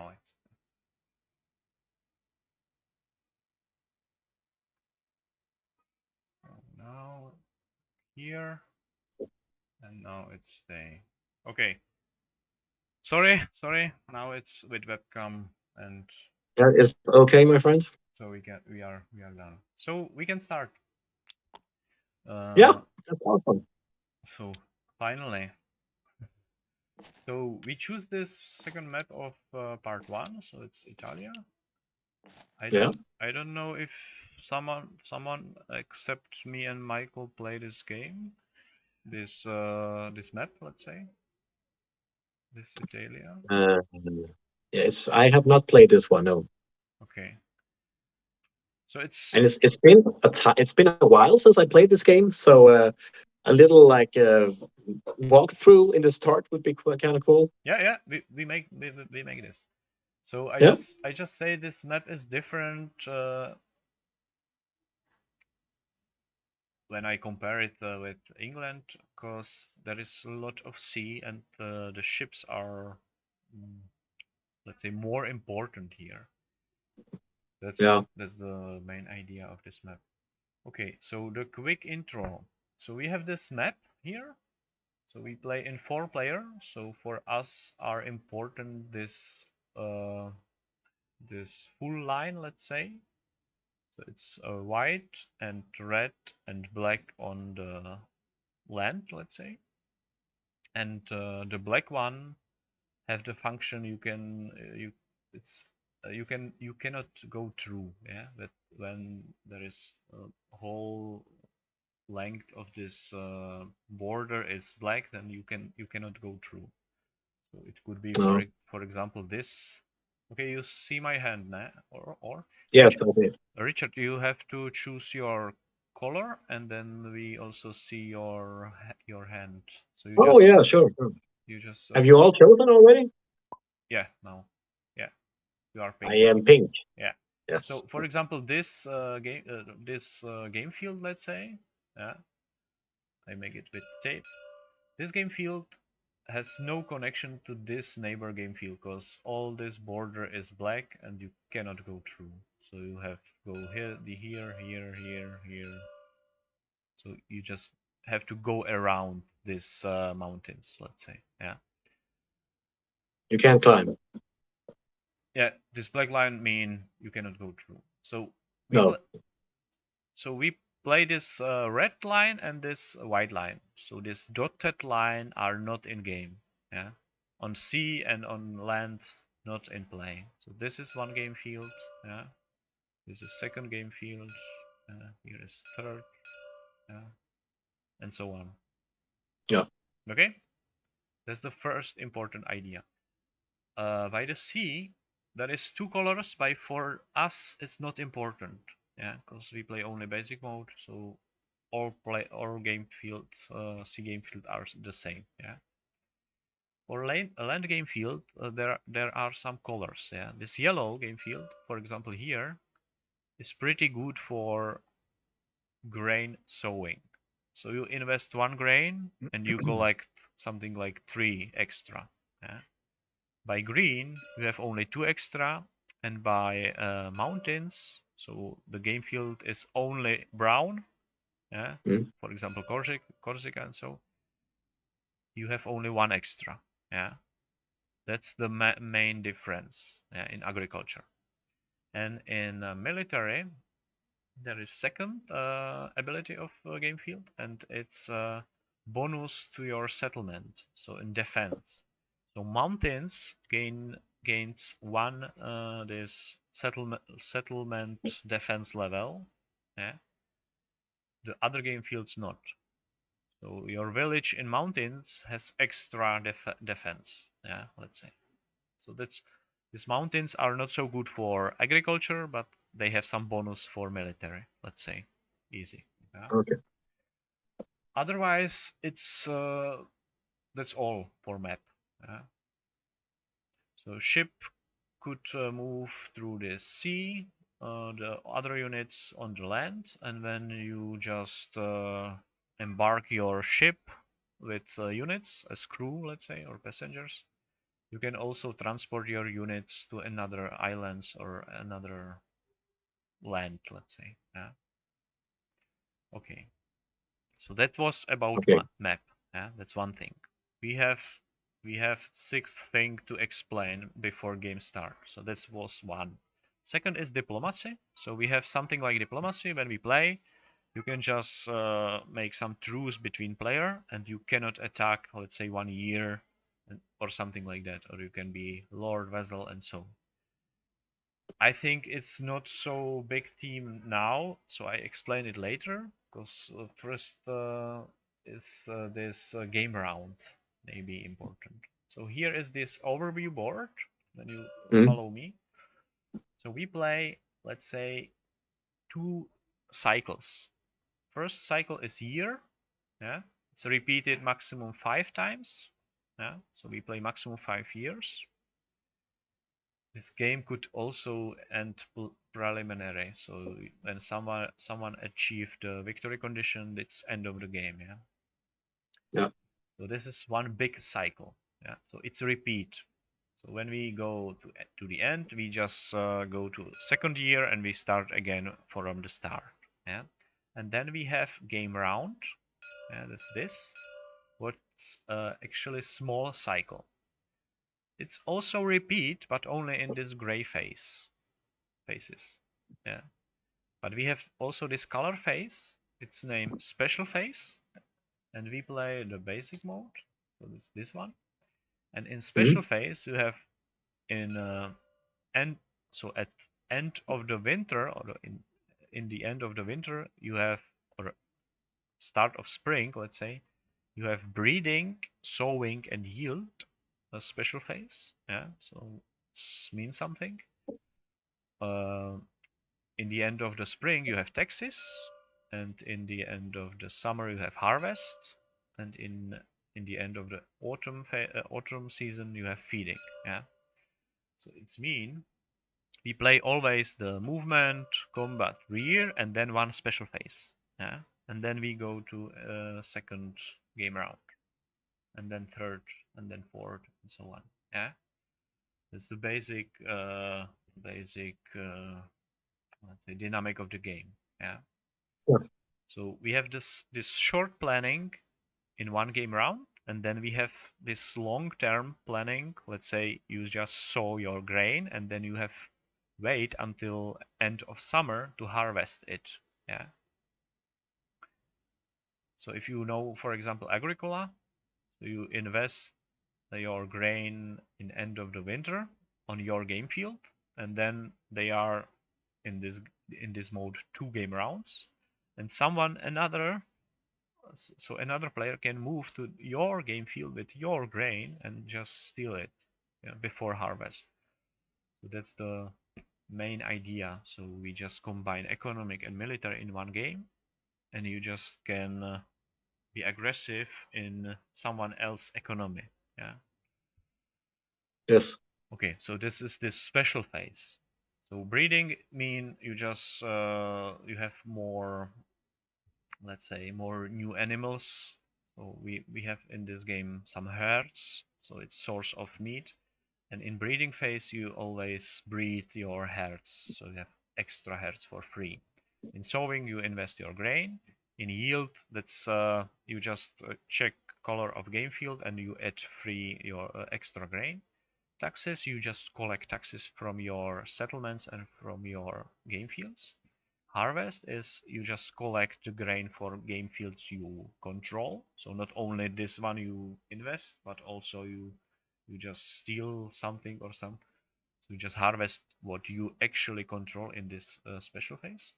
now it's now here, and now it's staying. Okay. Sorry. Now it's with webcam, and Yeah, is okay, my friend? so we are done. So we can start. Yeah, Uh, that's awesome. so finally, so we choose this second map of part one. So it's Italia. Yeah. I don't know if someone except me and Michael play this game. This map, let's say. This Italia. Uh, yes, I have not played this one, no. Okay. So it's And it's been it's been a while since I played this game, so a little like walkthrough in the start would be kind of cool. yeah. We make this. So Yeah. I just say this map is different when I compare it with England, because there is a lot of sea and the ships are, mm, let's say, more important here. Yeah. That's the main idea of this map. Okay, so the quick intro. So we have this map here. So we play in 4 player. So for us are important uh, this full line, let's say. So it's white and red and black on the land, let's say, and the black one have the function you can you it's you cannot go through, yeah, but when there is a whole length of this border is black, then you cannot go through. So it could be Oh. for example this. Okay, you see my hand now, or Yes, Richard, I did. Richard, you have to choose your color, and then we also see your hand. So Oh yeah, sure, sure. you just Have you all chosen already? yeah, no, yeah, you are I pink. am pink. Yeah. Yes. So for example, this game field, let's say, yeah, I make it with tape. This game field has no connection to this neighbor game field because all this border is black and you cannot go through. So you have to go here. So you just have to go around these mountains, let's say. Yeah. You can't climb. Yeah. This black line mean you cannot go through. So we No. play. So we play this red line and this white line. So this dotted line are not in game. Yeah. On sea and on land, not in play. So this is one game field. Yeah. This is second game field. Here is third. Yeah. And so on. Yeah. Okay. That's the first important idea. By the sea, there is 2 colors. By for us, it's not important. Yeah, because we play only basic mode, so all game fields, sea game field are the same. Yeah. For land game field, there are some colors. Yeah, this yellow game field, for example, here is pretty good for grain sowing. So you invest 1 grain and you collect something like 3 extra. Yeah. By green, you have only 2 extra, and by mountains, so the game field is only brown. Yeah, Mm. for example, Corsica, and so you have only 1 extra. Yeah, that's the main difference, yeah, in agriculture. And in military, there is second ability of game field, and it's bonus to your settlement. So in defense, so mountains gains 1 this settlement defense level. Yeah, the other game fields not. So your village in mountains has extra defense. Yeah, let's say. So that's these mountains are not so good for agriculture, but they have some bonus for military. Let's say, easy. Yeah. Okay. Otherwise, it's that's all for map. Yeah. So ship could move through the sea, the other units on the land, and then you just embark your ship with units as crew, let's say, or passengers. You can also transport your units to another islands or another land, let's say. Yeah. Okay. So that was about Okay. map. Yeah, that's one thing. We have we have sixth thing to explain before game start. So that was one. Second is diplomacy. So we have something like diplomacy when we play. You can just make some truce between player, and you cannot attack, let's say, 1 year or something like that, or you can be lord, vassal, and so. I think it's not so big team now, so I explain it later. Because first is this game round maybe important. So here is this overview board. When you Mm. follow me, so we play, let's say, 2 cycles. First cycle is year. Yeah, it's repeated maximum 5 times. Yeah, so we play maximum 5 years. This game could also end preliminary. So when someone achieved the victory condition, it's end of the game. Yeah. Yeah. So this is one big cycle. Yeah. So it's a repeat. So when we go to the end, we just go to second year and we start again from the start. Yeah. And then we have game round. Yeah, that's this. What's actually small cycle. It's also repeat, but only in this gray phases. Yeah. But we have also this color phase. It's named special phase, and we play the basic mode. So it's this one. And in special Mm. phase, you have in end. So at end of the winter, or in the end of the winter, you have, or start of spring, let's say, you have breeding, sowing, and yield. A special phase. Yeah. So it means something. Uh, in the end of the spring you have taxes, and in the end of the summer you have harvest, and in the end of the autumn season you have feeding. Yeah. So it's mean we play always the movement, combat, rear, and then one special phase. Yeah. And then we go to a second game round, and then third, and then fourth, and so on. Yeah. That's the basic let's say dynamic of the game. Yeah. Yeah. So we have this short planning in one game round, and then we have this long-term planning. Let's say you just sow your grain, and then you have wait until end of summer to harvest it. Yeah. So if you know, for example, Agricola, so you invest your grain in end of the winter on your game field, and then they are in this mode 2 game rounds, and someone another so another player can move to your game field with your grain and just steal it, before harvest. So that's the main idea. So we just combine economic and military in one game, and you just can be aggressive in someone else's economy. Yeah. Yes. Okay, so this is this special phase. So breeding mean you just you have more, let's say, more new animals. So we have in this game some herds, so it's source of meat. And in breeding phase, you always breed your herds, so you have extra herds for free. In sowing, you invest your grain. In yield, that's you just check color of game field and you add free your extra grain. Taxes, you just collect taxes from your settlements and from your game fields. Harvest is you just collect the grain for game fields you control. So not only this one you invest, but also you just steal something or some. So you just harvest what you actually control in this special phase.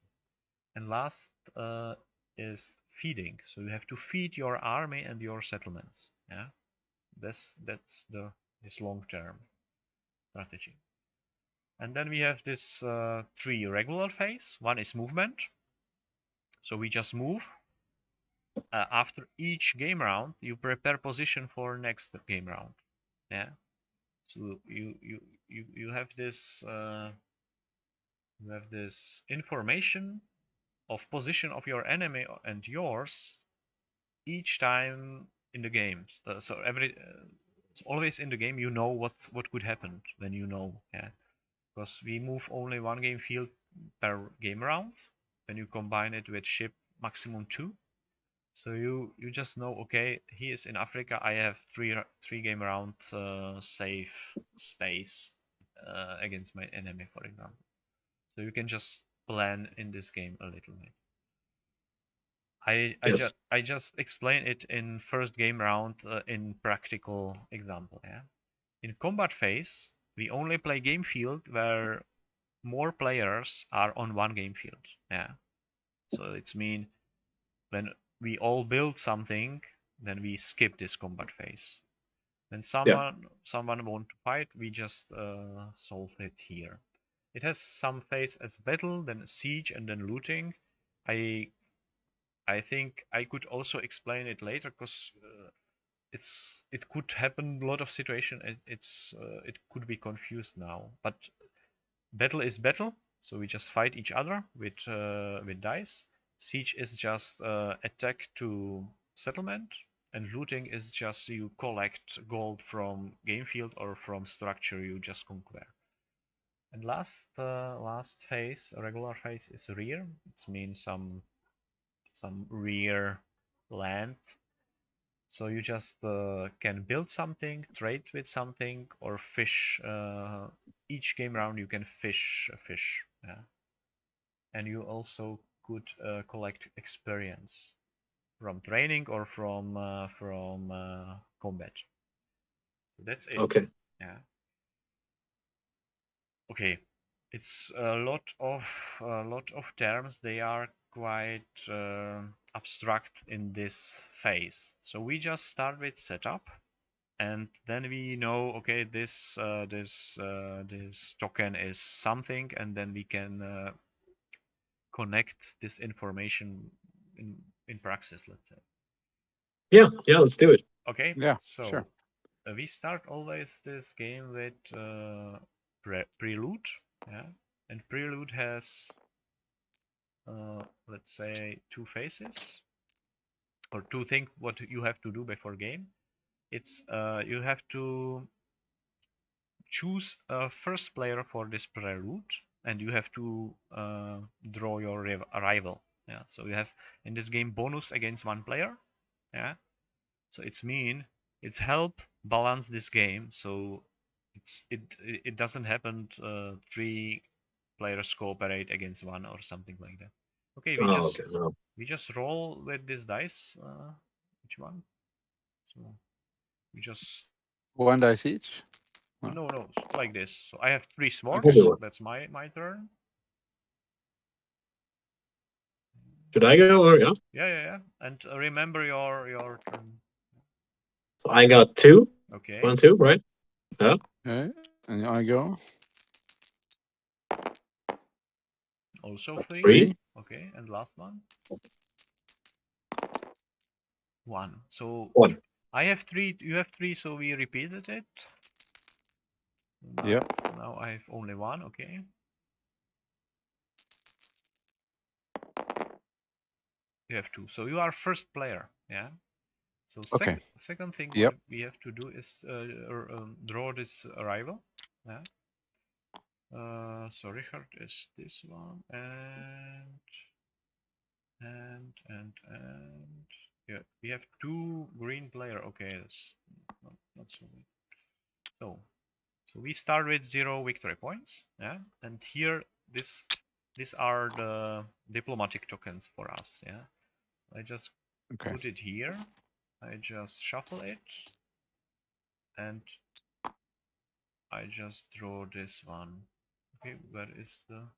And last uh, is feeding. So you have to feed your army and your settlements. Yeah, that's the this long term strategy. And then we have this 3 regular phase. One is movement. So we just move. After each game round, you prepare position for next game round. Yeah. So you have this information of position of your enemy and yours each time in the games. So So always in the game, you know what could happen. Then you know, yeah, because we move only one game field per game round. When you combine it with ship maximum 2, so you just know, okay, he is in Africa. I have three game round safe space against my enemy, for example. So you can just plan in this game a little bit. I just explain it in first game round in practical example. Yeah. In combat phase, we only play game field where more players are on one game field. Yeah. So it's mean when we all build something, then we skip this combat phase. When someone want to fight, we just solve it here. It has some phase as battle, then siege, and then looting. I think I could also explain it later because it could happen a lot of situation. It could be confused now, but battle is battle, so we just fight each other with dice. Siege is just attack to settlement, and looting is just you collect gold from game field or from structure you just conquer. And last phase, regular phase, is rear. It means some rear land. So you just can build something, trade with something, or fish. Each game round you can fish a fish. Yeah. And you also could collect experience from training or from combat. So that's it. Okay. Yeah. Okay. It's a lot of terms. They are quite abstract in this phase. So we just start with setup, and then we know, okay, this token is something, and then we can connect this information in praxis, let's say. Yeah, let's do it. Okay. Yeah, So sure. we start always this game with prelude. Yeah. And prelude has let's say two phases or two things what you have to do before game. It's you have to choose a first player for this prelude, and you have to draw your rival. Yeah. So you have in this game bonus against one player. Yeah. So it's help balance this game. So it doesn't happen three players cooperate against one or something like that. Okay, Okay. No. we just roll with this dice. Which one? So we just One dice each. no like this. So I have three swords. Okay. That's my turn. Should I go or yeah? Yeah. And remember your turn. So I got 2. Okay. 1, 2, right? Yeah. Okay, and I go. Also 3. 3. Okay, and last one. 1. So 1. I have 3. You have 3. So we repeated it. Yeah. Now I have only 1. Okay. You have 2. So you are first player. Yeah. So Okay. second thing Yep. what we have to do is draw this rival. Yeah. So Richard is this one and yeah, we have 2 green player. Okay, that's not so good. So we start with 0 victory points. Yeah, and here these are the diplomatic tokens for us. Yeah, I just Okay. put it here. I just shuffle it, and I just draw this one. Okay, where is the?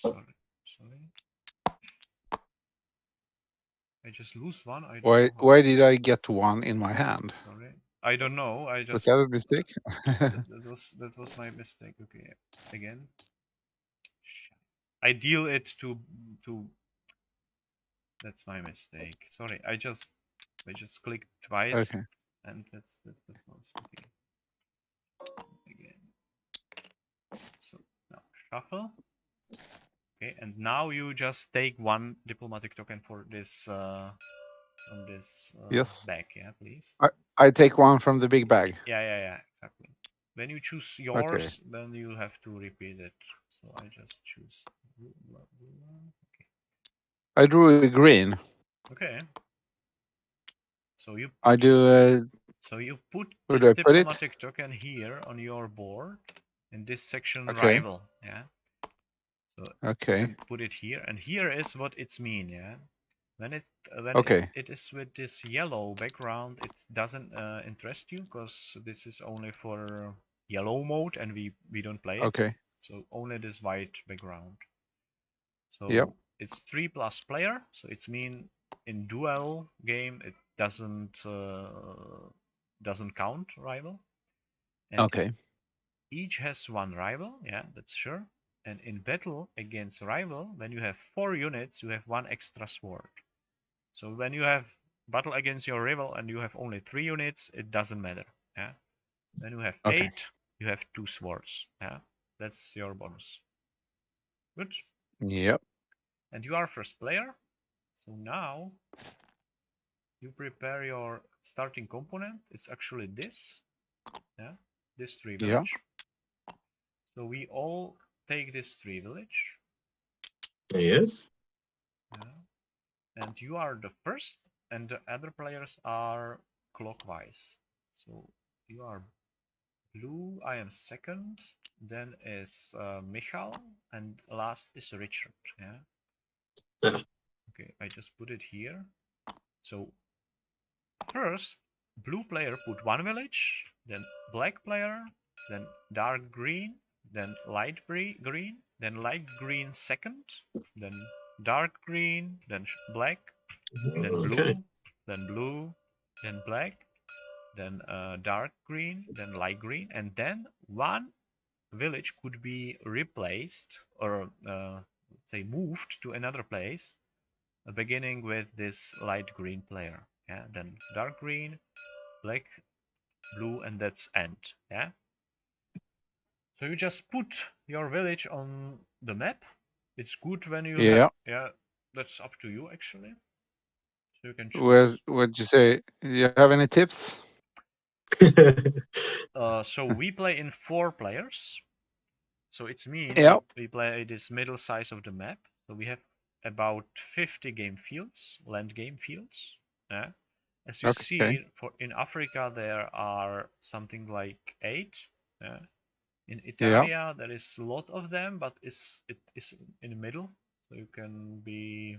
Sorry. I just lose one. I don't know how. Why did I get 1 in my hand? Sorry. I don't know. I Was just that a mistake? that was my mistake. Okay, again. I deal it to. That's my mistake. Sorry. I just clicked twice, Okay. and that's the most. Okay. Again. So now shuffle. Okay, and now you just take 1 diplomatic token for this on this Yes. bag, yeah, please. I take one from the big bag. Yeah, exactly. When you choose yours, then you have to repeat it. So I just choose blue one. I drew a green. Okay. So you I do. put Where this do I put it? diplomatic token here on your board in this section Okay. rival, yeah. So Okay. and put it here, and here is what it's mean, yeah. When Okay. it is with this yellow background, it doesn't interest you because this is only for yellow mode, and we don't play it. Okay. So only this white background. So Yep. it's 3+ player, so it's mean in duel game it doesn't count rival. And Okay. each has one rival, yeah, that's sure. And in battle against rival, when you have 4 units, you have 1 extra sword. So when you have battle against your rival and you have only 3 units, it doesn't matter. Yeah. When you have Okay. 8, you have 2 swords. Yeah. That's your bonus. Good. Yep. And you are first player. So now you prepare your starting component. It's actually this. Yeah. This 3 village. Yeah. So we all take this 3 village. Yes. Yeah. And you are the first, and the other players are clockwise. So you are blue, I am second, then is Michal, and last is Richard. Yeah. Yeah. Okay, I just put it here. So first, blue player put 1 village, then black player, then dark green, then light green, then light green second, then dark green, then black, then Okay. blue, then black, then dark green, then light green, and then 1 village could be replaced or say moved to another place, beginning with this light green player. Yeah, then dark green, black, blue, and that's end. Yeah. So you just put your village on the map. It's good when you Yeah. have, yeah, that's up to you actually. So you can choose. What'd you say? Do you have any tips? So we play in 4 players. So it's mean Yep. we play this middle size of the map. So we have about 50 game fields, land game fields. Yeah. As you Okay. see, in Africa there are something like 8. Yeah. In Italia there is a lot of them, but it is in the middle, so you can be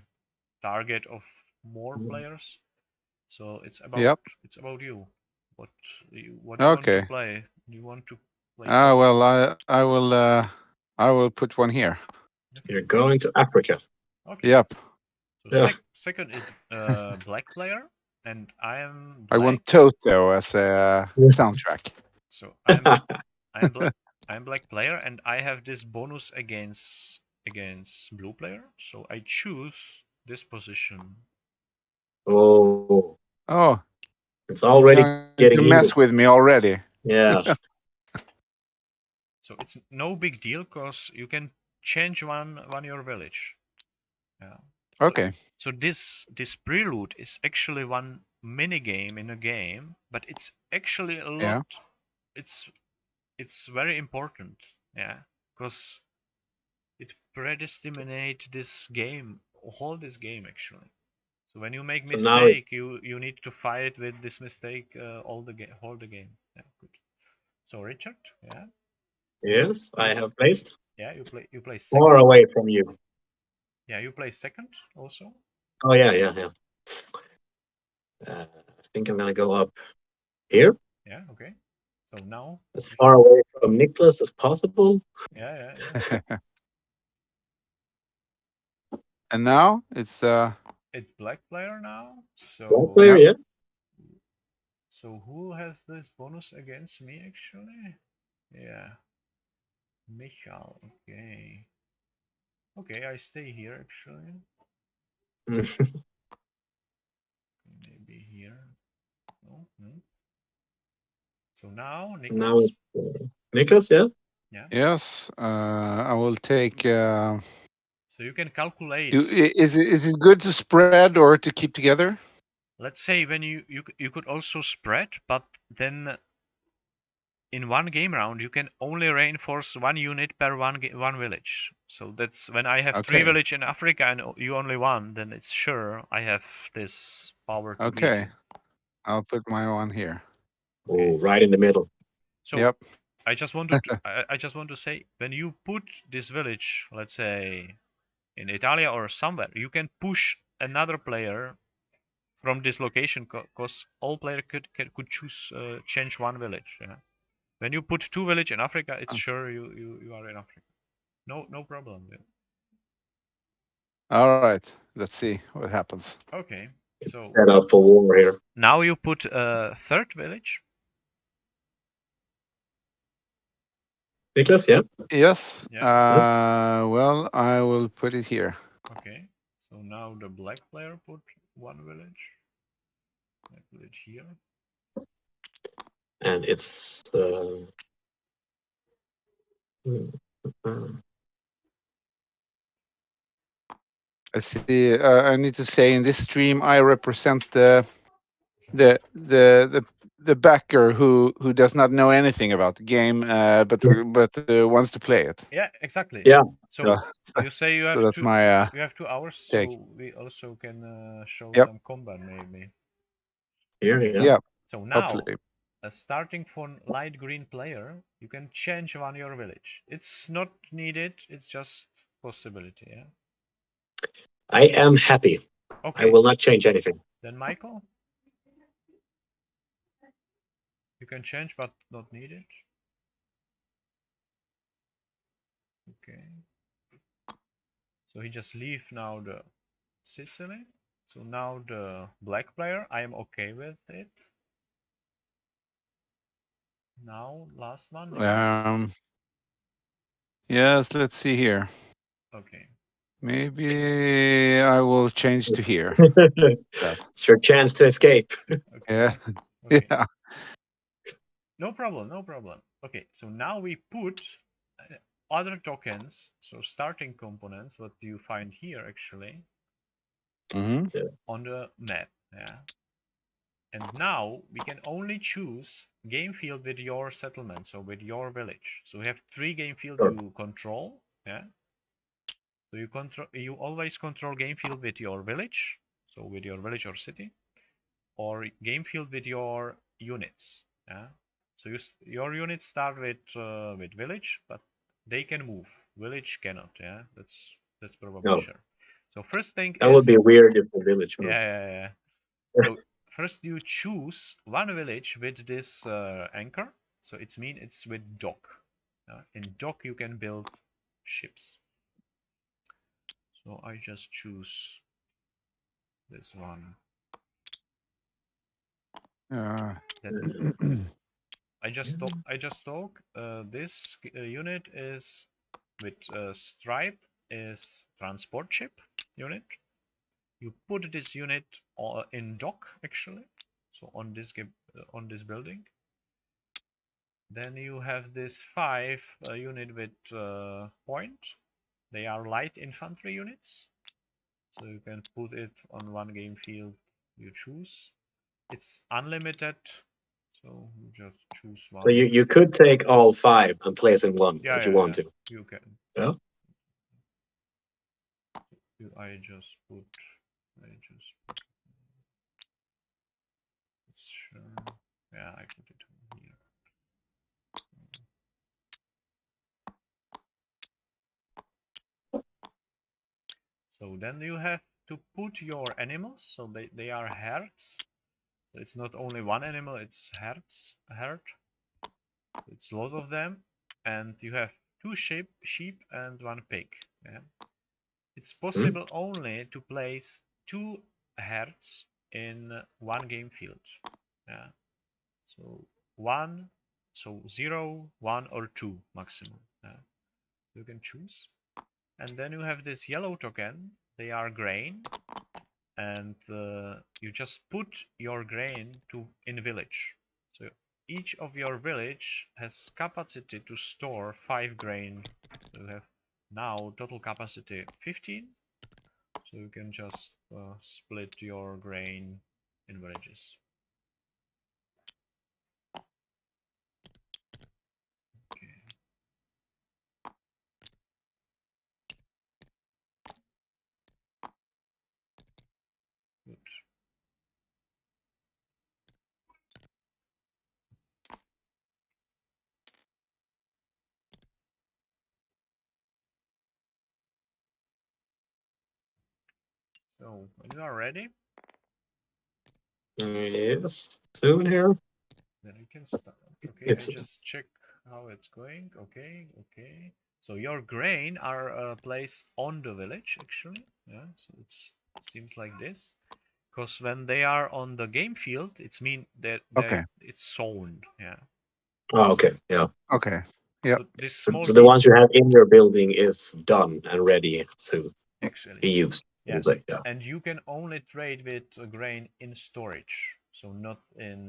target of more players. So it's about you. What you want to play? You want to play? Well, I will put one here. You're going to Africa. Okay. Yep. So Yeah. second is black player, and I am I black. want Toto as a soundtrack. So I'm black player, and I have this bonus against blue player. So I choose this position. Oh, Oh, it's already going getting to mess heated. with me already. Yeah. So it's no big deal because you can change one your village. Yeah. Okay. So this prelude is actually one mini game in a game, but it's actually a lot. Yeah. It's very important. Yeah, because it predestinate this game, this game actually. So when you make So now mistake, you need to fight with this mistake whole the game. Yeah, good. So Richard, yeah. Yes, I have placed. Yeah, you play second. Far away from you. Yeah, you play second also. Oh yeah. I think I'm gonna go up here. Yeah, okay. So now As far away from Nicholas as possible. Yeah. And now it's It's black player now. So Black player, yeah. So who has this bonus against me actually? Yeah. Michal, okay. Okay, I stay here actually. Maybe here. No. So now Nicholas. Now it's Nicholas, yeah. Yeah. Yes. I will take. So you can calculate. Is it good to spread or to keep together? let's say when you could also spread, but then in one game round you can only reinforce one unit per one village. So that's when I have three Okay. village in Africa and you only one, then it's sure I have this power to beat Okay. you. I'll put my one here. Oh, right in the middle. So Yep. I just wanted to, I just want to say, when you put this village, let's say in Italia or somewhere, you can push another player from this location because all players could choose change one village. Yeah. When you put two village in Africa, it's sure you are in Africa. No problem. Yeah. All right. Let's see what happens. Okay. So Set up for war here. now you put a third village. Nicholas, yeah? Yes. Yeah. Well, I will put it here. Okay. So now the black player put one village. I put it here. And it's I see. I need to say in this stream, I represent the backer who does not know anything about the game, but wants to play it. Yeah, exactly. Yeah. So So, you say you have so that's my you have 2 hours, take. so we also can show Yep. some combat maybe. Here you go. Yeah. So now, Hopefully. starting from light green player, you can change one your village. It's not needed. It's just possibility. Yeah. I am happy. Okay. I will not change anything. Then Michael, you can change, but not needed. Okay. So he just leave now the Sicily. So now the black player, I am okay with it. Now last one. Yes, let's see here. Okay. Maybe I will change to here. It's your chance to escape. Okay. Yeah. Okay. Yeah. No problem. No problem. Okay. So now we put other tokens. So starting components, what you find here actually on the map. Yeah. And now we can only choose game field with your settlement, so with your village. So we have 3 game fields you control. Yeah. So you always control game field with your village, so with your village or city, or game field with your units. Yeah. So your units start with village, but they can move. Village cannot. Yeah. That's probably No. sure. So first thing That is, would be weird if the village moved. yeah. So first you choose one village with this anchor. So it's with dock. In dock you can build ships. So I just choose this one. I just talk. This unit is with stripe is transport ship unit. You put this unit in dock actually. So on this building. Then you have this 5 unit with point. They are light infantry units. So you can put it on one game field you choose. It's unlimited. So you just choose one. So you could take all 5 and place in one if you want to. You can. Yeah. I just put. Sure. Yeah, I put it here. So then you have to put your animals. So they are herds. So it's not only one animal, it's herds, a herd. It's a lot of them, and you have 2 sheep and 1 pig. Yeah. It's possible only to place 2 herds in one game field. Yeah. So 0, 1 or 2 maximum. Yeah. You can choose. And then you have this yellow token. They are grain, and you just put your grain in village. So each of your village has capacity to store 5 grain. So you have now total capacity 15. So you can just split your grain in villages. Okay. Good. So when you are ready, Yes, soon here. then we can start. Okay, It's I just check how it's going. Okay, okay. So your grain are placed on the village actually. Yeah, so it seems like this. Because when they are on the game field, it's mean that Okay. it's sown. Yeah. okay. Yeah. Okay. Yeah. So this small So the piece, ones you have in your building is done and ready to actually. be used. Yeah. Say, yeah. And you can only trade with grain in storage, so not in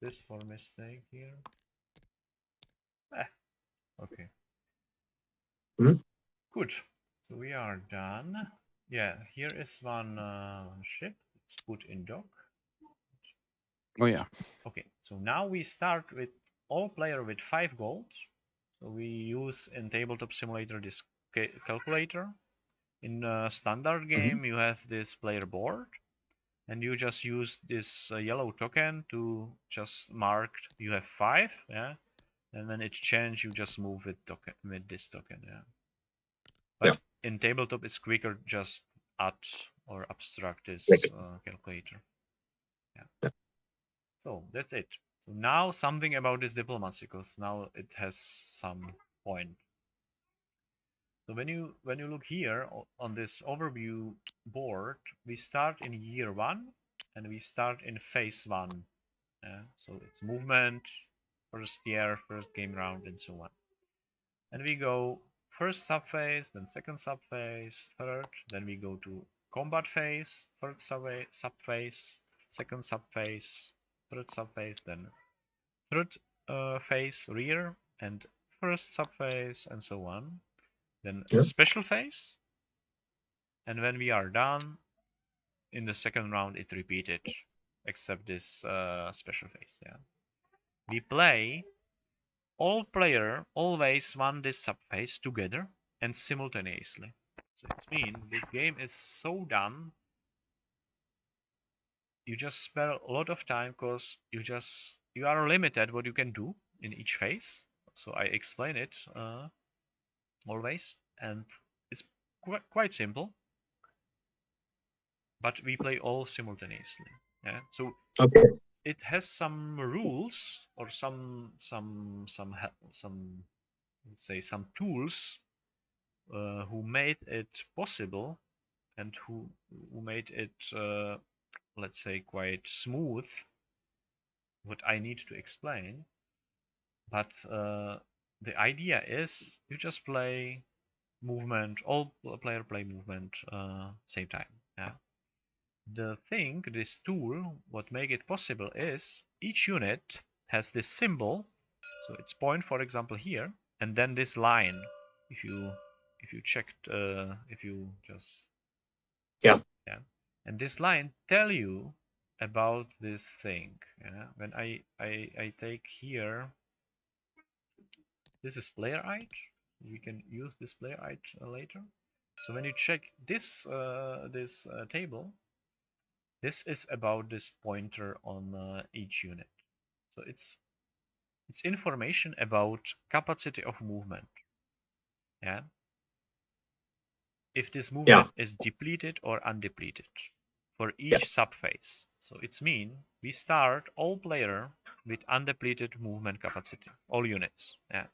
this for mistake here. Okay. Mhm. Good. So we are done. Yeah. Here is one ship. It's put in dock. Oh yeah. Okay. So now we start with all player with 5 gold. So we use in Tabletop Simulator this calculator. In a standard game, you have this player board, and you just use this yellow token to just mark you have 5, yeah, and when it's changed, you just move with this token, yeah. But in tabletop, it's quicker just add or abstract this calculator, yeah. So that's it. So now something about this diplomacy, because now it has some point. So when you look here on this overview board, we start in year 1 and we start in phase 1. So it's movement, first year, first game round, and so on. And we go first subphase, then second subphase, third, then we go to combat phase, third subphase, second subphase, third subphase, then third phase, rear, and first subphase, and so on. Then special phase, and when we are done in the second round, it repeated, except this special phase. Yeah, we play. All player always won this subphase together and simultaneously. So it means this game is so done. You just spend a lot of time because you are limited what you can do in each phase. So I explain it always, and it's quite simple. But we play all simultaneously. Yeah. So it has some rules or some let's say some tools who made it possible and who made it let's say quite smooth what I need to explain. But the idea is you just play movement, all player play movement same time. Yeah. The thing, this tool, what make it possible is each unit has this symbol, so it's point, for example, here, and then this line. If you checked, if you just yeah, and this line tell you about this thing. Yeah, when I take here, this is player ID. We can use this player ID later. So when you check this table, this is about this pointer on each unit. So it's information about capacity of movement. Yeah. If this movement is depleted or undepleted for each subphase. So it's mean we start all player with undepleted movement capacity, all units. Yeah.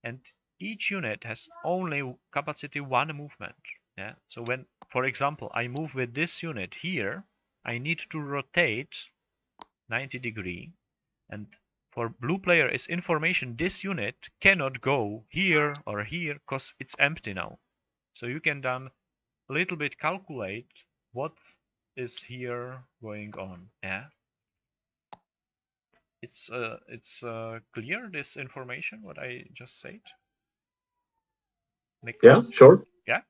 And each unit has only capacity 1 movement. Yeah. So when, for example, I move with this unit here, I need to rotate 90 degree, and for blue player is information this unit cannot go here or here because it's empty now. So you can then a little bit calculate what is here going on. Yeah. It's clear, this information what I just said. Yeah, sure. Yeah.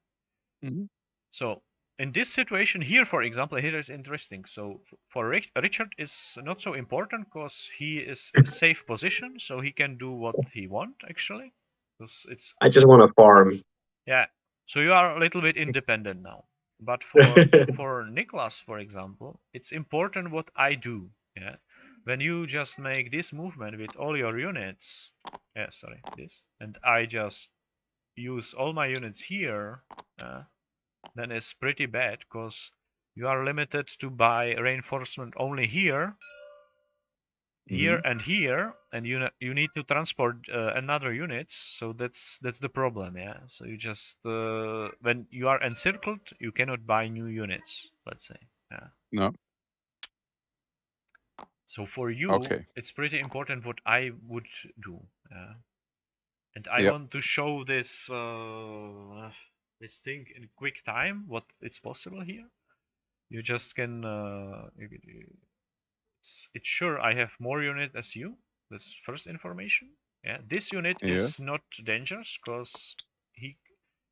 Mm-hmm. So in this situation here, for example, here is interesting. So for Richard is not so important because he is in safe position, so he can do what he want actually. Because it's I just want to farm. yeah. So you are a little bit independent now. But for Niklas, for example, it's important what I do. Yeah. When you just make this movement with all your units, yeah, sorry, this, and I just use all my units here, then it's pretty bad because you are limited to buy reinforcement only here, here and here, and you need to transport another units. So that's the problem, yeah. So you just when you are encircled, you cannot buy new units. Let's say, yeah. No. So for you, Okay. it's pretty important what I would do, and I Yep. want to show this this thing in quick time. What it's possible here. You just can. It's sure I have more unit as you. That's first information. Yeah, this unit is Yes. not dangerous because he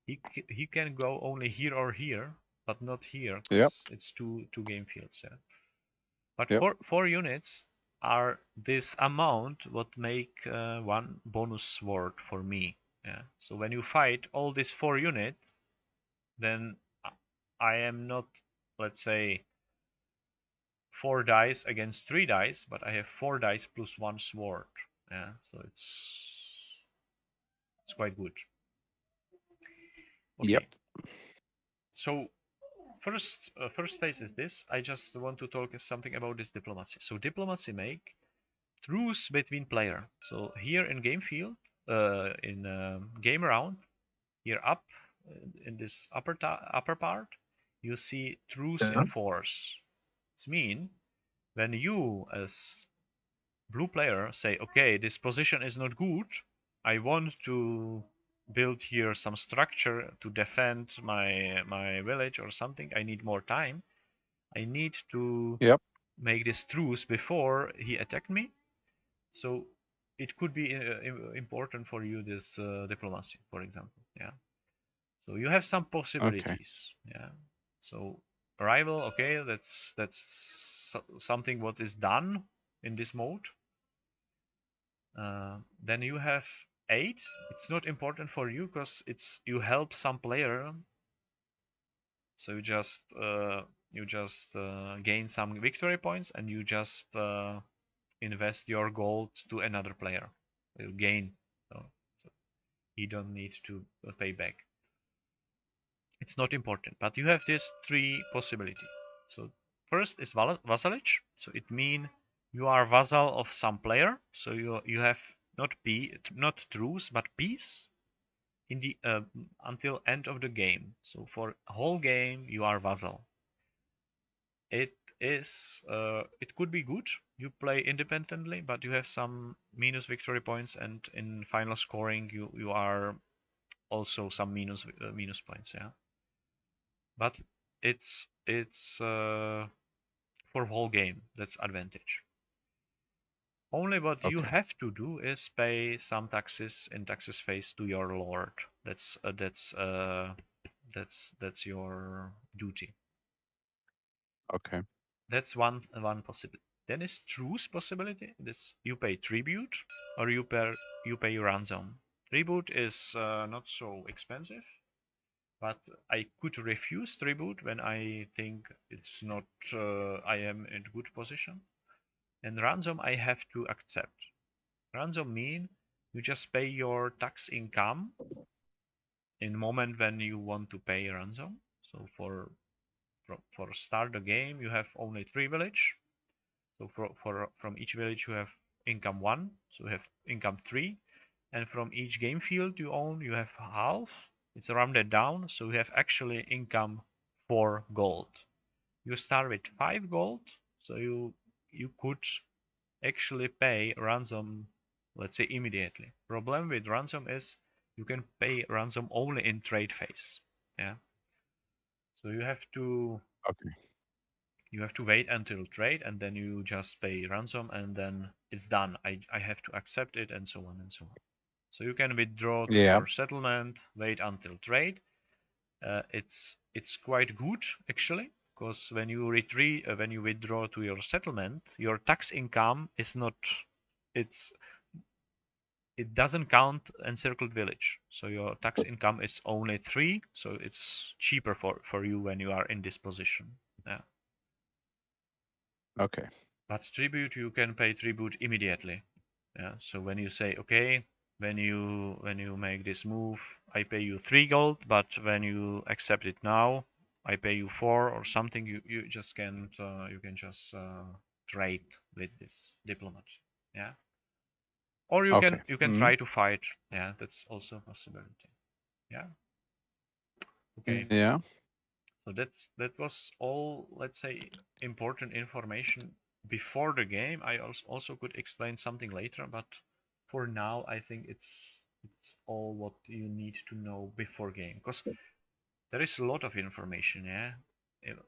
he can go only here or here, but not here Yep. because it's two game fields. Yeah, but Yep. four units are this amount what make one bonus sword for me. Yeah, so when you fight all these 4 units, then I am not, let's say, 4 dice against 3 dice, but I have 4 dice plus 1 sword. Yeah, so it's quite good. Okay. Yep. So first phase is this. I just want to talk something about this diplomacy. So diplomacy make truce between player. So here in game field, in game round, here up in this upper part, you see truce in force. It means when you as blue player say, okay, this position is not good. I want to build here some structure to defend my village or something. I need more time. I need to Yep. make this truce before he attacked me. So it could be important for you this diplomacy, for example. Yeah. So you have some possibilities. Okay. Yeah. So rival, okay, that's something what is done in this mode. Then you have 8. It's not important for you because it's you help some player. So you just gain some victory points and you just invest your gold to another player. You gain, so you don't need to pay back. It's not important, but you have these 3 possibilities. So first is vassalage. So it means you are vassal of some player. So you have not truce but peace in the until end of the game. So for whole game you are vassal. It is it could be good. You play independently, but you have some minus victory points, and in final scoring you are also some minus points. Yeah. But it's for whole game. That's advantage. Only what you Okay. have to do is pay some taxes in taxes phase to your lord. That's your duty. Okay. That's one possibility. Then is truce possibility. This you pay tribute or you pay ransom. Tribute is not so expensive, but I could refuse tribute when I think it's not I am in good position. And ransom I have to accept. Ransom mean you just pay your tax income in moment when you want to pay ransom. So for start the game you have only 3 village. So from each village you have income 1, so you have income 3, and from each game field you own you have half. It's rounded down, so you have actually income 4 gold. You start with 5 gold, so you could actually pay ransom, let's say immediately. Problem with ransom is you can pay ransom only in trade phase. Yeah. So you have to Okay. wait until trade and then you just pay ransom and then it's done. I have to accept it and so on and so on. So you can withdraw to Yeah. your settlement, wait until trade, it's quite good actually, because when you withdraw to your settlement, your tax income is not, it doesn't count encircled village. So your tax income is only 3, so it's cheaper for you when you are in this position. Yeah. Okay. But tribute, you can pay tribute immediately. Yeah. So when you say, okay, when you make this move, I pay you 3 gold, but when you accept it now, I pay you 4 or something. You just can't. You can just trade with this diplomat. Yeah. Or you Okay. can try to fight. Yeah, that's also a possibility. Yeah. Okay. Yeah. So that was all, let's say, important information before the game. I also could explain something later, but for now I think it's all what you need to know before game, because there is a lot of information. Yeah.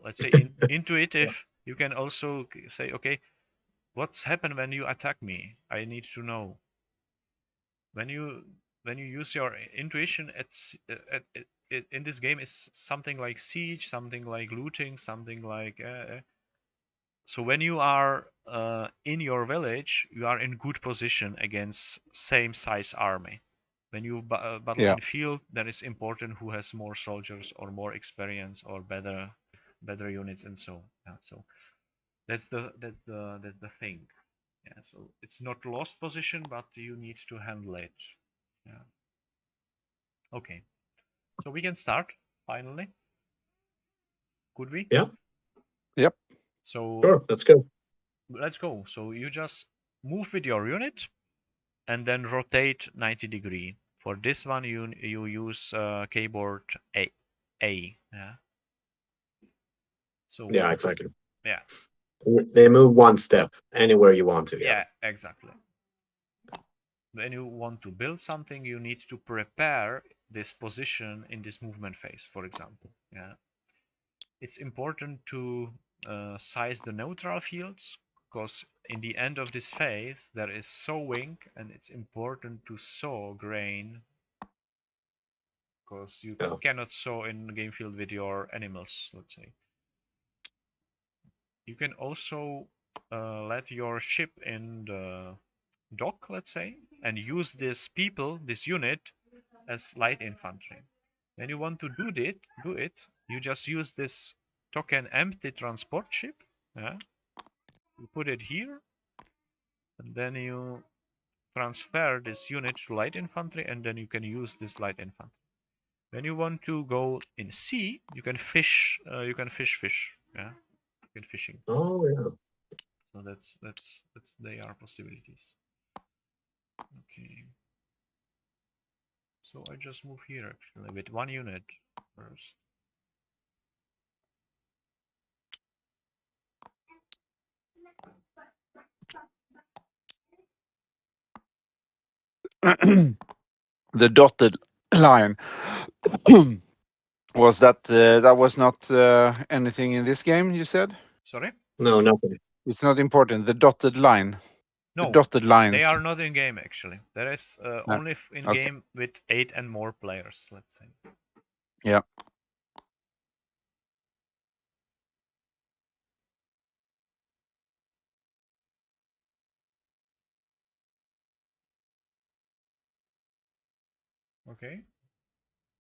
Let's say intuitive. You can also say, okay, what's happened when you attack me? I need to know. When you use your intuition, in this game is something like siege, something like looting, something like so when you are in your village, you are in good position against same size army. When you battle Yeah. in field, that is important who has more soldiers or more experience or better units and so. Yeah, so that's the thing. Yeah, so it's not lost position, but you need to handle it. Yeah. Okay. So we can start finally. Could we? Yeah. Yep. So Sure. Let's go. let's go. So you just move with your unit and then rotate 90 degree. For this one, you use keyboard A. Yeah. So Yeah, exactly. yeah. They move one step anywhere you want to. Yeah, exactly. When you want to build something, you need to prepare this position in this movement phase, for example. Yeah. It's important to size the neutral fields, because in the end of this phase there is sowing, and it's important to sow grain, because you Yeah. cannot sow in game field with your animals, let's say. You can also let your ship in the dock, let's say, and use this unit as light infantry. When you want to do it, you just use this token empty transport ship. Yeah. You put it here, and then you transfer this unit to light infantry, and then you can use this light infantry. When you want to go in sea, you can fish. You can fish. Yeah, you can fishing. Oh yeah. So that's they are possibilities. Okay. So I just move here actually with 1 unit first. The dotted line. Was that that was not anything in this game, you said? Sorry? No, nothing. It's not important. The dotted line. No, The dotted lines. they are not in game actually. There is No. only in Okay. game with 8 and more players, let's say. Yeah. Okay.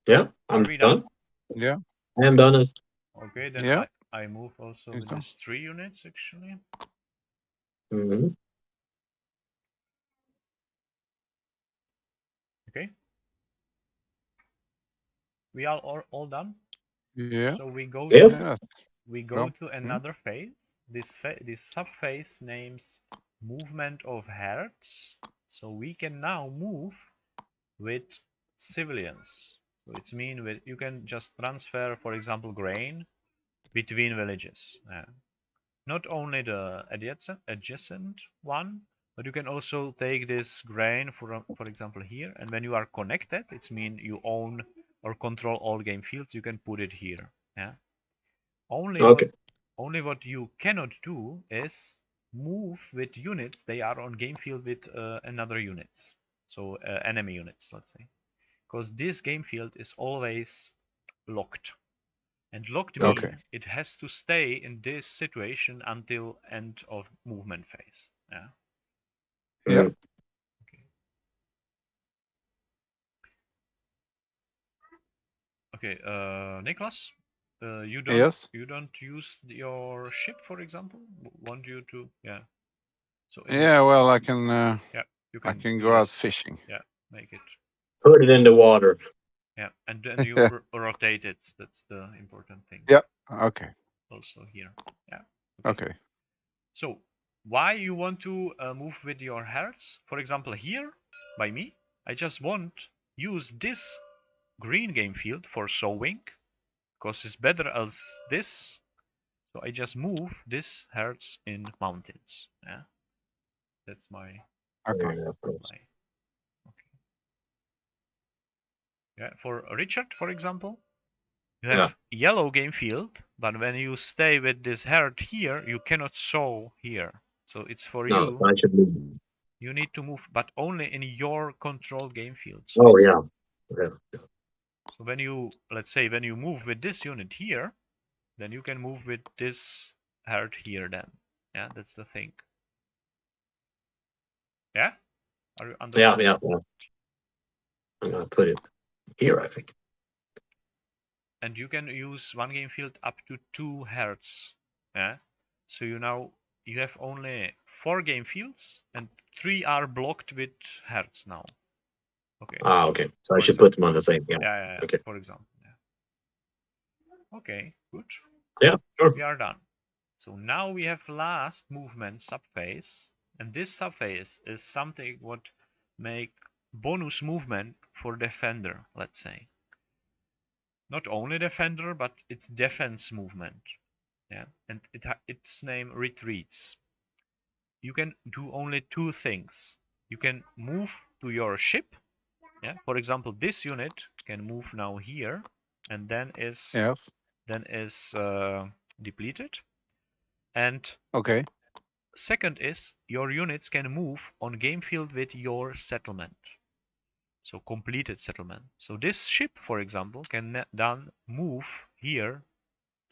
Yeah, I'm Are we done? Yeah. I am done. Okay, then Yeah. I move also Think with so. these 3 units actually. Mm-hmm. Okay. We are all done. Yeah. So we go Yes. to Yeah. No. to another phase. This sub phase names movement of herds. So we can now move with civilians. So it's mean with you can just transfer, for example, grain between villages. Not only the adjacent one, but you can also take this grain for example here, and when you are connected, it's mean you own or control all game fields. You can put it here. Yeah. Okay. Only what you cannot do is move with units. They are on game field with another units, so enemy units, let's say, because this game field is always locked. And locked Okay. means it has to stay in this situation until end of movement phase. Yeah. Yeah. Okay, Niklas, you Yes. don't use your ship, for example. Want you to So Yeah. Well, I can. you I can can do go out this. fishing. Yeah, make it. Put it in the water. Yeah, and then you rotate it. That's the important thing. Yeah. Okay. Also here. Yeah. Okay. So why you want to move with your hertz? For example, here by me, I just want use this green game field for sowing, because it's better as this. So I just move this hertz in mountains. Yeah, that's my Okay. my. Yeah, for Richard, for example, you have yellow game field, but when you stay with this herd here, you cannot sow here. So it's for you. I should move. You need to move, but only in your controlled game field. So Oh yeah. So when you, let's say, when you move with this unit here, then you can move with this herd here then. Yeah, that's the thing. Yeah? Are you understanding? Yeah. I'm gonna put it here, I think. And you can use one game field up to 2 hertz. Yeah. So you have only 4 game fields and 3 are blocked with hertz now. Okay. Okay. So I should put them on the same. Yeah. Yeah. Okay. For example. Yeah. Okay. Good. Yeah. Sure. We are done. So now we have last movement subphase, and this subphase is something what make bonus movement for defender, let's say. Not only defender, but it's defense movement. Yeah, and its name retreats. You can do only 2 things. You can move to your ship. Yeah, for example, this unit can move now here, and then is depleted. And Okay. second is your units can move on game field with your settlement. So completed settlement. So this ship, for example, can then move here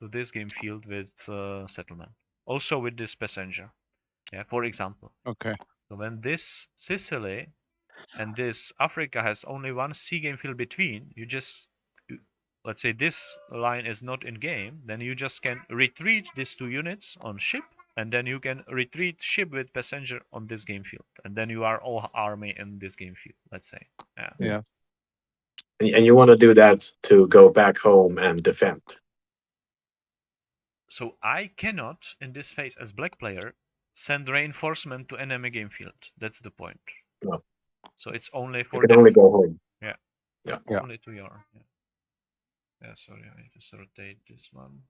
to this game field with settlement. Also with this passenger. Yeah, for example. Okay. So when this Sicily and this Africa has only one sea game field between, let's say this line is not in game, then you just can retreat these 2 units on ship, and then you can retreat ship with passenger on this game field, and then you are all army in this game field, let's say. Yeah. And you want to do that to go back home and defend. So I cannot, in this phase as black player, send reinforcement to enemy game field. That's the point. No. So it's only for you can only go home. Yeah. Only to your. Yeah. Sorry, I just rotate this one.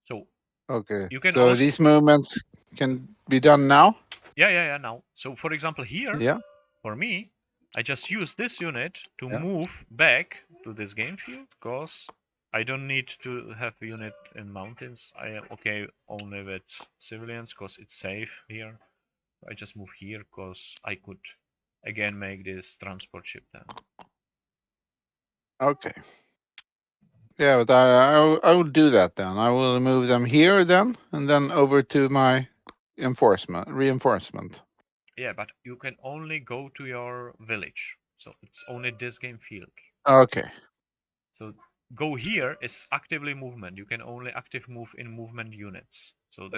So Okay. you can so also, these movements can be done now? Yeah, now. So for example here, Yeah. for me, I just use this unit to Yeah. move back to this game field, because I don't need to have a unit in mountains. I am okay only with civilians, because it's safe here. I just move here, because I could again make this transport ship then. Okay. Yeah, but I will do that then. I will move them here then, and then over to my reinforcement. Yeah, but you can only go to your village. So it's only this game field. Okay. So go here is actively movement. You can only active move in movement units. So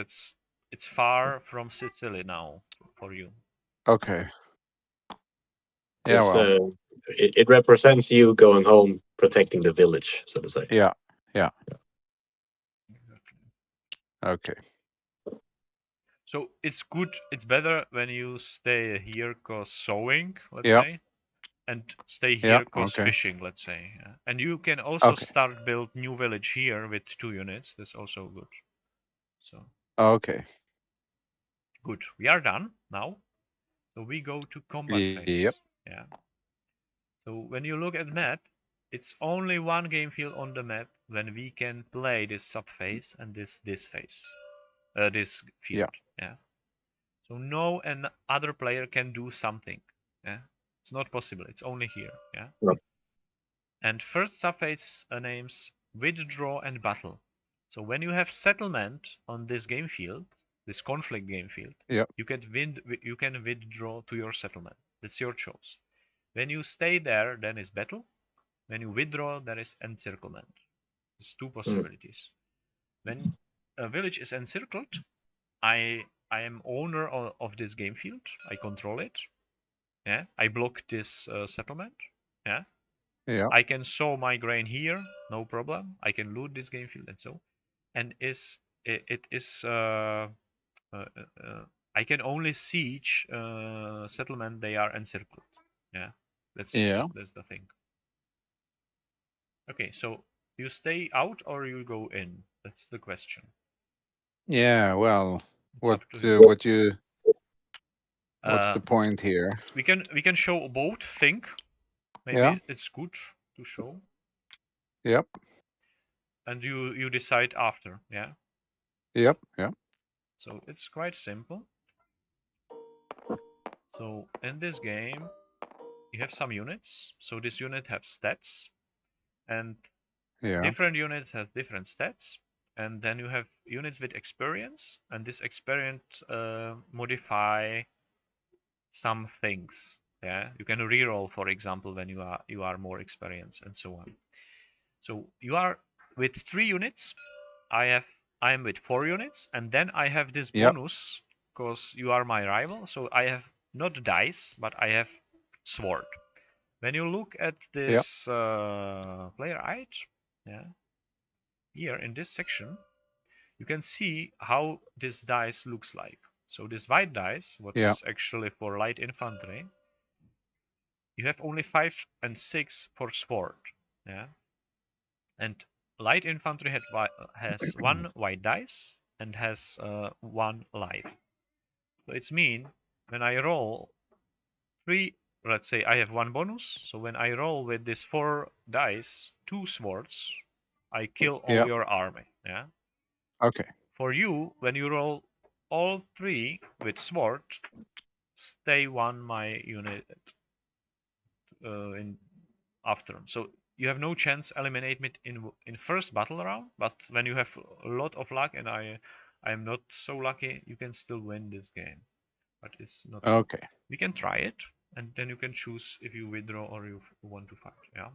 it's far from Sicily now for you. Okay. Yeah, well. It represents you going home, protecting the village, so to say. Yeah. Okay. So it's good. It's better when you stay here cause sowing, let's Yeah. say, and stay here Yeah, cause okay. fishing, let's say. And you can also Okay. start build new village here with 2 units. That's also good. So Okay. good. We are done now. So we go to combat phase. Yep. Yeah. So when you look at map, it's only one game field on the map when we can play this subphase and this phase, this field. Yeah. So no other player can do something. Yeah. It's not possible. It's only here. Yeah. No. And first subphase names withdraw and battle. So when you have settlement on this game field, this conflict game field, Yep. you can withdraw to your settlement. That's your choice. When you stay there, then is battle. When you withdraw, there is encirclement. There's two possibilities. When a village is encircled, I am owner of this game field. I control it. Yeah, I block this settlement. Yeah, Yeah. I can sow my grain here, no problem. I can loot this game field and so. And it is I can only siege settlement they are encircled. Yeah, that's the thing. Okay, so you stay out or you go in? That's the question. Yeah. Well, It's up to you. what's the point here? We can show both. Think maybe Yeah. it's good to show. Yep. And you decide after. Yeah. Yep. Yep. So it's quite simple. So in this game, you have some units. So this unit has stats, and Yeah. different units has different stats. And then you have units with experience, and this experience modify some things. Yeah, you can reroll, for example, when you are more experienced, and so on. So you are with 3 units. I am with 4 units, and then I have this Yep. bonus because you are my rival. So I have not dice, but I have sword. When you look at this player height, yeah, here in this section, you can see how this dice looks like. So this white dice, what is actually for light infantry, you have only 5 and 6 for sword, yeah, and light infantry has 1 white dice and has 1 life. So it's mean when I roll 3, let's say I have 1 bonus. So when I roll with this 4 dice, 2 swords, I kill all your army. Yeah. Okay. For you, when you roll all 3 with sword, stay 1 my unit in after. So you have no chance eliminate me in first battle round. But when you have a lot of luck, and I am not so lucky, you can still win this game. But it's not. Okay. We can try it, and then you can choose if you withdraw or you want to fight. Yeah.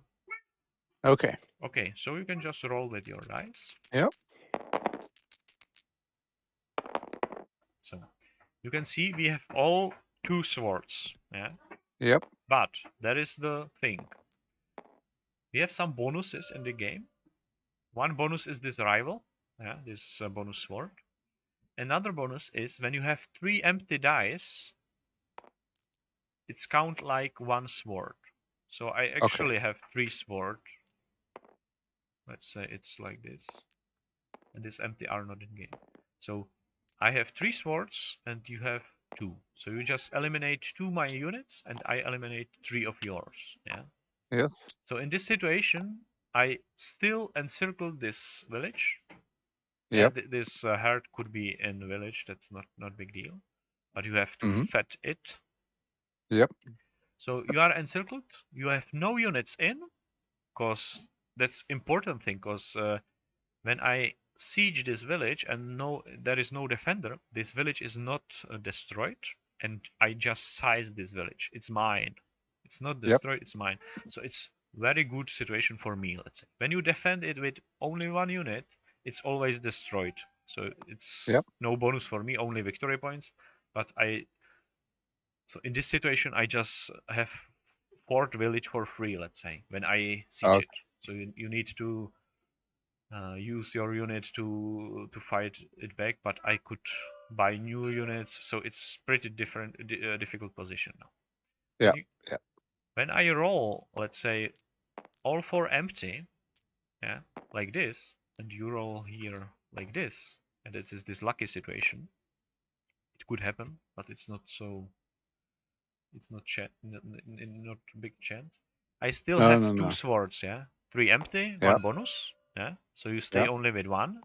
Okay. Okay, so you can just roll with your dice. Yep. So you can see we have all 2 swords. Yeah. Yep. But that is the thing. We have some bonuses in the game. One bonus is this rival. Yeah, this bonus sword. Another bonus is when you have 3 empty dice, it's count like 1 sword. So I actually have 3 sword. Let's say it's like this. And this empty are not in game. So I have 3 swords and you have 2. So you just eliminate 2 my units and I eliminate 3 of yours. Yeah. Yes. So in this situation, I still encircle this village. Yep. Yeah, this herd could be in the village. That's not big deal. But you have to fed it. Yep. So you are encircled. You have no units in, because that's important thing. Because when I siege this village and there is no defender, this village is not destroyed, and I just size this village. It's mine. It's not destroyed. It's mine. So it's very good situation for me. Let's say when you defend it with only 1 unit, it's always destroyed. So it's no bonus for me, only victory points. But so in this situation, I just have fort village for free. Let's say when I siege it. So you need to use your unit to fight it back, but I could buy new units, so it's pretty difficult position now. Yeah. When I roll, let's say, all 4 empty, yeah, like this, and you roll here like this, and this is this lucky situation. It could happen, but it's not so. It's not not big chance. I still have 2 swords, yeah, 3 empty, 1 bonus, yeah. So you stay only with 1.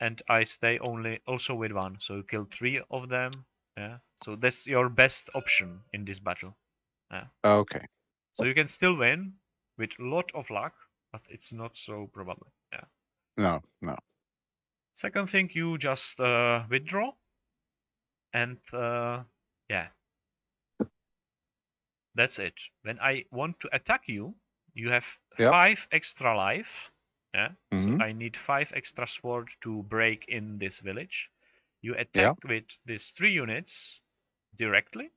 And I stay also with 1, so you kill 3 of them. Yeah, so that's your best option in this battle. Yeah. Okay. So you can still win with a lot of luck, but it's not so probable. Yeah. No. Second thing, you just withdraw, and yeah, that's it. When I want to attack you, you have 5 extra life. Yeah. So I need 5 extra sword to break in this village. You attack with these 3 units directly.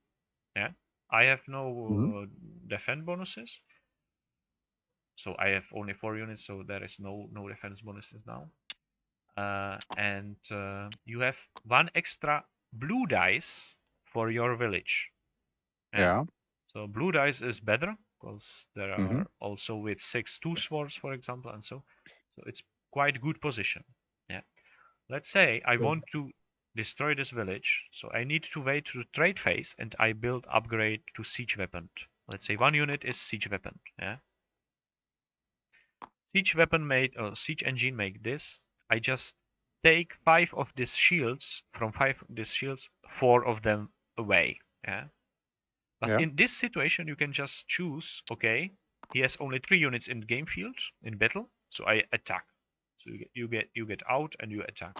Yeah. I have no defense bonuses. So I have only 4 units, so there is no defense bonuses now. And you have 1 extra blue dice for your village. Yeah. So blue dice is better because there are also with 6 2 swords, for example, and so it's quite good position. Yeah. Let's say I want to destroy this village, so I need to wait to the trade phase, and I build upgrade to siege weapon. Let's say 1 unit is siege weapon. Yeah. Siege weapon made or siege engine make this. I just take 5 of these shields from 5 of these shields, 4 of them away. Yeah. But in this situation, you can just choose. Okay, he has only 3 units in game field in battle, so I attack. So you get out and you attack.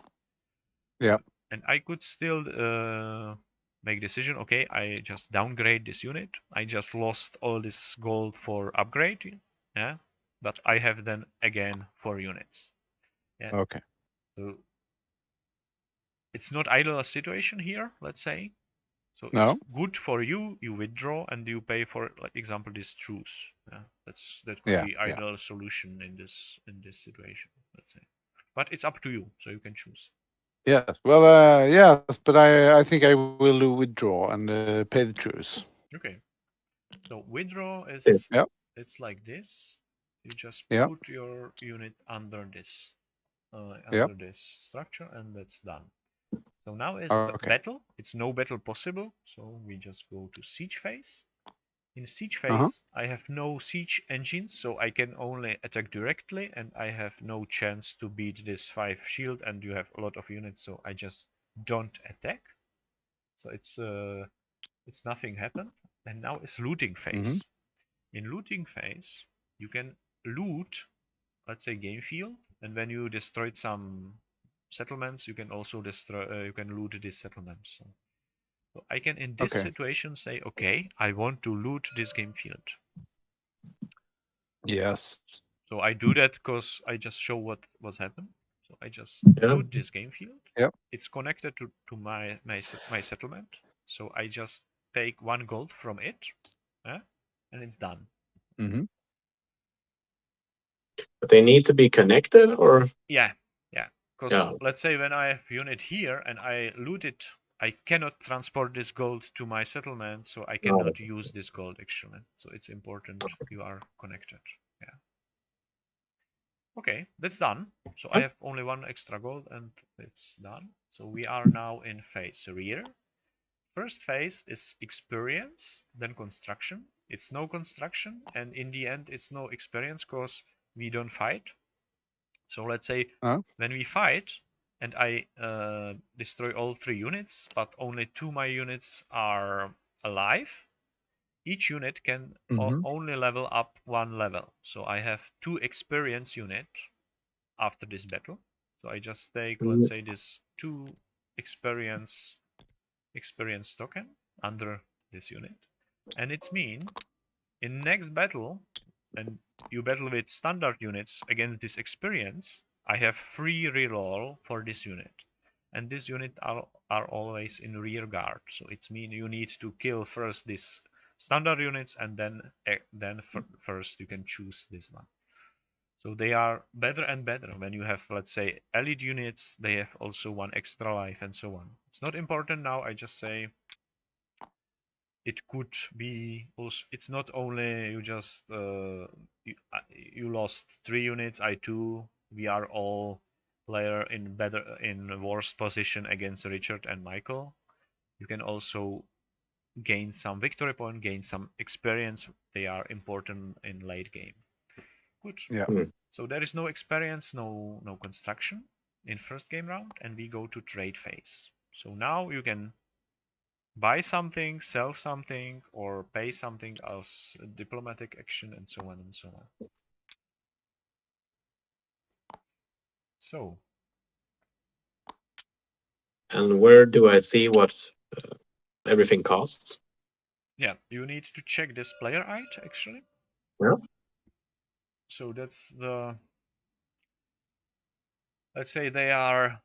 Yeah. And I could still make decision. Okay, I just downgrade this unit. I just lost all this gold for upgrade. Yeah, but I have then again 4 units. Yeah. Okay. So it's not ideal situation here. Let's say. So No. it's good for you. You withdraw and you pay for, like example, this truce. Yeah, that could be ideal solution in this situation. Let's say, but it's up to you. So you can choose. Yes. Well, yes, but I think I will withdraw and pay the truce. Okay. So withdraw is it's like this. You just put your unit under this this structure, and that's done. So now is battle. It's no battle possible. So we just go to siege phase. In siege phase, I have no siege engines, so I can only attack directly, and I have no chance to beat this 5 shield, and you have a lot of units, so I just don't attack. So it's nothing happened. And now is looting phase. In looting phase, you can loot, let's say, game field, and when you destroyed some settlements, you can also destroy. You can loot these settlements. So I can, in this situation, say, okay, I want to loot this game field. Yes. So I do that because I just show what was happened. So I just loot this game field. Yep. It's connected to my settlement. So I just take 1 gold from it, and it's done. But they need to be connected, or? Yeah. Because let's say when I have unit here and I loot it, I cannot transport this gold to my settlement, so I cannot use this gold actually. So it's important you are connected. Yeah. Okay, that's done. So I have only 1 extra gold and it's done. So we are now in phase rear. First phase is experience, then construction. It's no construction, and in the end it's no experience because we don't fight. So let's say when we fight and I destroy all 3 units, but only 2 my units are alive, each unit can only level up 1 level. So I have 2 experience unit after this battle. So I just take, let's say, this 2 experience token under this unit, and it's mean in next battle, and you battle with standard units against this experience, I have free reroll for this unit, and this unit are always in rear guard. So it's mean you need to kill first these standard units, and then first you can choose this one. So they are better and better. When you have, let's say, elite units, they have also 1 extra life and so on. It's not important now. I just say it could be also. It's not only you just you lost 3 units, I 2. We are all player in worse position against Richard and Michael. You can also gain some victory point, gain some experience. They are important in late game. Good. Yeah. So there is no experience, no construction in first game round, and we go to trade phase. So now you can buy something, sell something, or pay something as a diplomatic action, and so on and so on. So, And where do I see what everything costs? yeah, you need to check this player ID actually. Yeah. So that's the, let's say they are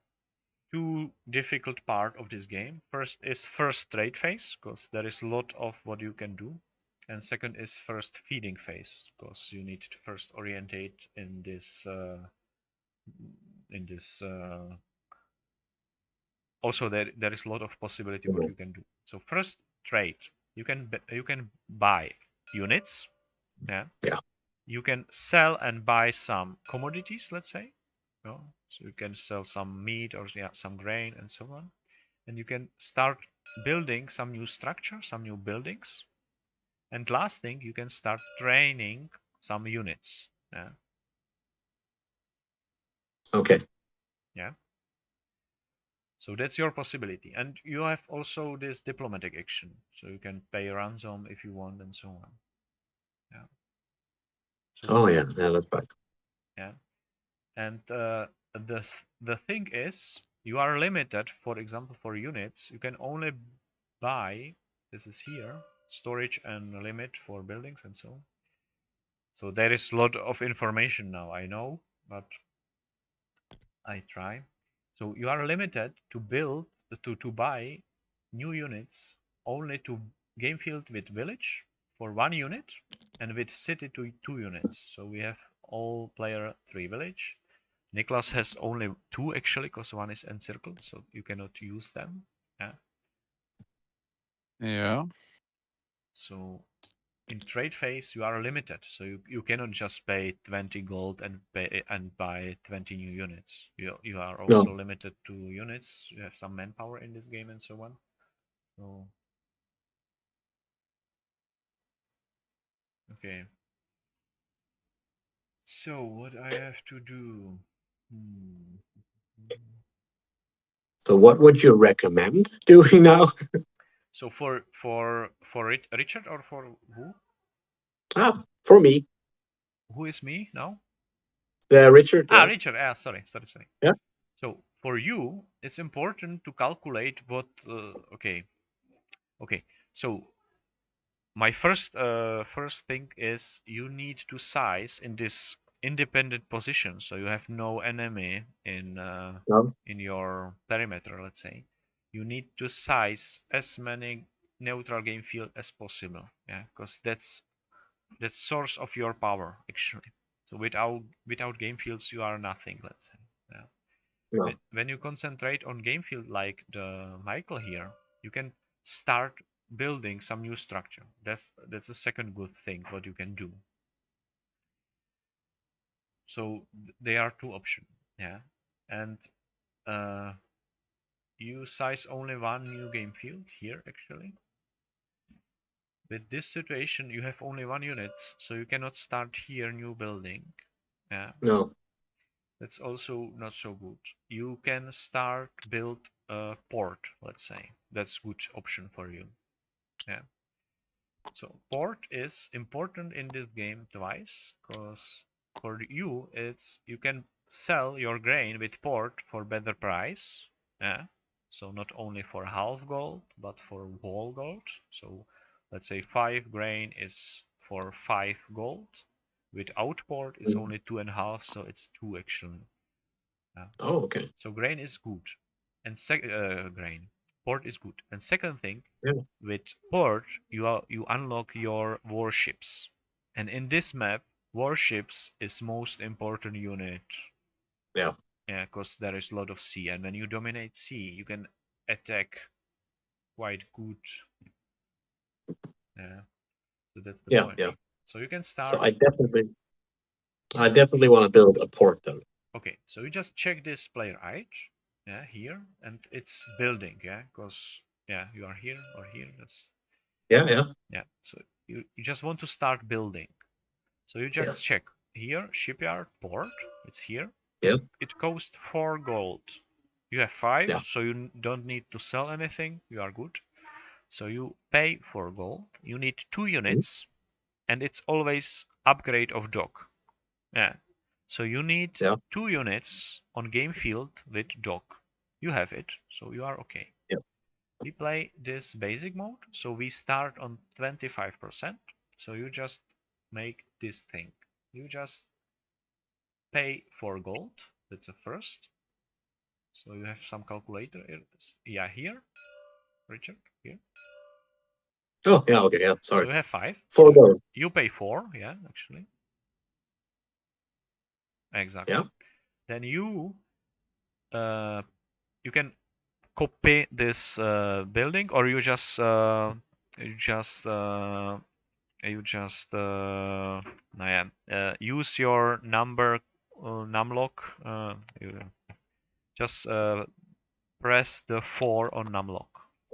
two difficult part of this game. First is first trade phase, because there is a lot of what you can do. And second is first feeding phase, because you need to first orientate in this also there is a lot of possibility what you can do. So first trade, you can buy units, yeah. Yeah. You can sell and buy some commodities, let's say. So you can sell some meat or some grain and so on. And you can start building some new structure, some new buildings. And last thing, you can start training some units. Yeah. Okay. Yeah. So that's your possibility. And you have also this diplomatic action. So you can pay ransom if you want and so on. Yeah. So Oh yeah, that's right. yeah. And the thing is, you are limited. For example, for units, you can only buy. This is here, storage and limit for buildings and so on. So there is a lot of information now, I know, but I try. So you are limited to build to buy new units only to game field with village for 1 unit and with city to 2 units. So we have all player 3 village. Niklas has only 2 actually, because 1 is encircled, so you cannot use them. Yeah. Yeah. So in trade phase you are limited, so you cannot just pay 20 gold and buy 20 new units. You are also limited to units. You have some manpower in this game and so on. So okay. So what I have to do? So what would you recommend doing now? So for Richard or for who? For me. Who is me now? Richard. Yeah. Richard. Sorry. Yeah. So for you, it's important to calculate what. Okay. So my first thing is you need to size in this independent position, so you have no enemy in your perimeter. Let's say you need to size as many neutral game field as possible. Yeah, because that's source of your power actually. So without game fields, you are nothing. Let's say. Yeah. No. When you concentrate on game field like the Michael here, you can start building some new structure. That's a second good thing what you can do. So there are two options. Yeah. And you size only one new game field here actually. With this situation you have only one unit, so you cannot start here new building. Yeah. No. That's also not so good. You can start build a port, let's say. That's good option for you. Yeah. So port is important in this game twice, because for you it's you can sell your grain with port for better price. Yeah. So not only for half gold, but for whole gold. So let's say 5 grain is for 5 gold. Without port is only 2.5, so it's 2 actually. Oh, okay. So grain is good, and port is good. And second thing, Yeah. with port you unlock your warships, and in this map warships is most important unit. Yeah. Yeah, because there is a lot of sea, and when you dominate sea, you can attack quite good. Yeah, so that's the point. Yeah. So you can start. So I definitely want to build a port then. Okay, so you just check this player ID, yeah, here, and it's building, yeah, because yeah, you are here or here. That's Yeah. So you just want to start building. So you just Yes. check here, shipyard, port. It's here. Yeah. It costs 4 gold. You have 5, Yeah. so you don't need to sell anything. You are good. So you pay 4 gold. You need 2 units, and it's always upgrade of dock. Yeah. So you need 2 units on game field with dock. You have it, so you are okay. Yeah. We play this basic mode, so we start on 25%. So you just make this thing. You just pay 4 gold. That's the first. So you have some calculator. Yeah, here, Richard, here. Oh, yeah, okay, yeah, So sorry. you have 5. 4 gold. You pay 4, yeah, actually. Exactly. Yeah. Then you can copy this building, or you just use your numlock. You just press the 4 on numlock.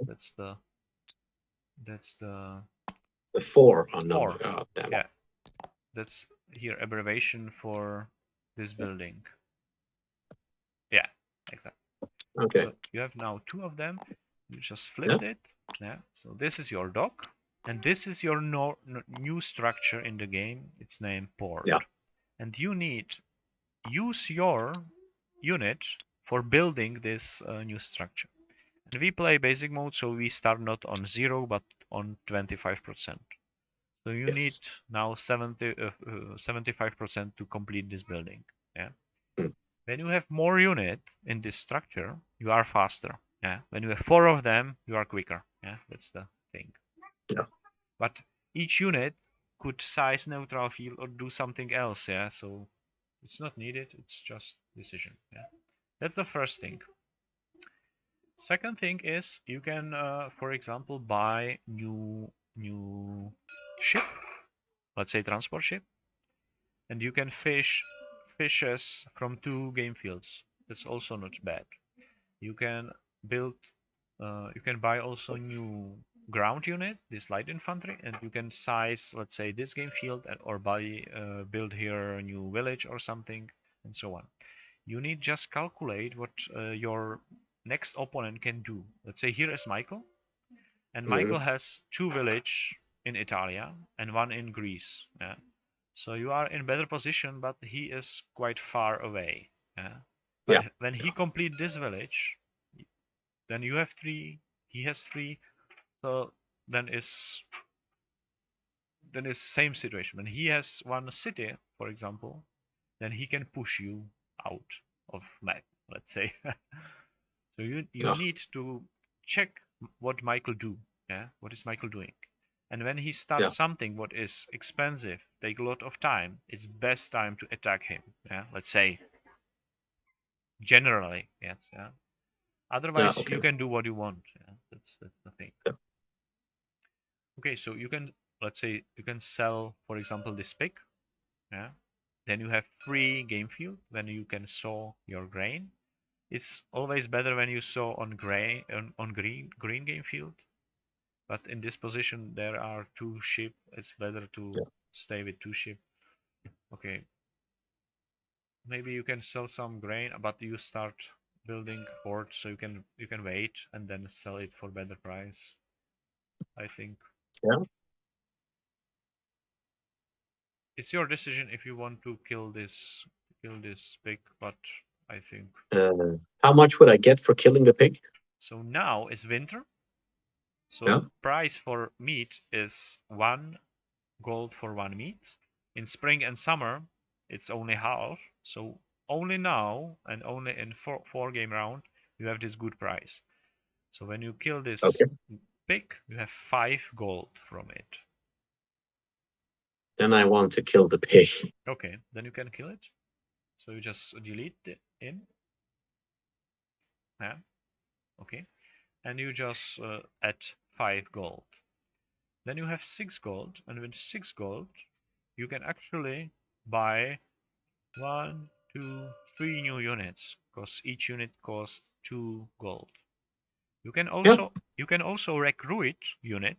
That's the The 4 on 4. number. Oh, damn. Yeah, that's here abbreviation for this building. Yeah, exactly. Okay. So you have now 2 of them. You just flipped it. Yeah. So this is your dock, and this is your new structure in the game. It's named port. Yeah. And you need use your unit for building this new structure. And we play basic mode, so we start not on 0 but on 25%. So you need now 75% to complete this building. Yeah. When you have more unit in this structure, you are faster. Yeah. When you have 4 of them, you are quicker. Yeah. That's the thing. Yeah. But each unit could size neutral field or do something else. Yeah. So it's not needed. It's just decision. Yeah. That's the first thing. Second thing is you can, for example, buy new ship. Let's say transport ship, and you can fish fishes from 2 game fields. That's also not bad. You can build, you can buy also new ground unit, this light infantry, and you can size, let's say, this game field, or buy, build here a new village or something, and so on. You need just calculate what your next opponent can do. Let's say here is Michael, and Michael has 2 village in Italia and 1 in Greece. Yeah. So you are in better position, but he is quite far away. Yeah. But when he complete this village, then you have 3, he has 3, so then is same situation. When he has 1 city, for example, then he can push you out of map, let's say. So you need to check what Michael do. Yeah, what is Michael doing? And when he starts something what is expensive, take a lot of time, it's best time to attack him. Yeah, let's say generally, yes. Yeah. Otherwise, you can do what you want. Yeah, that's the thing. Yeah. Okay, so you can, let's say, you can sell, for example, this pig. Yeah. Then you have free game field when you can sow your grain. It's always better when you sow on green game field. But in this position, there are 2 sheep. It's better to stay with 2 sheep. Okay. Maybe you can sell some grain, but you start building fort, so you can wait and then sell it for better price, I think. Yeah. It's your decision if you want to kill this pig, but I think. How much would I get for killing the pig? So now it's winter. So price for meat is 1 gold for 1 meat. In spring and summer, it's only half. So only now and only in 4 game round, you have this good price. So when you kill this pig, you have 5 gold from it. Then I want to kill the pig. Okay, then you can kill it. So you just delete it in. Yeah. Okay. And you just add 5 gold. Then you have 6 gold, and with 6 gold, you can actually buy 1, 2, 3 new units, because each unit costs 2 gold. You can also recruit unit,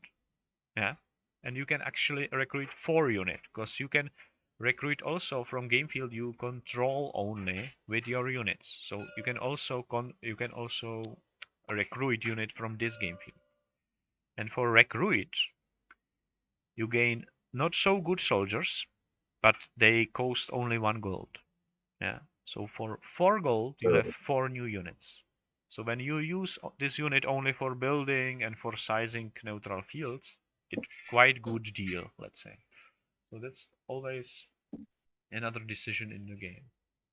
yeah, and you can actually recruit 4 unit, because you can recruit also from game field you control only with your units. So you can also recruit unit from this game field. And for recruit, you gain not so good soldiers, but they cost only 1 gold. Yeah. So for 4 gold, you have 4 new units. So when you use this unit only for building and for sizing neutral fields, it's quite good deal, let's say. So that's always another decision in the game,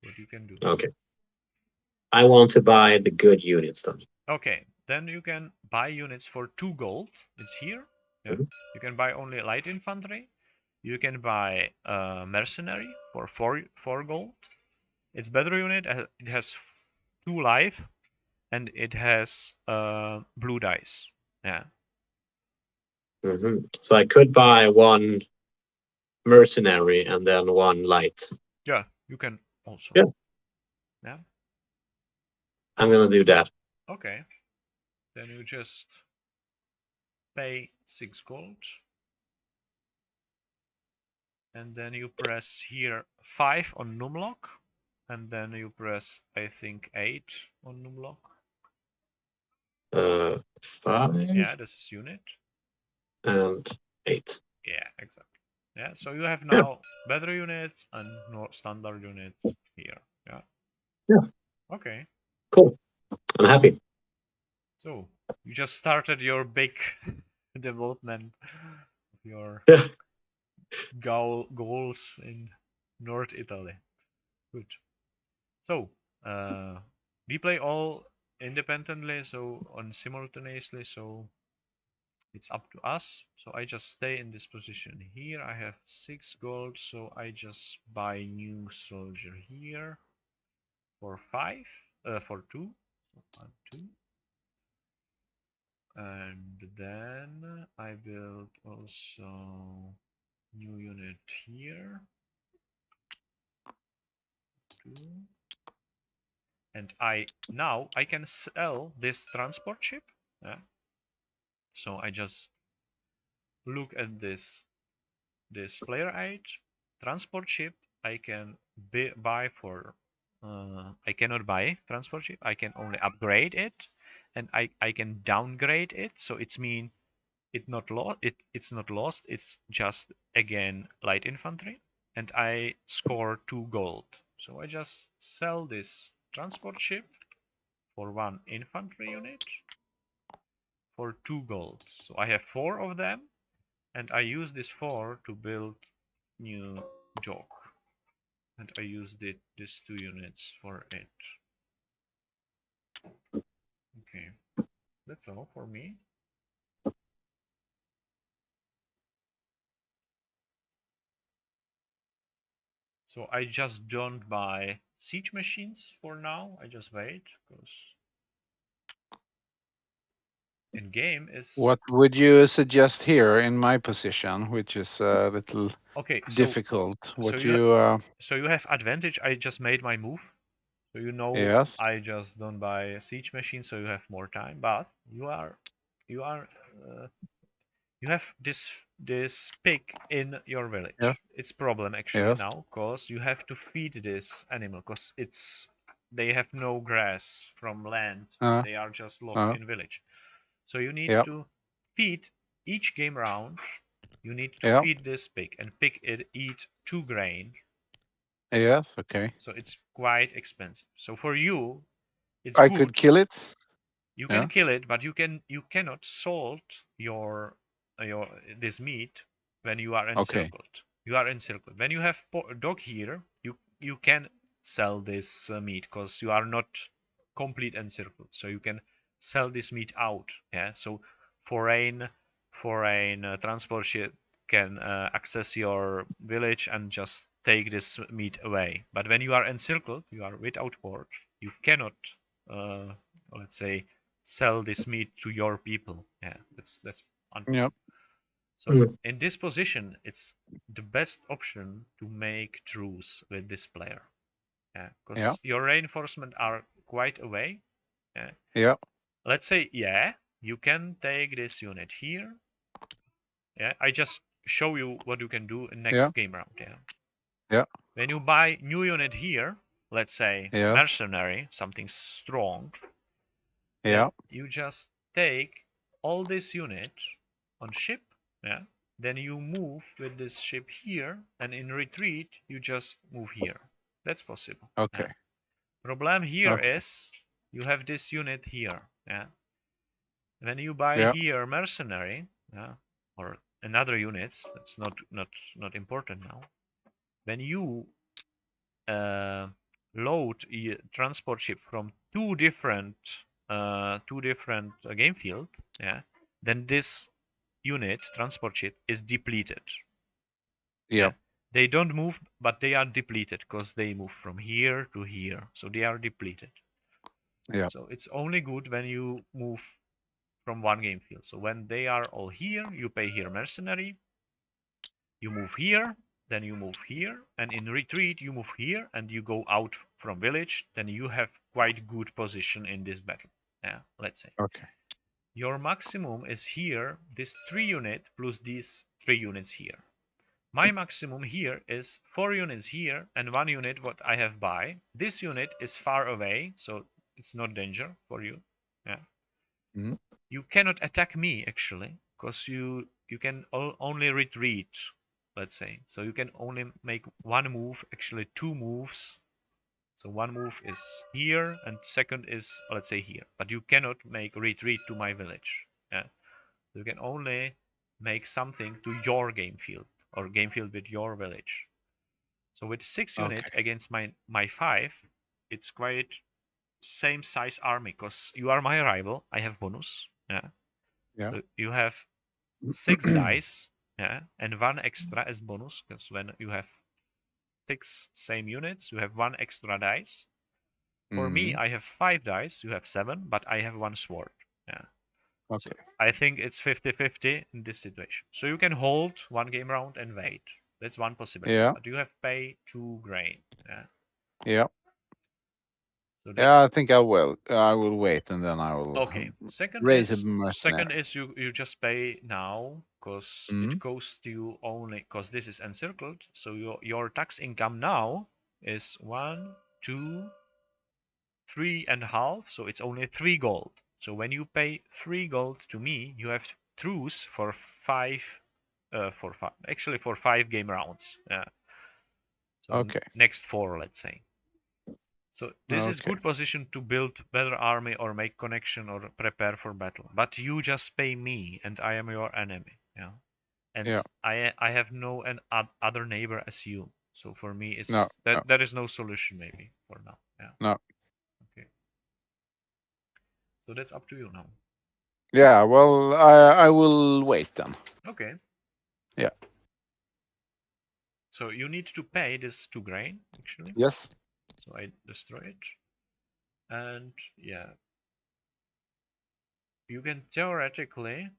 what you can do. Okay. I want to buy the good units then. Okay, then you can buy units for 2 gold. It's here. Yeah. You can buy only light infantry. You can buy mercenary for 4 gold. It's better unit. It has 2 life, and it has blue dice. Yeah. So I could buy 1 mercenary and then 1 light. Yeah, you can also. Yeah. Yeah. I'm gonna do that. Okay. Then you just pay 6 gold. And then you press here 5 on numlock. And then you press, I think, 8 on numlock. 5. Yeah, this is unit. And 8. Yeah, exactly. Yeah, so you have now better units and standard units here. Yeah. Yeah. Okay. Cool. I'm happy. So you just started your big development of your goals in North Italy. Good. So we play all independently, so on simultaneously, so it's up to us. So I just stay in this position here. I have 6 gold, so I just buy new soldier here for 5, for 2, so 1, 2. And then I build also new unit here. 2. And now I can sell this transport ship. Yeah. So I just look at this player aid transport ship. I can buy for. I cannot buy transport ship. I can only upgrade it, and I can downgrade it. So it's mean it's not lost. It's not lost. It's just again light infantry, and I score 2 gold. So I just sell this transport ship for 1 infantry unit for 2 gold. So I have 4 of them, and I use this 4 to build new joke. And I used these 2 units for it. Okay, that's all for me. So I just don't buy siege machines for now. I just wait because in game is What would you suggest here in my position, which is a little okay. difficult? What so you have advantage. I just made my move, so you know yes. I just don't buy siege machines, so you have more time. But you have this pig in your village. Yeah. It's problem actually Yes. now, cause you have to feed this animal, cause they have no grass from land. They are just locked in village. So you need to feed each game round. You need to feed this pig, and pig it eat 2 grain. Yes. Okay. So it's quite expensive. So for you, it's I good. could kill it. You can kill it, but you cannot salt your this meat when you are encircled. Okay. You are encircled. When you have dog here, you can sell this meat because you are not complete encircled. So you can sell this meat out. Yeah. So foreign transport ship can access your village and just take this meat away. But when you are encircled, you are without port. You cannot, let's say, sell this meat to your people. Yeah, that's unpossible. Yep. So in this position, it's the best option to make truce with this player. Yeah, because your reinforcement are quite away. Yeah. Yeah. Let's say, yeah, you can take this unit here. Yeah, I just show you what you can do in next game round. Yeah. Yeah. When you buy new unit here, let's say mercenary, something strong. Yeah. You just take all this unit on ship, yeah, then you move with this ship here, and in retreat you just move here. That's possible. Okay. Yeah. Problem here Okay. is you have this unit here. Yeah. When you buy Yeah. here mercenary, yeah, or another units, that's not important now. When you load a transport ship from two different game field, yeah, then this unit transport ship is depleted. Yeah. They don't move, but they are depleted because they move from here to here, so they are depleted. Yeah. So it's only good when you move from one game field. So when they are all here, you pay here mercenary, you move here, then you move here, and in retreat you move here, and you go out from village, then you have quite good position in this battle. Yeah, let's say. Okay. Your maximum is here, this 3 unit plus these 3 units here. My maximum here is 4 units here and 1 unit what I have buy. This unit is far away, so it's not danger for you. Yeah. Mhm. You cannot attack me actually, because you can only retreat, let's say. So you can only make one move, actually 2 moves. So one move is here and second is, let's say, here. But you cannot make retreat to my village. Yeah. You can only make something to your game field or game field with your village. So with 6 unit Okay. against my 5, it's quite same size army because you are my rival. I have bonus. Yeah. Yeah. So you have 6 dice, yeah, and 1 extra as bonus because when you have 6 same units, you have 1 extra dice. For me, Mhm. I have 5 dice. You have 7, but I have 1 sword. Yeah. So Okay. I think it's 50-50 in this situation. So you can hold 1 game round and wait. That's one possibility. Yeah. But you have pay 2 grain. Yeah. Yeah. So Yeah. I that's think I will. I will wait, and then I will okay. Second raise a is mercenary. you just pay now because it Mhm. costs you only because this is encircled. So your tax income now is 1, 2, 3.5. So it's only 3 gold. So when you pay 3 gold to me, you have truce for 5 actually for 5 game rounds. So Okay. next 4, let's say. So this is Okay. good position to build better army or make connection or prepare for battle. But you just pay me, and I am your enemy. Yeah, and Yeah. I have no other neighbor as you. So for me, No. it's No. that there is no solution maybe for now. Yeah. No. Okay. So that's up to you now. Yeah. Well, I will wait then. Okay. Yeah. So you need to pay this 2 grain actually. Yes. So I destroy it, and yeah, you can theoretically.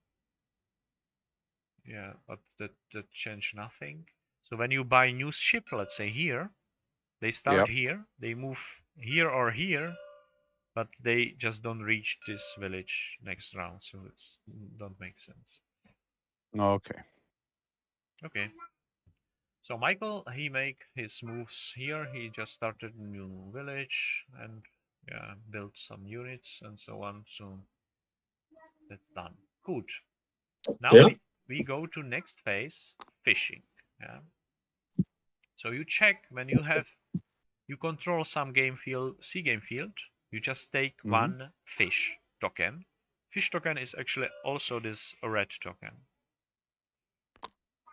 Yeah, but that change nothing. So when you buy new ship, let's say here, they start Yep. here, they move here or here, but they just don't reach this village next round, so it's don't make sense. Okay. Okay. So Michael, he make his moves here. He just started a new village and yeah, built some units and so on. So that's done. Good. Now Yeah. we go to next phase, fishing. Yeah. So you check when you control some game field, C game field, you just take Mhm. 1 fish token. Fish token is actually also this red token.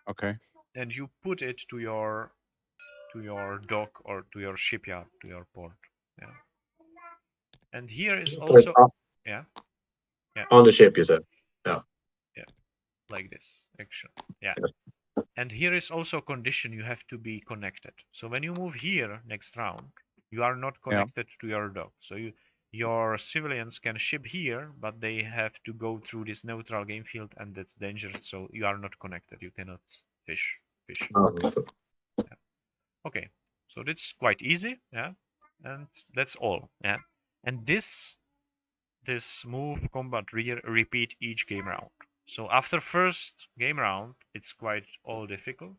Okay. And you put it to your dock or to your shipyard, to your port. Yeah. And here is Put it also up yeah, yeah, on the ship, you said. Yeah. yeah, like this actually. Yeah. And here is also a condition you have to be connected. So when you move here next round, you are not Yeah. connected to your dock. So your civilians can ship here, but they have to go through this neutral game field, and that's dangerous. So you are not connected. You cannot fish. Okay. Yeah. Okay. So that's quite easy. Yeah. And that's all. Yeah. And this move combat repeat each game round. So after first game round, it's quite all difficult.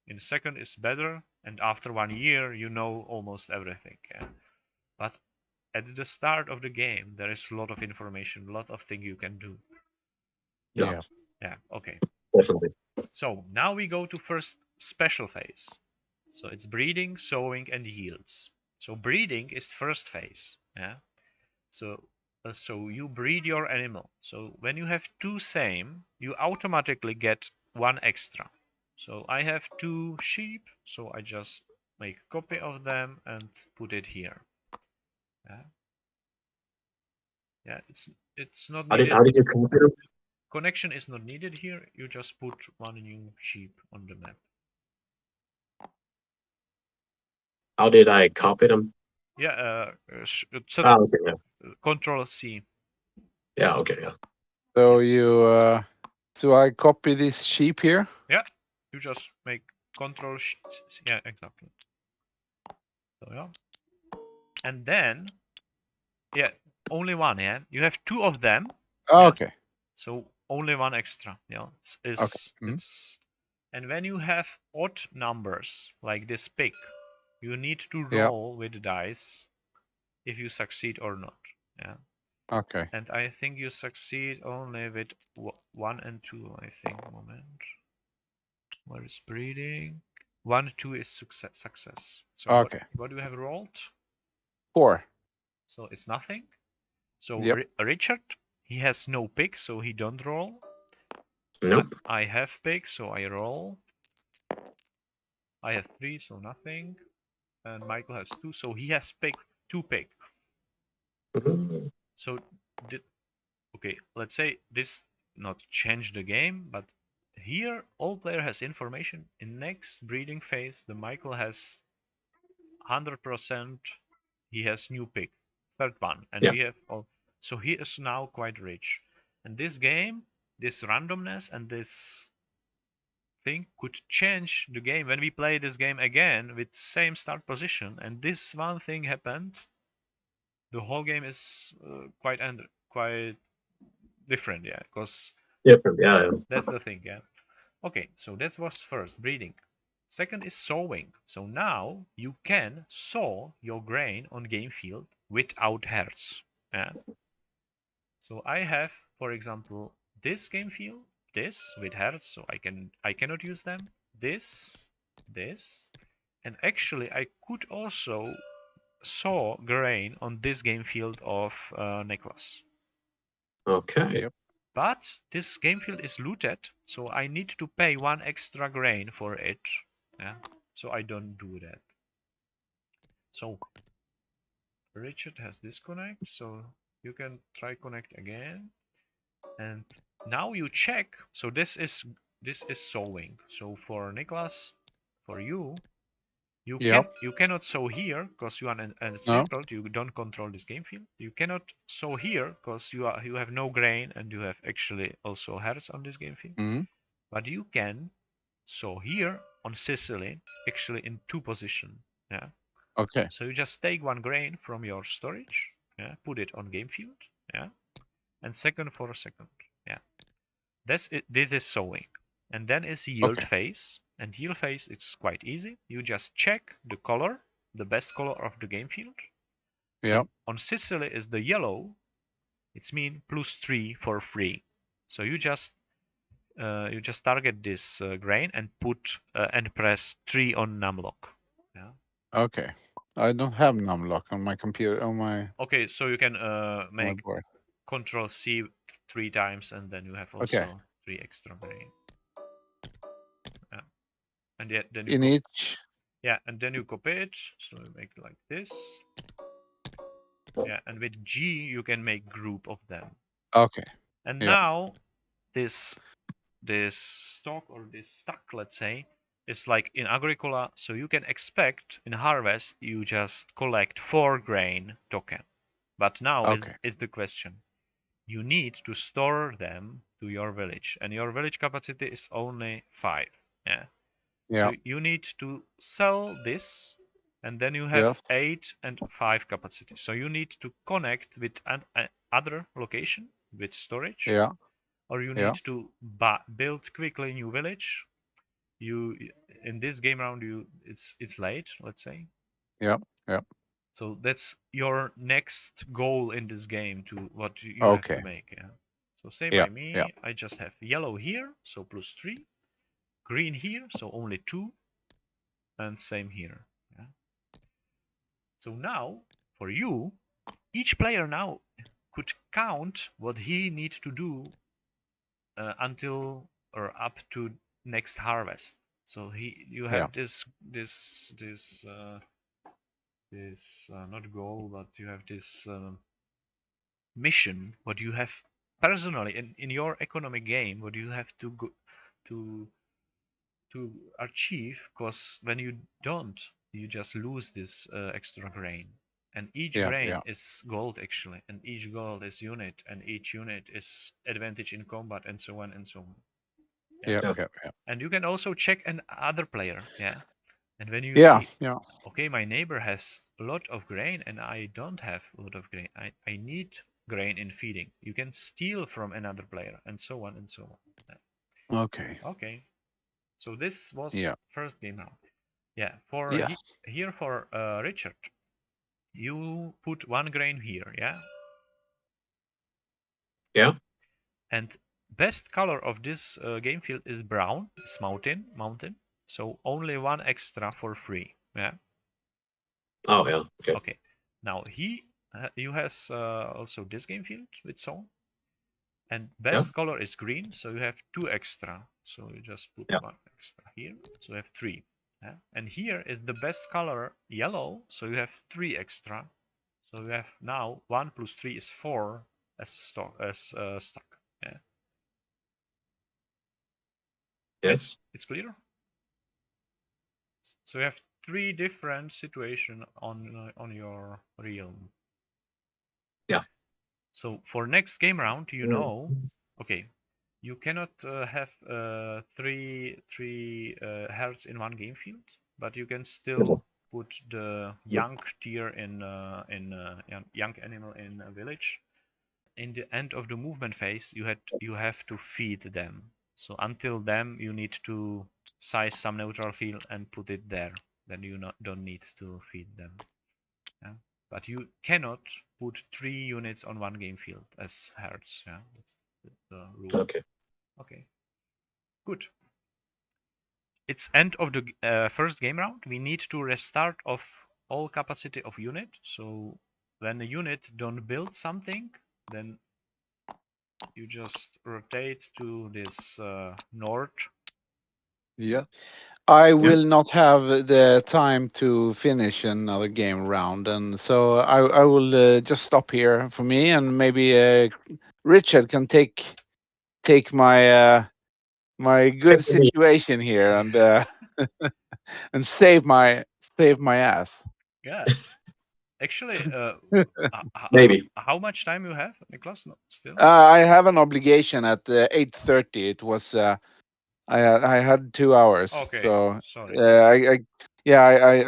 In second, it's better, and after 1 year, you know almost everything. Yeah? But at the start of the game, there is a lot of information, a lot of things you can do. Yeah. Yeah. Yeah, okay. Definitely. So now we go to first special phase. So it's breeding, sowing, and yields. So breeding is first phase. Yeah. So you breed your animal. So when you have two same, you automatically get one extra. So I have 2 sheep, so I just make a copy of them and put it here. Yeah. Yeah, it's not How needed. did you compare them? Connection is not needed here. You just put one new sheep on the map. How did I copy them? Yeah, Okay, yeah. Control C. Yeah, okay, yeah. So you, so I copy this sheep here. Yeah, you just make Control. Yeah, exactly. So yeah, and then yeah, only one. Yeah, you have 2 of them. Oh, Yeah? okay. So only one extra. Yeah, Okay. it's. And when you have odd numbers like this pig, you need to Yeah. roll with the dice if you succeed or not. Yeah. Okay. And I think you succeed only with 1 and 2. I think. Moment. Where is breeding? 1, 2 is success. So Okay. what do you have rolled? 4. So it's nothing. So Yep. Richard, he has no pig, so he don't roll. Nope. I have pig, so I roll. I have 3, so nothing. And Michael has 2, so he has pig, 2 pig. Mhm. So okay, let's say this not change the game, but here all player has information. In next breeding phase, the Michael has 100%. He has new pig, third one, and Yeah. we have all. So he is now quite rich. And this game, this randomness and this thing could change the game when we play this game again with same start position. And this one thing happened. The whole game is quite different, yeah, because Different, yeah. that's the thing, yeah. Okay, so that was first breeding. Second is sowing. So now you can sow your grain on game field without herds. Yeah. So I have, for example, this game field, this with herds, so I cannot use them. This, and actually I could also sow grain on this game field of Nicholas. Okay. Yep. But this game field is looted, so I need to pay 1 extra grain for it. Yeah. So I don't do that. So Richard has disconnect, so you can try connect again. And now you check. So this is sowing. So for Nicholas, for you, Yep. you cannot sow here because you are encircled. You don't control this game field. You cannot sow here because you have no grain and you have actually also herds on this game field. Mm-hmm. But you can sow here on Sicily, actually in 2 position. Yeah. Okay. So you just take 1 grain from your storage, yeah, put it on game field, yeah, and second for a second, yeah. That's it. This is sowing, and then is yield Okay. phase. And yield phase is quite easy. You just check the color, the best color of the game field. Yep. And on Sicily is the yellow. It's mean +3 for free. So you just target this grain and put and press 3 on numlock. Yeah. Okay. I don't have numlock on my computer, on my Okay, so you can make board. Control C 3 times, and then you have also Okay. 3 extra grain. Yeah. And yet then you In each. yeah, and then you copy it. So you make it like this. Yeah, and with G you can make group of them. Okay. And Yeah. now this stock or this stack, let's say, is like in Agricola. So you can expect in harvest you just collect 4 grain token. But now Okay. is the question. You need to store them to your village, and your village capacity is only 5. Yeah. Yeah. So you need to sell this, and then you have Yes. 8 and 5 capacity. So you need to connect with other location with storage, Yeah. or you Yeah. need to build quickly new village. You in this game round it's late, let's say. Yeah. Yeah. So that's your next goal in this game to what you have Okay. to make. Yeah. So same Yeah, by me. yeah. I just have yellow here, so +3. Green here, so only 2. And same here. Yeah. So now, for you, each player now could count what he needs to do until or up to next harvest. So you have this not goal, but you have this mission. What you have personally in your economic game, what you have to go to achieve. Because when you don't, you just lose this extra grain. And each Yeah, grain yeah. is gold actually, and each gold is unit, and each unit is advantage in combat, and so on and so on. Yeah, Yeah. yeah, yeah. And you can also check an other player, yeah. And when you Yeah, see, yeah. okay, my neighbor has a lot of grain and I don't have a lot of grain. I need grain in feeding. You can steal from another player, and so on and so on. Okay. Okay. So this was Yeah. first game round. Yeah. For Yes. here for Richard, you put 1 grain here, yeah. Yeah. And best color of this game field is brown. It's mountain. So only 1 extra for free. Yeah. Oh, yeah. Okay. Okay. Now you has also this game field with song, and best color is green, so you have 2 extra. So you just put Yeah. 1 extra here, so you have 3. Yeah? And here is the best color yellow, so you have 3 extra. So you have now 1 plus 3 is 4 as stuck. Yeah. Yes. It's clear. So you have 3 different situations on your realm. Yeah. So for next game round, you Mm. know, okay, you cannot have three herds in 1 game field, but you can still put the young tier in young animal in a village. In the end of the movement phase, you have to feed them. So until then, you need to size some neutral field and put it there. Then you don't need to feed them. Yeah? But you cannot put 3 units on 1 game field as herds. Yeah, that's the rule. Okay. Okay, good. It's end of the first game round. We need to restart of all capacity of unit. So when a unit don't build something, then you just rotate to this north. Yeah. I will not have the time to finish another game round, and so I will just stop here for me, and maybe Richard can take my my good situation here and and save my ass. Yeah, actually, Maybe. how much time you have, Niklas? No, still. I have an obligation at 8:30. It was I had 2 hours, Okay, so sorry. I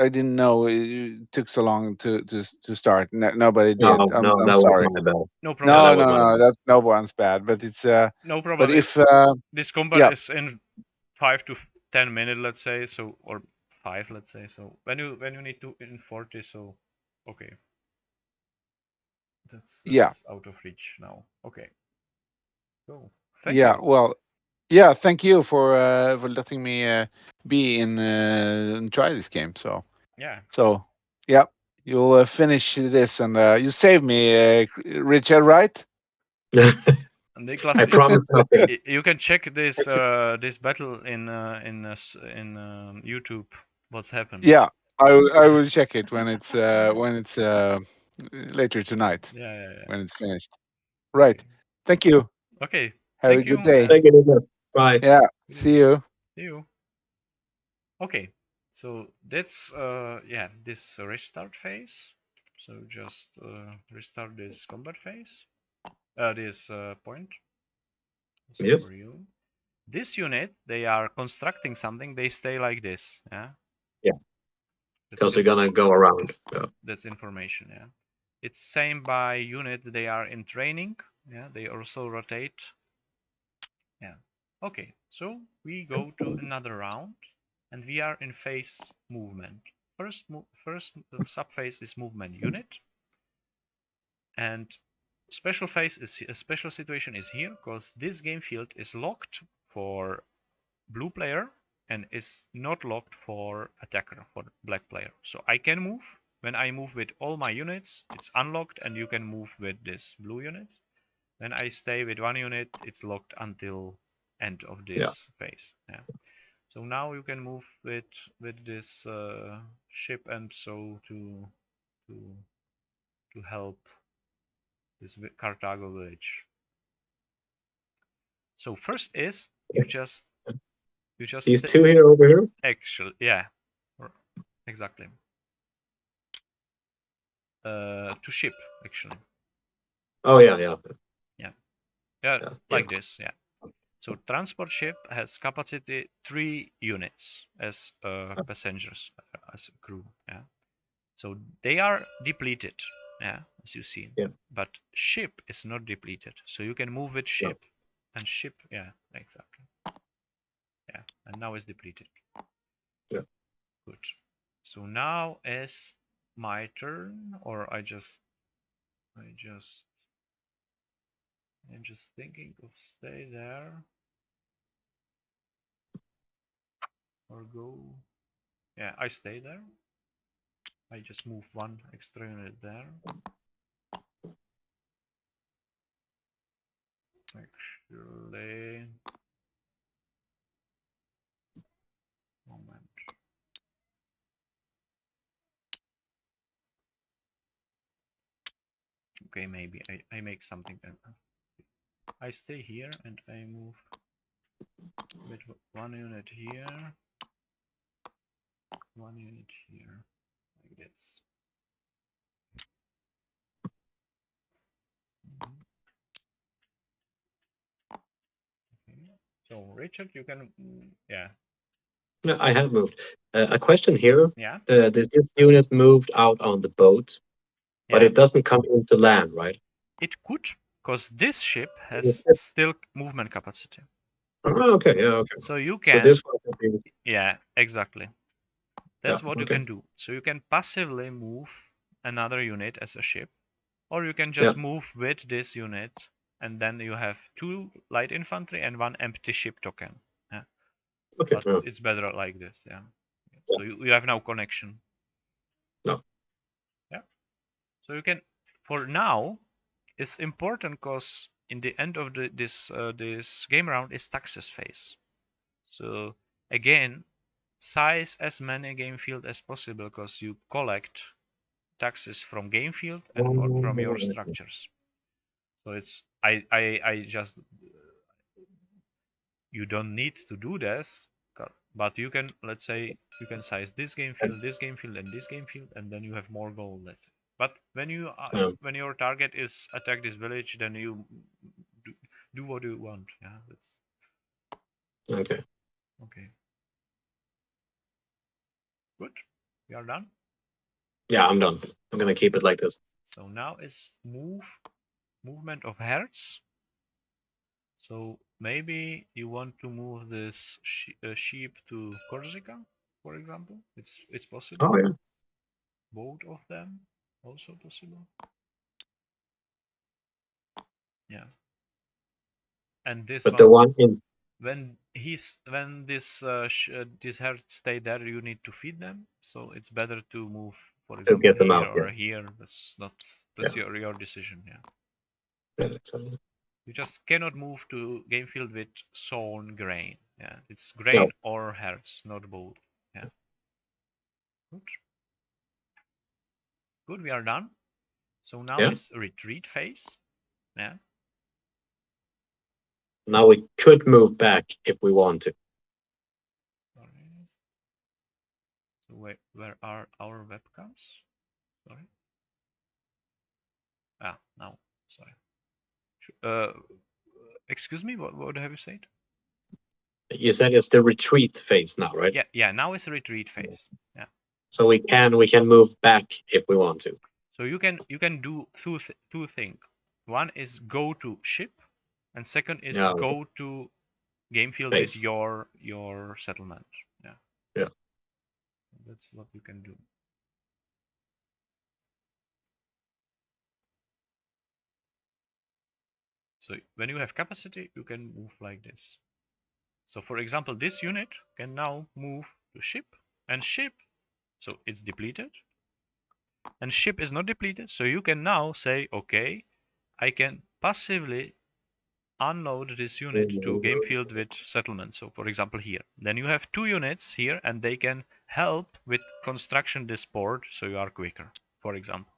didn't know it took so long to start. Nobody No, did. no, I'm that was sorry. my bad. No Yeah, problem. that No, was no, my no. bad. That's no one's bad. But it's No problem. but if This combat yeah, is in 5 to 10 minutes, let's say, so, or 5, let's say. So when you need to in 40, so okay, that's yeah, out of reach now. Okay, so thank yeah. you. Well, yeah. Thank you for letting me be in and try this game. Yeah, So yeah, you'll finish this and you save me, Richard. Right? and Niklas, I promise nothing. you can check this this battle in YouTube. What's happened? Yeah, I will check it when it's later tonight Yeah, yeah, yeah. when it's finished. Right. Okay. Thank you. Okay. Have a Thank you, good day. and Thank you, Nicholas. Bye. Yeah. good See evening. you. See you. Okay. So that's yeah, this restart phase. So just restart this combat phase. This point. So Yes. for you, this unit, they are constructing something. They stay like this. Yeah. Yeah. That's Because they're gonna go around. Yeah. that's information. Yeah. It's same by unit. They are in training. Yeah. They also rotate. Yeah. Okay. So we go to another round, and we are in phase movement. First subphase is movement unit, and special phase is a special situation is here because this game field is locked for blue player and is not locked for attacker, for black player. So I can move. When I move with all my units, it's unlocked and you can move with this blue units. When I stay with one unit, it's locked until end of this phase. Yeah. So now you can move with this ship and so to help this Carthago village. So first is you just These two here over here. Actually, yeah, exactly. To ship actually. Oh yeah. Yeah, like this. Yeah. So transport ship has capacity 3 units as passengers, as a crew. Yeah. So they are depleted. Yeah, as you see. Yeah. But ship is not depleted, so you can move with ship, and ship. Yeah, exactly. Yeah, and now it's depleted. Yeah. Good. So now is my turn, or I'm just thinking of stay there or go. Yeah, I stay there. I just move one extra unit there. Actually, moment. Okay, maybe I make something. I stay here and I move with one unit here, one unit here, like this. Okay. So Richard, you can, yeah. No, I have moved. A question here. Yeah. This unit moved out on the boat, but Yeah. it doesn't come into land, right? It could, because this ship has still movement capacity. Oh, okay. Yeah. Okay. So you So can. this one could be. Yeah, exactly. That's Yeah, what you okay. can do. So you can passively move another unit as a ship, or you can just move with this unit, and then you have 2 light infantry and 1 empty ship token. Yeah. Okay. But Yeah. it's better like this. Yeah. So you have no connection. No. Yeah. So you can, for now, it's important because in the end of this game round is taxes phase. So again, size as many game field as possible because you collect taxes from game field and from your structures. So it's I just, you don't need to do this, but you can, let's say you can size this game field, and this game field, and then you have more gold. Let's say. But when you when your target is attack this village, then you do what you want. Yeah, that's Okay. okay. Good. We are done. Yeah, I'm done. I'm gonna keep it like this. So now is movement of herds. So maybe you want to move this sheep to Corsica, for example. It's possible. Oh yeah. Both of them also possible. Yeah. And this But one, the one in. when this herd stay there, you need to feed them. So it's better to move, for example, get them here out, or here. That's your decision. Yeah. Yeah, exactly. You just cannot move to game field with sown grain. Yeah, it's grain or herds, not both. Yeah. Good. Good, we are done. So now is retreat phase. Yeah. Now we could move back if we want to. Sorry. So where are our webcams? Sorry. Ah, now. Sorry. Excuse me. What have you said? You said it's the retreat phase now, right? Yeah. Now is retreat phase. Yeah. So we can move back if we want to. So you can do two things. One is go to ship, and second is go to game field with your settlement. Yeah. Yeah. That's what you can do. So when you have capacity, you can move like this. So for example, this unit can now move to ship, and ship, so it's depleted, and ship is not depleted, so you can now say, okay, I can passively unload this unit to game field with settlement. So for example here, then you have 2 units here, and they can help with construction this port, so you are quicker, for example.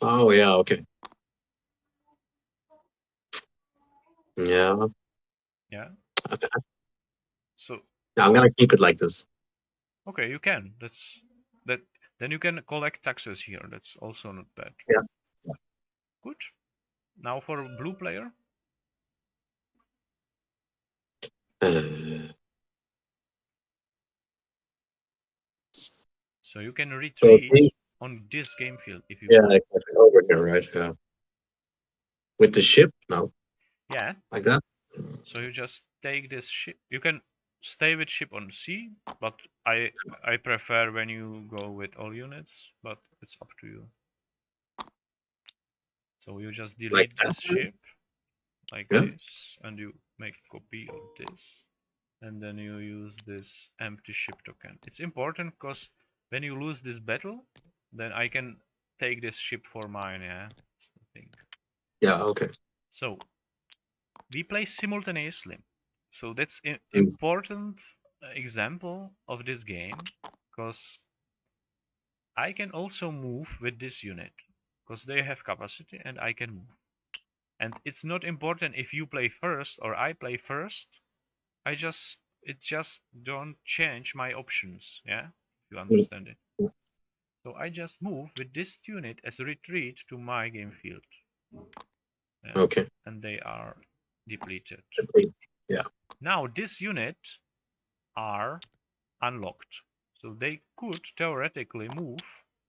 Oh yeah, okay. Yeah. Yeah. So I'm gonna keep it like this. okay, you can. That. Then you can collect taxes here. That's also not bad. Yeah. Good. Now for a blue player. So you can retreat on this game field if you want. Exactly. Over here, right? Yeah. With the ship? No. Yeah. Like that? So you just take this ship. You can stay with ship on sea, but I prefer when you go with all units, but it's up to you. So you just delete Like this ship like this, and you make copy of this, and then you use this empty ship token. It's important because when you lose this battle, then I can take this ship for mine. Yeah, that's the thing. Yeah, okay. So we play simultaneously. So that's an important example of this game, because I can also move with this unit because they have capacity and I can move. And it's not important if you play first or I play first. It just don't change my options. Yeah, if you understand it. So I just move with this unit as a retreat to my game field. Yeah? Okay. And they are depleted. Yeah. Now this unit are unlocked. So they could theoretically move.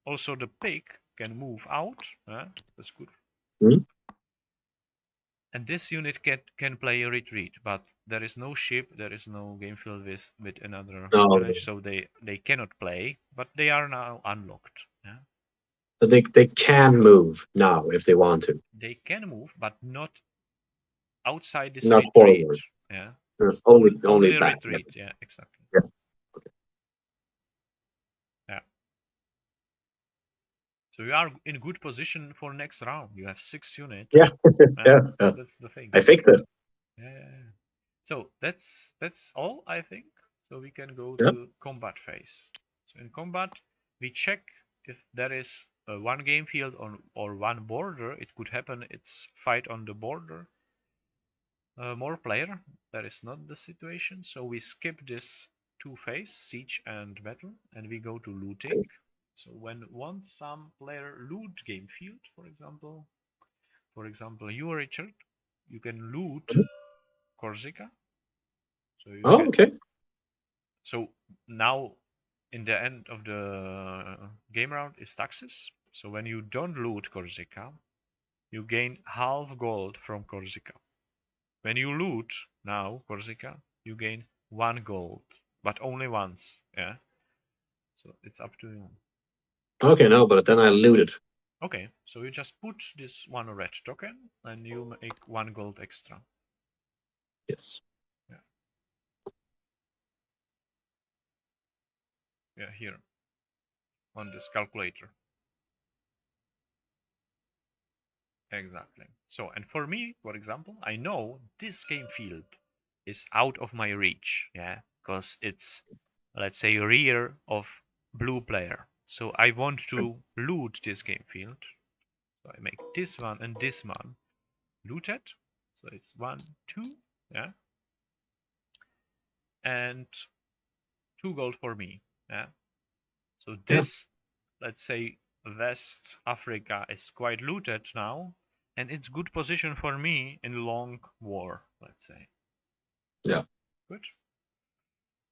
Also the pig can move out. That's good. Hmm? And this unit can play a retreat, but there is no ship, there is no game field with another village, so they cannot play, but they are now unlocked. Yeah? So they can move now if they want to. They can move, but not outside this Not retreat. forward. Yeah. Only back. Retreat. Yeah, exactly. Yeah. Okay. Yeah. So you are in good position for next round. You have 6 units. Yeah. Yeah. That's the thing. I fixed it. Yeah. So that's all, I think. So we can go to combat phase. So in combat, we check if there is one game field or one border. It could happen. It's fight on the border. More player. That is not the situation. So we skip this 2 phase, siege and battle, and we go to looting. So when some player loot game field, for example, you, Richard, you can loot Corsica. So you can, okay. So now in the end of the game round is taxes. So when you don't loot Corsica, you gain half gold from Corsica. When you loot now Corsica, you gain 1 gold, but only once. Yeah. So it's up to you. Okay, no, but then I loot it. Okay, so you just put this 1 red token and you make 1 gold extra. Yes. Yeah. Yeah, here on this calculator. Exactly. So, and for me, for example, I know this game field is out of my reach, yeah, because it's, let's say, rear of blue player. So I want to loot this game field. So I make this one and this one looted. So it's 1, 2, yeah, and 2 gold for me, yeah. So this, let's say, West Africa is quite looted now, and it's good position for me in long war, let's say. Yeah. Good.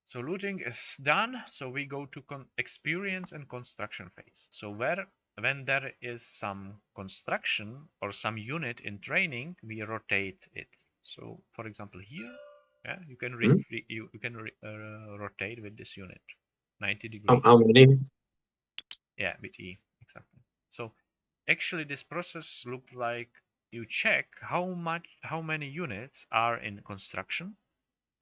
So looting is done. So we go to experience and construction phase. So when there is some construction or some unit in training, we rotate it. So for example here, yeah, you can rotate with this unit, 90 degrees. How many? Yeah, with E, exactly. So actually this process looked like you check how many units are in construction,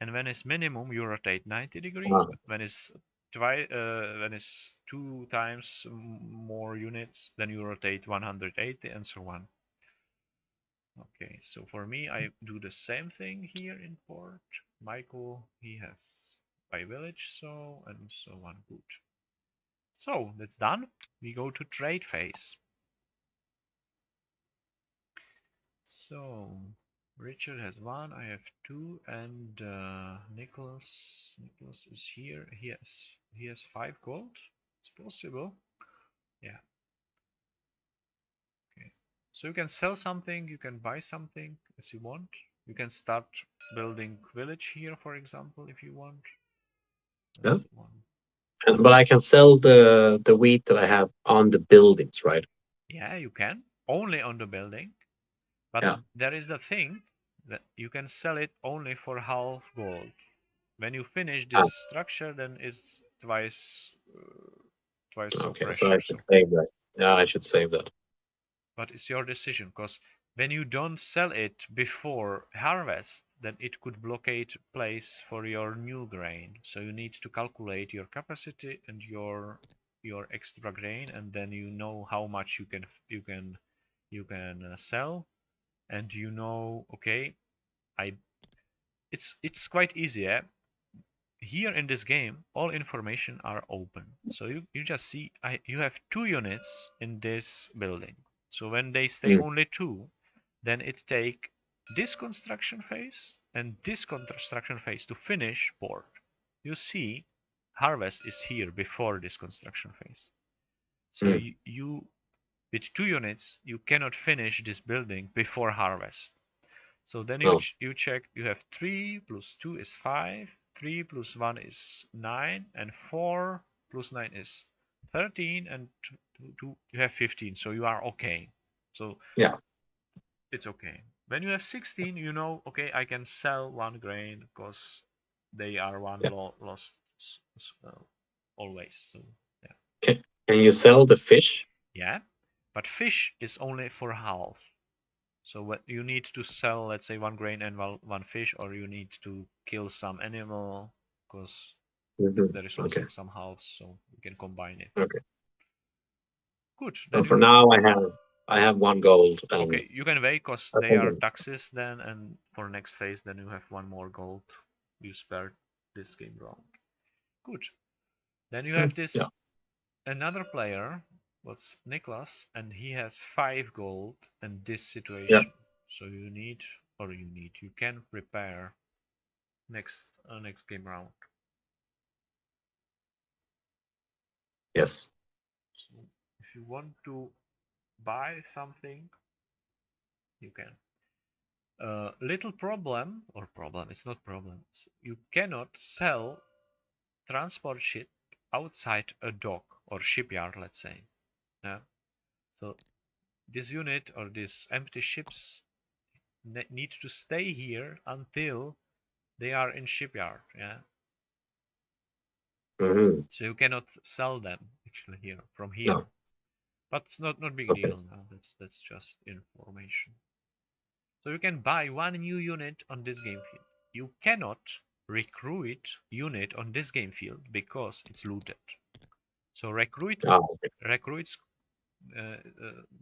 and when it's minimum you rotate 90 degrees. When it's when it's 2 times more units, then you rotate 180 and so on. Okay, so for me I do the same thing here in port. Michael, he has by village, so and so on. Good. So that's done. We go to trade phase. So Richard has 1, I have 2, and Nicholas is here. He has 5 gold. It's possible. Yeah. Okay. So you can sell something, you can buy something as you want. You can start building village here, for example, if you want. Yeah. So But I can sell the wheat that I have on the buildings, right? yeah, you can only on the building. But yeah. there is the thing that you can sell it only for half gold. When you finish this structure, then it's twice so Okay, precious. so I should save that. Yeah, I should save that. But it's your decision, because when you don't sell it before harvest, then it could blockade place for your new grain. So you need to calculate your capacity and your extra grain, and then you know how much you can sell, and you know, okay, it's quite easy. Yeah? Here in this game, all information are open. So you just see you have 2 units in this building. So when they stay only 2, then it take this construction phase and this construction phase to finish port. You see, harvest is here before this construction phase. So you with 2 units, you cannot finish this building before harvest. So then you check, you have 3 plus 2 is 5, 3 plus 1 is 9, and 4 plus 9 is 13, and 2 you have 15, so you are okay. So yeah, it's okay. When you have 16, you know, okay, I can sell 1 grain because they are one lost always. So yeah. Can you sell the fish? Yeah, but fish is only for half. So what you need to sell, let's say 1 grain and 1 fish, or you need to kill some animal, because there is also some halves, so you can combine it. Okay. Good. So for now, I have 1 gold. Okay, you can wait because they are taxes then, and for next phase, then you have 1 more gold. You spared this game round. Good. Then you have this another player, what's Niklas, and he has 5 gold in this situation. So you can prepare next game round. Yes. So if you want to buy something, you can. Little problem, it's not problem. You cannot sell transport ship outside a dock or shipyard, let's say. Yeah. So this unit or these empty ships need to stay here until they are in shipyard. Yeah. So you cannot sell them actually here from here. No. But not big deal. No, that's just information. So you can buy 1 new unit on this game field. You cannot recruit unit on this game field because it's looted. So recruits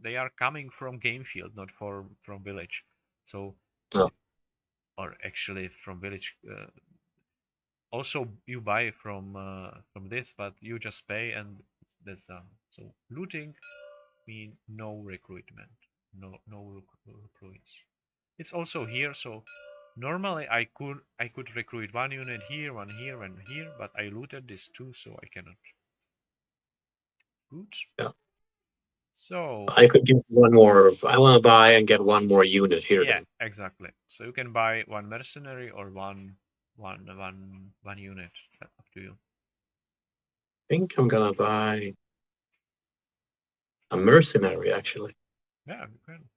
they are coming from game field, not from village. So or actually from village. Also you buy from this, but you just pay and that's done. So looting mean no recruitment, no recruits. It's also here, so normally I could recruit 1 unit here, 1 here, 1 here, but I looted this 2, so I cannot. Good. Yeah. So I could get 1 more. I want to buy and get 1 more unit here. Yeah, then. exactly. So you can buy 1 mercenary or one unit. Up to you. I think I'm gonna buy a mercenary actually. Yeah, you can.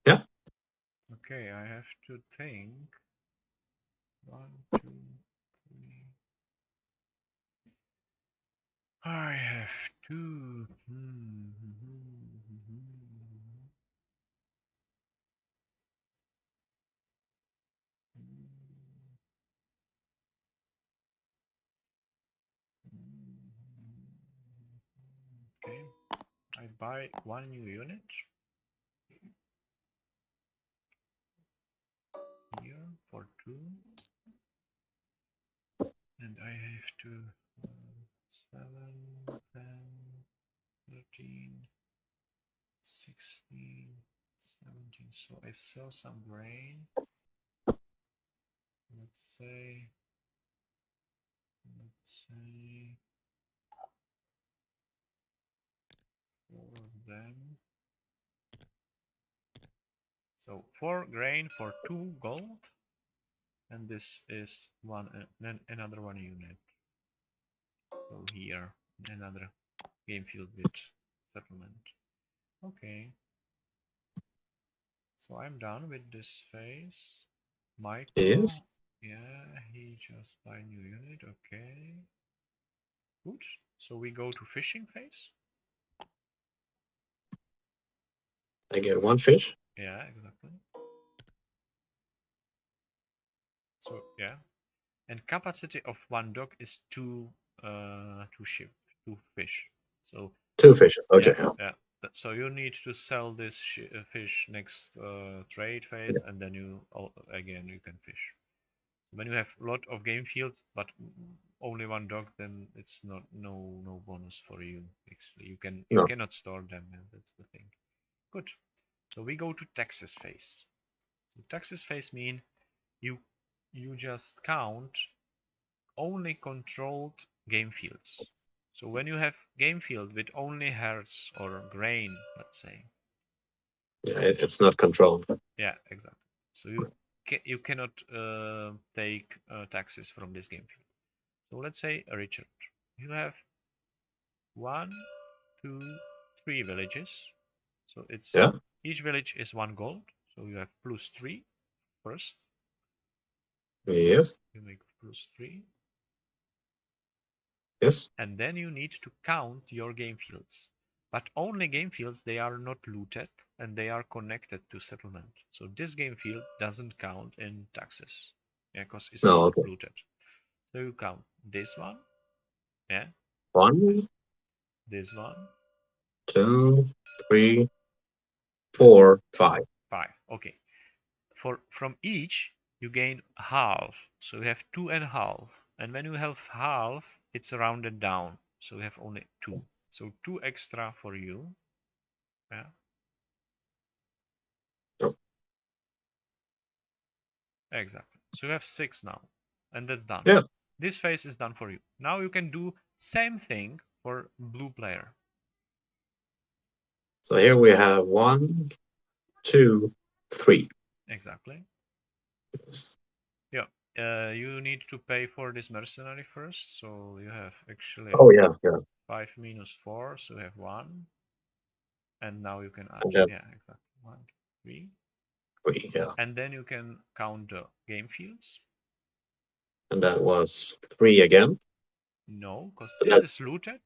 Yeah. Okay, I have to think. 1, 2, 3. I have 2. Okay, I buy 1 new unit here for 2, and I have to 7, 10, 13, 16, 17. So I sell some grain. Let's say 4 of them. So 4 grain for 2 gold, and this is another 1 unit. So here another game field with settlement. Okay. So I'm done with this phase. Michael, Yes. yeah, he just buy new unit. Okay. Good. So we go to fishing phase. I get 1 fish. Yeah, exactly. So yeah, and capacity of 1 dock is 2 fish. So 2 fish. Okay. yeah. So you need to sell this fish next trade phase, and then again you can fish. When you have a lot of game fields but only 1 dock, then it's no bonus for you. Actually, you No. cannot store them. And that's the thing. Good. So we go to taxes phase. So taxes phase mean you just count only controlled game fields. So when you have game field with only herds or grain, let's say. Yeah, it's not controlled. Yeah, exactly. So you cannot take taxes from this game field. So let's say, Richard, you have 1, 2, 3 villages. So it's Yeah. each village is 1 gold. So you have +3 first. Yes. You make +3. Yes. And then you need to count your game fields. But only game fields, they are not looted and they are connected to settlement. So this game field doesn't count in taxes. Yeah, because it's No. not Okay. looted. So you count this one. Yeah. 1, This one. 2, 3, 4, 5. 5. Okay. From each you gain half. So you have 2.5. And when you have half, it's rounded down. So you have only 2. So 2 extra for you. Yeah. Oh. Exactly. So you have 6 now. And that's done. Yeah. This phase is done for you. Now you can do same thing for blue player. So here we have 1, 2, 3. Exactly. Yes. Yeah. You need to pay for this mercenary first. So you have actually Oh yeah. 5 minus 4. So you have 1. And now you can add. And then Yeah, exactly. 1, 3. 3. Yeah. And then you can count the game fields. And that was 3 again. No, because So this is looted.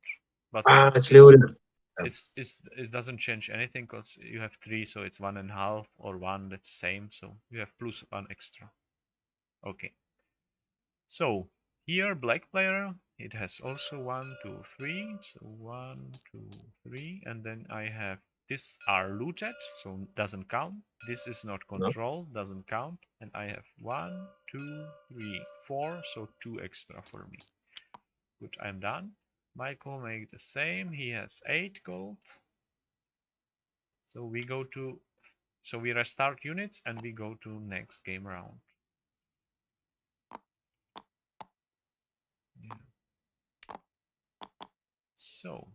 But it's looted. it doesn't change anything because you have 3, so it's 1.5 or 1, that's same. So you have +1 extra. Okay. So here black player, it has also 1, 2, 3. So 1, 2, 3, and then I have these are looted, so doesn't count. This is not No. controlled, doesn't count. And I have 1, 2, 3, 4, so 2 extra for me. Good, I'm done. Michael make the same. He has 8 gold. So we restart units and we go to next game round. Yeah. So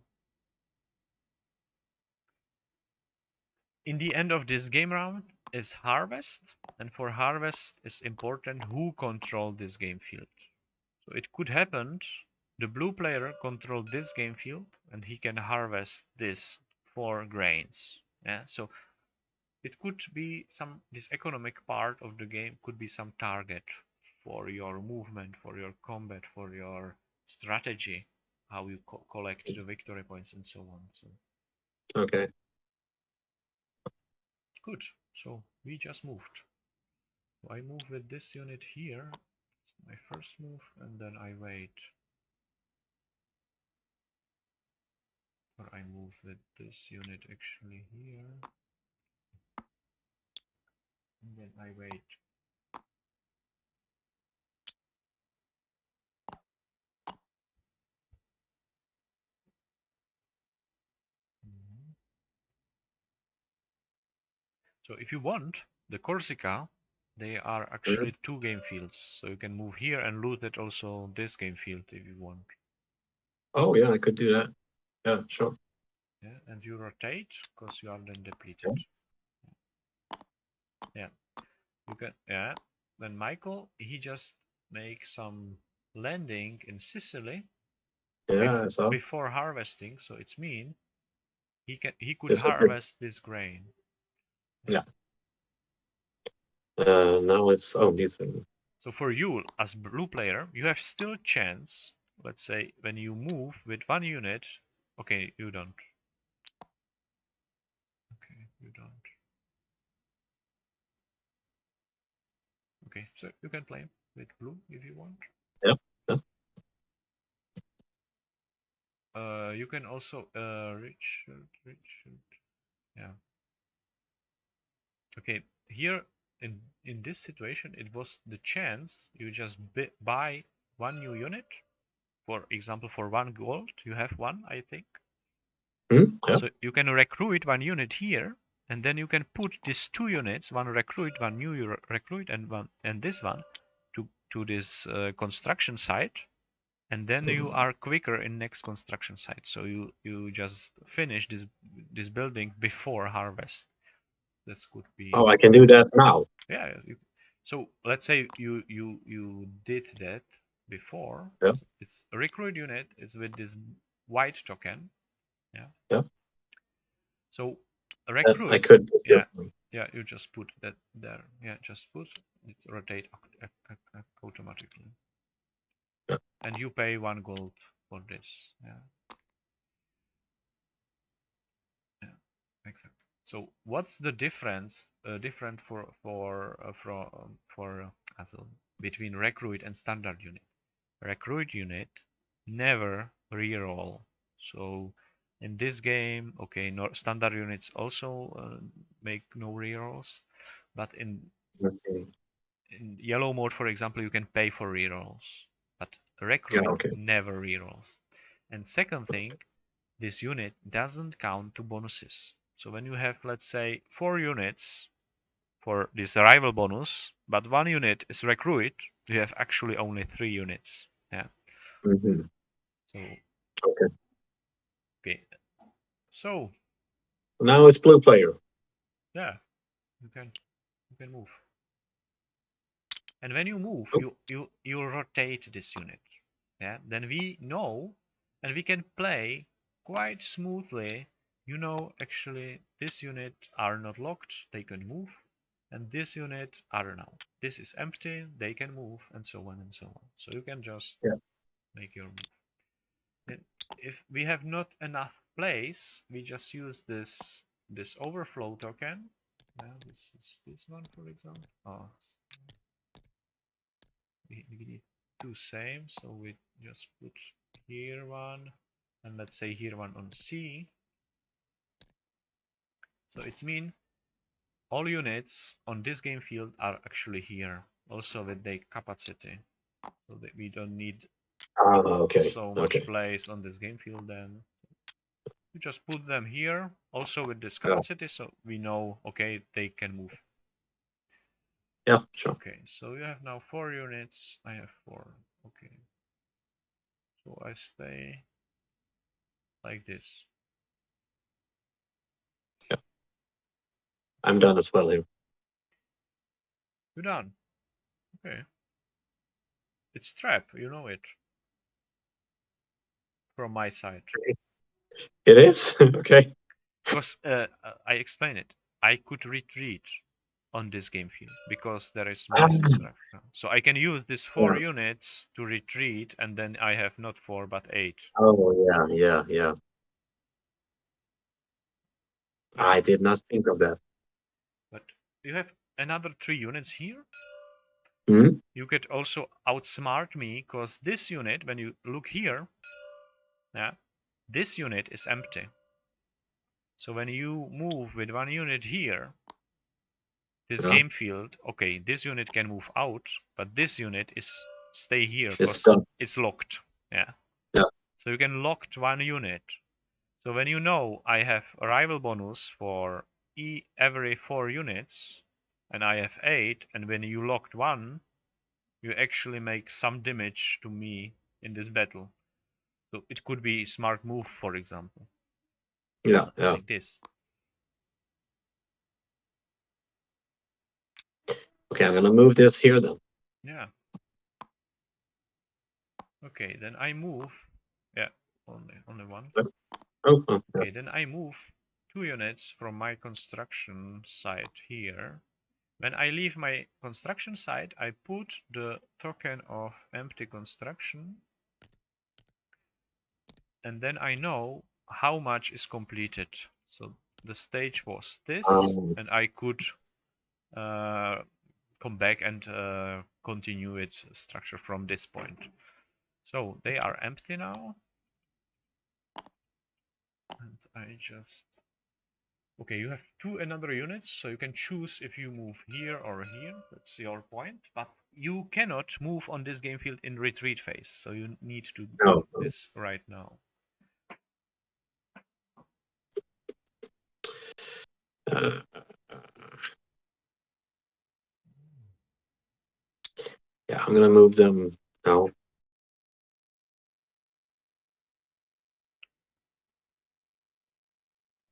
in the end of this game round is harvest, and for harvest is important who control this game field. So it could happen the blue player control this game field and he can harvest this 4 grains. Yeah, so it could be this economic part of the game could be some target for your movement, for your combat, for your strategy, how you collect the victory points and so on. So Okay. good. So we just moved. So I move with this unit here. It's my first move, and then I wait. Or I move with this unit actually here. And then I wait. So if you want, the Corsica, they are actually 2 game fields. So you can move here and loot it also this game field if you want. Oh yeah, I could do that. Yeah, sure. Yeah, and you rotate because you are then depleted. Yeah, you can. Yeah, then Michael, he just make some landing in Sicily. Yeah, I saw. Before harvesting, so it's mean he could This harvest this grain. Yeah. Now it's these things. So for you as blue player, you have still chance. Let's say when you move with 1 unit. Okay, you don't. Okay, you don't. Okay, so you can play with blue if you want. Yeah. Yeah. You can also Richard. Yeah. Okay, here in this situation, it was the chance you just buy 1 new unit. For example, for 1 gold, you have 1, I think. Yeah. So you can recruit 1 unit here, and then you can put these 2 units, 1 recruit, 1 new recruit, and this one to this construction site, and then you are quicker in next construction site. So you just finish this building before harvest. This could be. Oh, I can do that now. Yeah. So let's say you did that before. Yeah. It's a recruit unit. It's with this white token. Yeah. Yeah. So recruit. I could. Yeah. Yeah. You just put that there. Yeah. Just put it rotate automatically. Yeah. And you pay 1 gold for this. Yeah. Yeah. Exactly. So what's the difference? Different between recruit and standard unit. Recruit unit never reroll. So in this game, okay, no, standard units also make no rerolls, but in yellow mode, for example, you can pay for rerolls, but recruit never rerolls. And second thing, this unit doesn't count to bonuses. So when you have, let's say, 4 units for this arrival bonus, but 1 unit is recruit, you have actually only 3 units. Yeah. So okay. So now it's blue player. Yeah, you can move. And when you move, you rotate this unit. Yeah. Then we know, and we can play quite smoothly. You know, actually, this unit are not locked; they can move, and this unit are now. This is empty; they can move, and so on and so on. So you can just make your move. And if we have not enough place, we just use this overflow token. Yeah, this is this one, for example. Oh, we need 2 same, so we just put here 1, and let's say here 1 on C. So it's mean all units on this game field are actually here, also with their capacity, so that we don't need so much place on this game field. Then we just put them here, also with this capacity, so we know, okay, they can move. Yeah, sure. Okay, so you have now 4 units. I have 4. Okay. So I stay like this. Yeah. I'm done as well here. You're done. Okay. It's trap, you know it. From my side. It is? Okay. Because I explain it. I could retreat. on this game field because there is more construction. So I can use these 4 units to retreat, and then I have not 4 but 8. Oh yeah. I did not think of that. But you have another 3 units here. Hmm? You could also outsmart me because this unit, when you look here, yeah, this unit is empty. So when you move with 1 unit here, this Yeah. game field, okay, this unit can move out, but this unit is stay here It's because gone. it's locked. Yeah. Yeah. So you can lock 1 unit. So when you know I have arrival bonus for every 4 units, and I have 8, and when you locked 1, you actually make some damage to me in this battle. So it could be smart move, for example. Yeah. Like this. Okay, I'm gonna move this here then. Yeah. Okay, then I move. Yeah, only 1. Oh, Okay, then I move 2 units from my construction site here. When I leave my construction site, I put the token of empty construction, and then I know how much is completed. So the stage was this, and I could come back and continue its structure from this point. So they are empty now. And I just... Okay, you have 2 another units, so you can choose if you move here or here. That's your point. But you cannot move on this game field in retreat phase, so you need to do this right now. Yeah, I'm gonna move them now.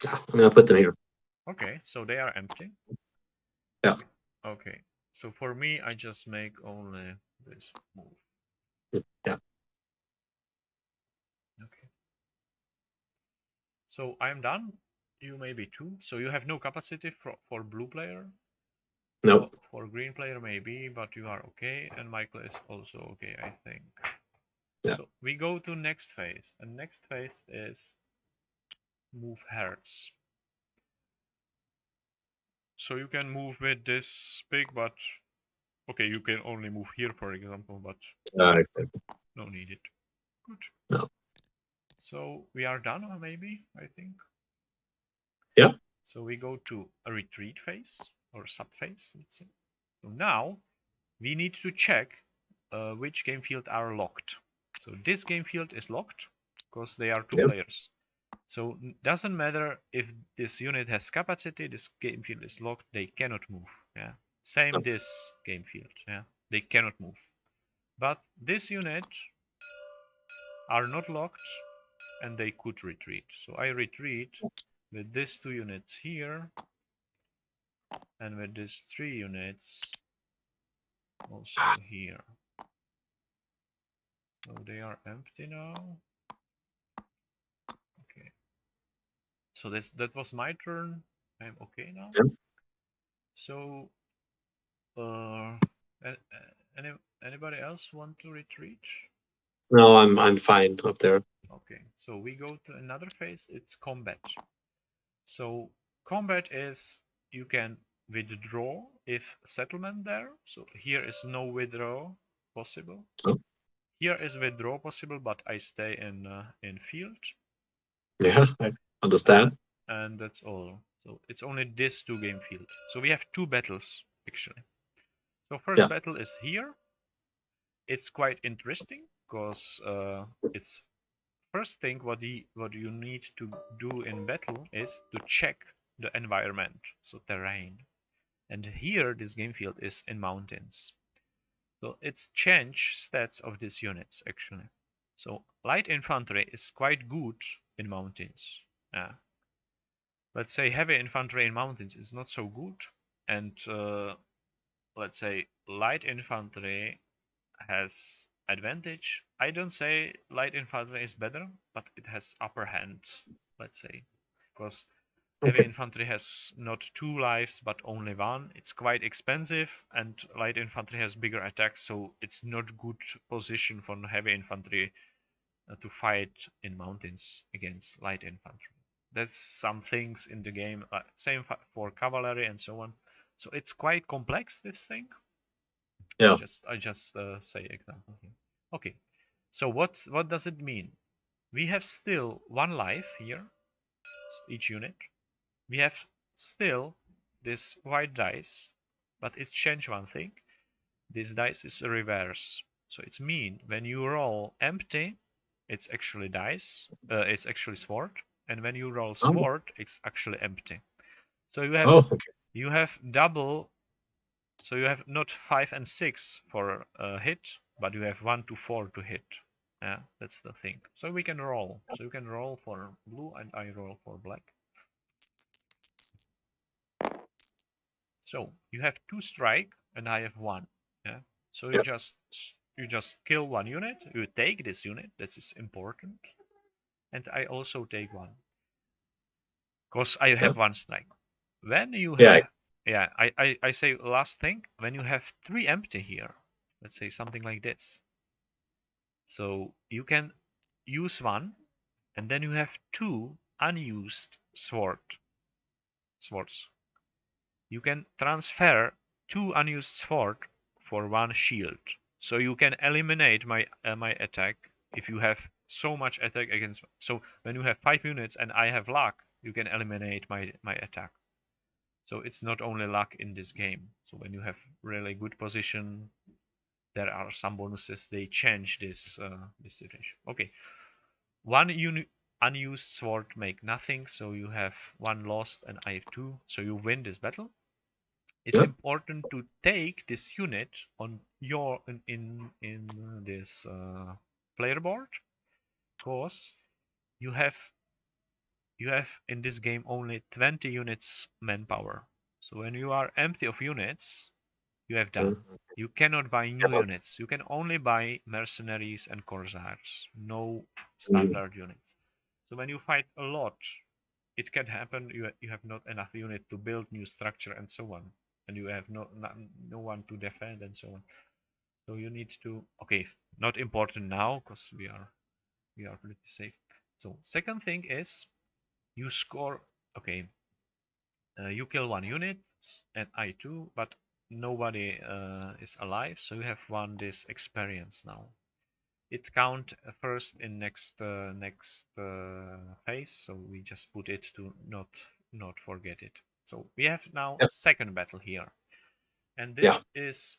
Yeah, I'm gonna put them here. Okay, so they are empty. Yeah. Okay, so for me, I just make only this move. Yeah. Okay. So I'm done. You maybe too. So you have no capacity for blue player. No. For green player maybe, but you are okay, and Michael is also okay, I think. Yeah. So we go to next phase, and next phase is move hertz. So you can move with this big, but okay, you can only move here, for example, but no needed. Good. No. So we are done, maybe, I think. Yeah. So we go to a retreat phase or subphase, let's say. So now we need to check which game field are locked. So this game field is locked because they are 2 players. So doesn't matter if this unit has capacity, this game field is locked, they cannot move. Yeah. Same this game field. Yeah. They cannot move. But this unit are not locked and they could retreat. So I retreat with these 2 units here and with these 3 units also here. So they are empty now. Okay. So that was my turn. I'm okay now. Yeah. So anybody else want to retreat? No, I'm fine up there. Okay, so we go to another phase. It's combat. So combat is you can withdraw if settlement there. So here is no withdraw possible. Oh. Here is withdraw possible, but I stay in field. Yeah, I understand. And that's all. So it's only this 2 game field. So we have 2 battles actually. So first battle is here. It's quite interesting because it's first thing what you need to do in battle is to check the environment, so terrain. And here this game field is in mountains. So it's change stats of these units actually. So light infantry is quite good in mountains. Let's say heavy infantry in mountains is not so good, and let's say light infantry has advantage. I don't say light infantry is better, but it has upper hand, let's say, because Heavy infantry has not 2 lives, but only 1. It's quite expensive, and light infantry has bigger attacks, so it's not good position for heavy infantry to fight in mountains against light infantry. That's some things in the game. Same for cavalry and so on. So it's quite complex, this thing. Yeah. I just say example here. Okay. So what does it mean? We have still 1 life here, each unit. We have still this white dice, but it changed one thing. This dice is a reverse. So it's mean when you roll empty, it's actually dice, it's actually sword, and when you roll Oh, sword, it's actually empty. So okay. you have double. So you have not 5 and 6 for a hit, but you have 1 to 4 to hit. Yeah, that's the thing. So we can roll. So you can roll for blue, and I roll for black. So you have 2 strike, and I have 1. Yeah. So Yeah. you just kill 1 unit. You take this unit. This is important. And I also take 1, because I Yeah. have 1 strike. When you Yeah. have, yeah, I say last thing. When you have 3 empty here, let's say something like this. So you can use 1, and then you have 2 unused swords. You can transfer 2 unused sword for 1 shield. So you can eliminate my attack if you have so much attack against. So when you have 5 units and I have luck, you can eliminate my attack. So it's not only luck in this game. So when you have really good position, there are some bonuses. They change this situation. Okay, 1 unused sword make nothing. So you have 1 lost and I have 2. So you win this battle. It's Yeah. important to take this unit on your in this player board, because you have in this game only 20 units manpower. So when you are empty of units, you have done. You cannot buy new units. You can only buy mercenaries and corsairs, no standard units. So when you fight a lot, it can happen you have not enough unit to build new structure and so on, and you have no one to defend and so on. So you need to, okay, not important now because we are pretty safe. So second thing is you score. Okay, you kill 1 unit and I too, but nobody is alive, so you have won this experience now. It count first in next phase, so we just put it to not forget it. So we have now Yeah. second battle here, and this Yeah. is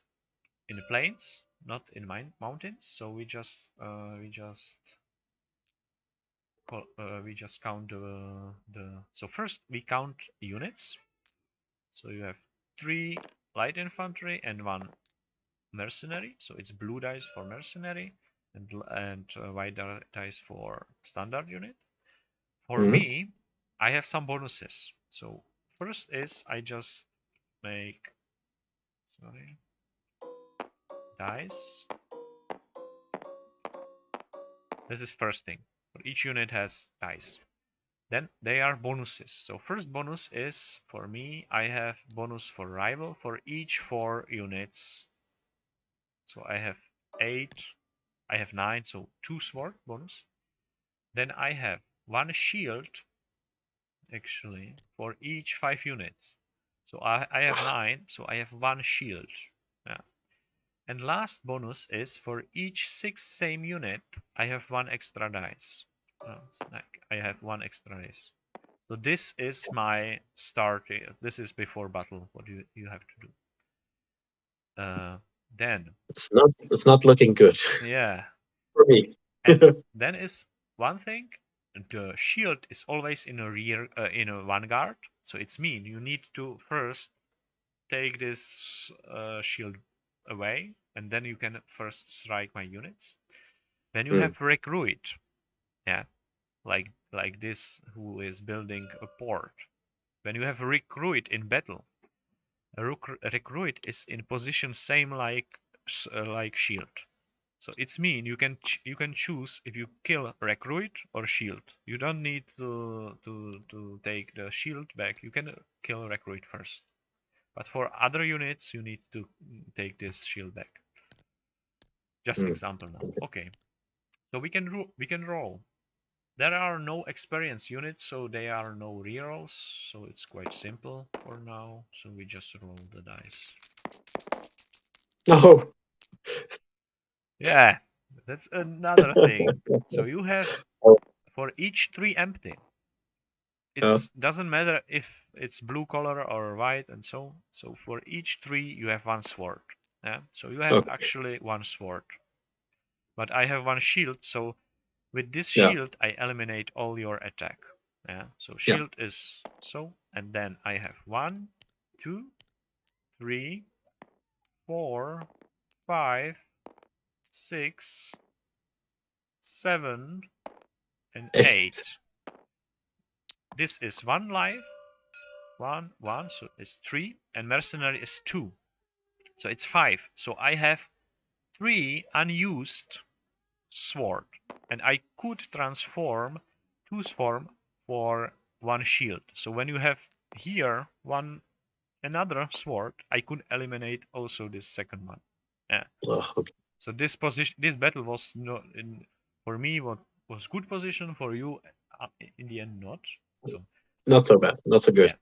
in the plains, not in mountains. So we just count the. So first we count units. So you have 3 light infantry and 1 mercenary. So it's blue dice for mercenary and white dice for standard unit. For me, I have some bonuses. So first is I just make dice. This is first thing. For each unit has dice. Then they are bonuses. So first bonus is for me, I have bonus for rival for each 4 units. So I have 8, I have 9, so 2 sword bonus. Then I have 1 shield actually for each 5 units. So I have 9, so I have 1 shield. Yeah. And last bonus is for each 6 same unit, I have 1 extra dice. I have 1 extra dice. So this is my start. This is before battle. What you have to do. Then It's not looking good yeah, for me. and then is one thing. The shield is always in a rear in a vanguard. So it's mean you need to first take this shield away, and then you can first strike my units. Then you have recruit, yeah, like this who is building a port. When you have recruit in battle, a recruit is in position same like shield. So it's mean you can choose if you kill recruit or shield. You don't need to take the shield back. You can kill recruit first. But for other units, you need to take this shield back. Just example now. Okay. So we can roll. There are no experience units, so there are no rerolls. So it's quite simple for now. So we just roll the dice. Oh. Yeah, that's another thing. So you have for each 3 empty. It doesn't matter if it's blue color or white and so. So for each 3 you have 1 sword. Yeah. So you have actually 1 sword. But I have 1 shield, so with this shield I eliminate all your attack. Yeah. So shield is so, and then I have 1, 2, 3, 4, 5, 6, 7, and 8. This is 1 life, 1, 1, so it's 3, and mercenary is 2, so it's 5. So I have 3 unused sword, and I could transform 2 sword for 1 shield. So when you have here another sword, I could eliminate also this second one. Yeah. So this battle was not for me what was good position, for you in the end not. So not so bad, not so good. Yeah.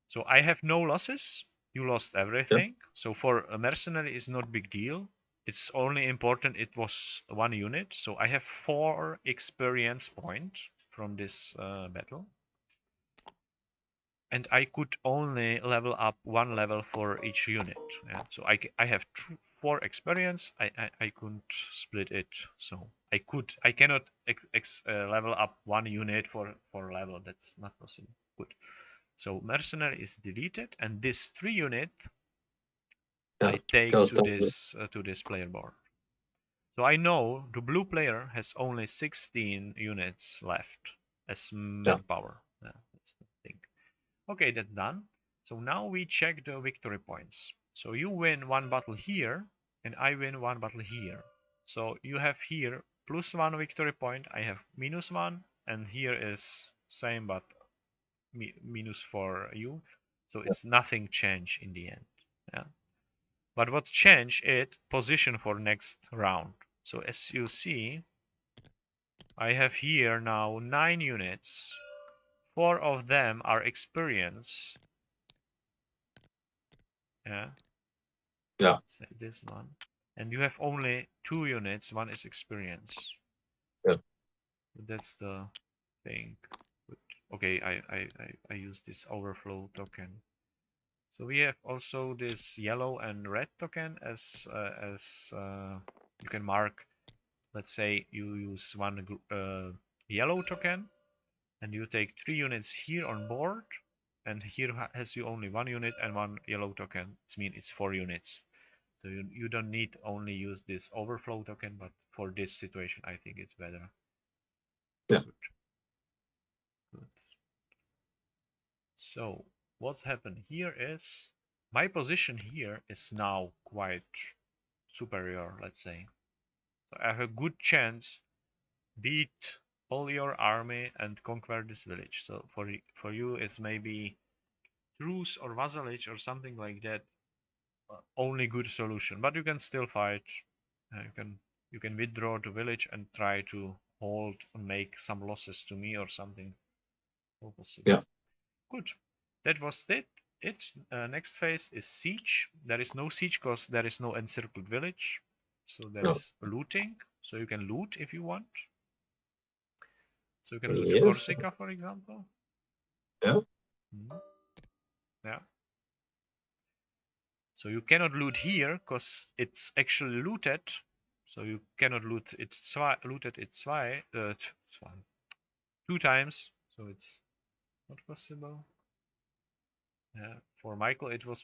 So I have no losses. You lost everything. So for a mercenary is not big deal. It's only important it was 1 unit. So I have 4 experience points from this battle. And I could only level up 1 level for each unit. Yeah. So I have 4 experience. I couldn't split it. So I cannot level up 1 unit for level. That's not possible. Good. So mercenary is deleted, and this 3 unit I take to this player board. So I know the blue player has only 16 units left as manpower. Yeah, that's the thing. Okay, that's done. So now we check the victory points. So you win 1 battle here, and I win 1 battle here. So you have here +1 victory point. I have -1, and here is same but minus for you. So it's nothing changed in the end. Yeah. But what changed it position for next round. So as you see, I have here now 9 units. 4 of them are experience. Yeah. Say this one. And you have only 2 units. 1 is experience. That's the thing. Okay, I use this overflow token. So we have also this yellow and red token as you can mark. Let's say you use 1 yellow token, and you take 3 units here on board, and here has you only 1 unit and 1 yellow token. It means it's 4 units. So you don't need only use this overflow token, but for this situation, I think it's better. Yeah. Good. So what's happened here is my position here is now quite superior, let's say. So I have a good chance beat all your army and conquer this village. So for you is maybe truce or vassalage or something like that. Only good solution, but you can still fight. You can withdraw to village and try to hold and make some losses to me or something. Yeah. Good. That was it. Next phase is siege. There is no siege because there is no encircled village. So there is looting. So you can loot if you want. So you can loot Corsica, for example. Yeah. Yeah. So you cannot loot here because it's actually looted. So you cannot loot it looted it 2 times. So it's not possible. Yeah. For Michael it was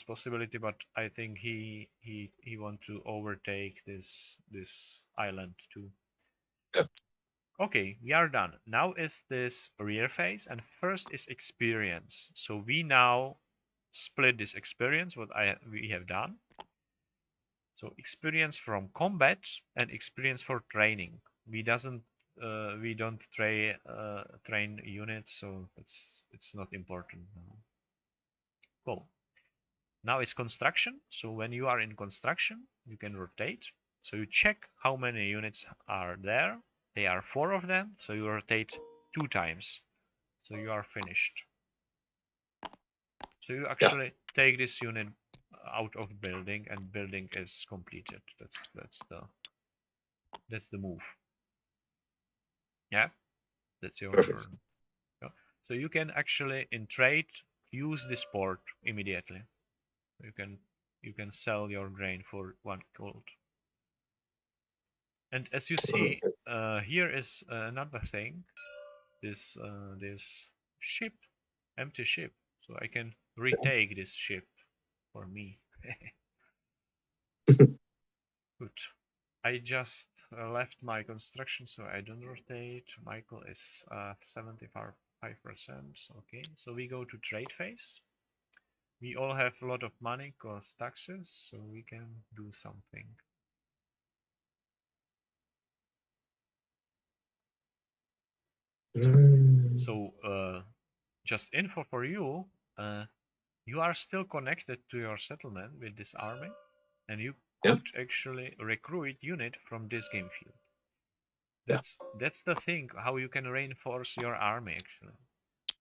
possibility, but I think he want to overtake this island too. Yeah. Okay, we are done. Now is this rear phase, and first is experience. So we now split this experience, what we have done. So experience from combat and experience for training. We don't train units, so it's not important now. Cool. Now it's construction. So when you are in construction, you can rotate. So you check how many units are there. There are 4 of them, so you rotate 2 times. So you are finished. So you actually take this unit out of building, and building is completed. That's the move. Yeah, that's your turn. Yeah. So you can actually in trade use this port immediately. You can sell your grain for 1 gold. And as you see, here is another thing. This ship, empty ship. So I can retake this ship for me. Good. I just left my construction, so I don't rotate. Michael is 75%. Okay, so we go to trade phase. We all have a lot of money, cost taxes, so we can do something. So just info for you, you are still connected to your settlement with this army, and you could actually recruit unit from this game field. That's the thing, how you can reinforce your army actually.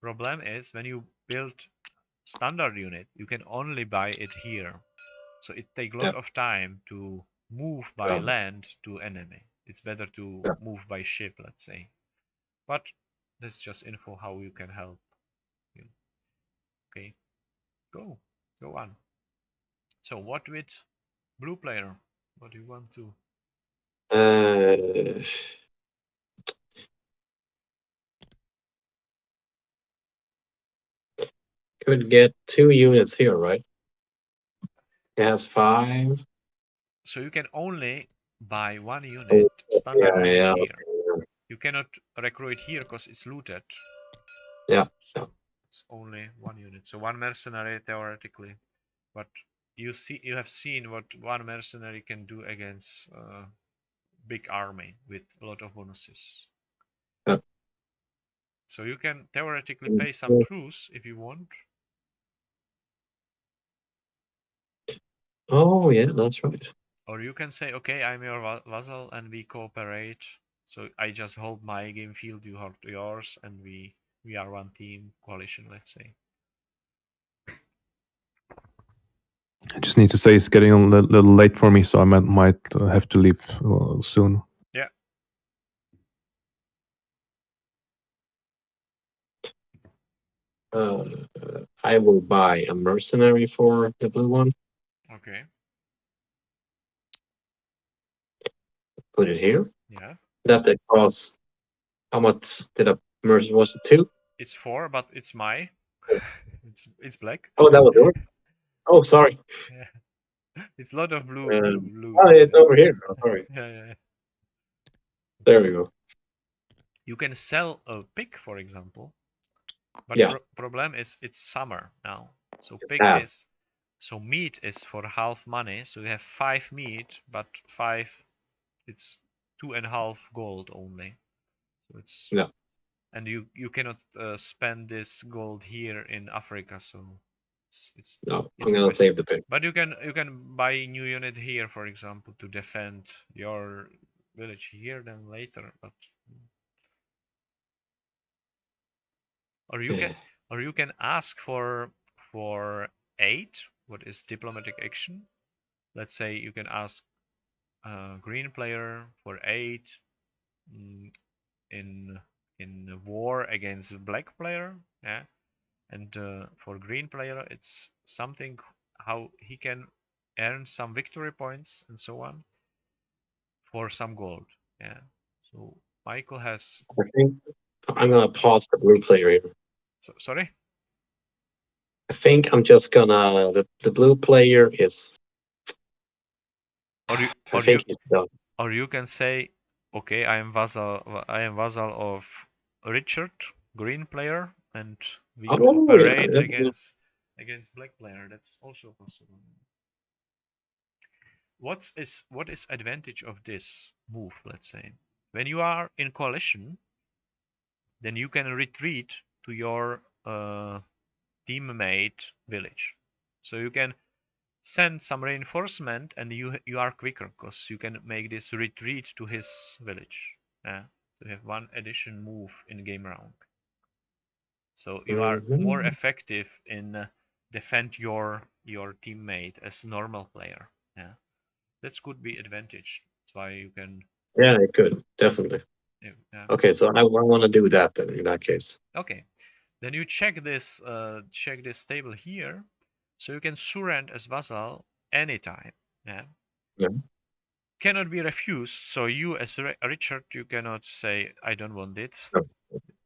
Problem is when you build standard unit, you can only buy it here. So it takes a lot of time to move by land to enemy. It's better to move by ship, let's say. But that's just info how you can help. Okay, go on. So what with blue player? What do you want to? Could get 2 units here, right? It has 5. So you can only buy 1 unit, standard unit here. Okay. You cannot recruit here because it's looted. Yeah. So it's only 1 unit. So 1 mercenary theoretically, but you have seen what 1 mercenary can do against big army with a lot of bonuses. Yeah. So you can theoretically pay some truce if you want. Oh yeah, that's right. Or you can say, okay, I'm your vassal and we cooperate. So I just hold my game field, you hold yours, and we are one team coalition, let's say. I just need to say it's getting a little late for me, so I might have to leave soon. Yeah. I will buy a mercenary for the blue one. Okay. Put it here. Yeah. That costs. How much did a mercenary? Was it 2? It's 4, but it's my. it's black. Oh, that was yours. Oh, sorry. Yeah. It's a lot of blue. Blue. Oh, it's over here. Oh, sorry. Yeah. There we go. You can sell a pig, for example. But problem is it's summer now. So pig is. So meat is for half money. So you have 5 meat, but 5. It's 2.5 gold only. So it's and you cannot spend this gold here in Africa. So it's no. I'm gonna save the pig. But you can buy a new unit here, for example, to defend your village here. Then later, but or you can ask for aid. What is diplomatic action? Let's say you can ask green player for aid in war against black player, yeah, and for green player it's something how he can earn some victory points and so on for some gold, yeah. So Michael has. I think I'm gonna pause the blue player here. Sorry. I think I'm just gonna the blue player is. Or you can say, okay, I am vassal of Richard, green player, and we cooperate against black player. That's also possible. what is advantage of this move? Let's say when you are in coalition, then you can retreat to your teammate village, so you can send some reinforcement, and you are quicker because you can make this retreat to his village. Yeah, so you have one addition move in game round, so you are more effective in defend your teammate as normal player. Yeah, that could be advantage. That's why you can. Yeah, it could definitely. Yeah. Okay, so I want to do that then in that case. Okay, then you check this table here, so you can surrender as vassal anytime. Yeah. Yeah. Cannot be refused. So you as Richard, you cannot say I don't want it. No.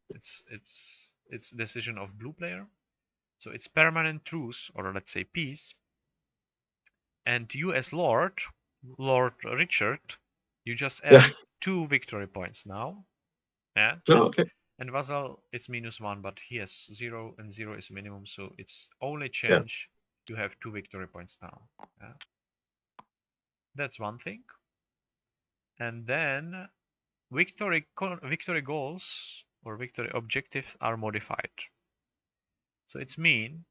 It's decision of blue player. So it's permanent truce, or let's say peace. And you as Lord Richard, you just add 2 victory points now. Yeah. Oh, okay. And vassal is -1, but he has 0, and 0 is minimum, so it's only change. You have 2 victory points now. Yeah. That's one thing. And then victory goals or victory objectives are modified. So it's mean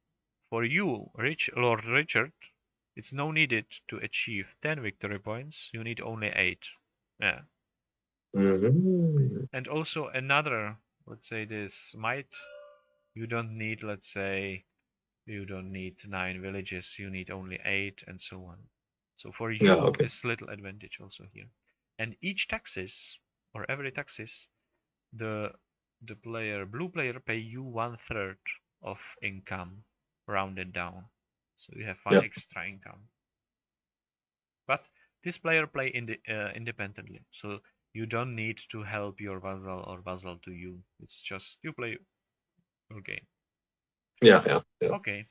for you, Lord Richard, it's no needed to achieve 10 victory points. You need only 8. Yeah. And also another, let's say this might, you don't need, let's say, you don't need 9 villages. You need only 8, and so on. So for you, it's little advantage also here. And each taxes, or every taxes, the blue player pay you 1/3 of income, rounded down. So you have 1 extra income. But this player play independently, so you don't need to help your vassal or vassal to you. It's just you play your game. Yeah. Okay.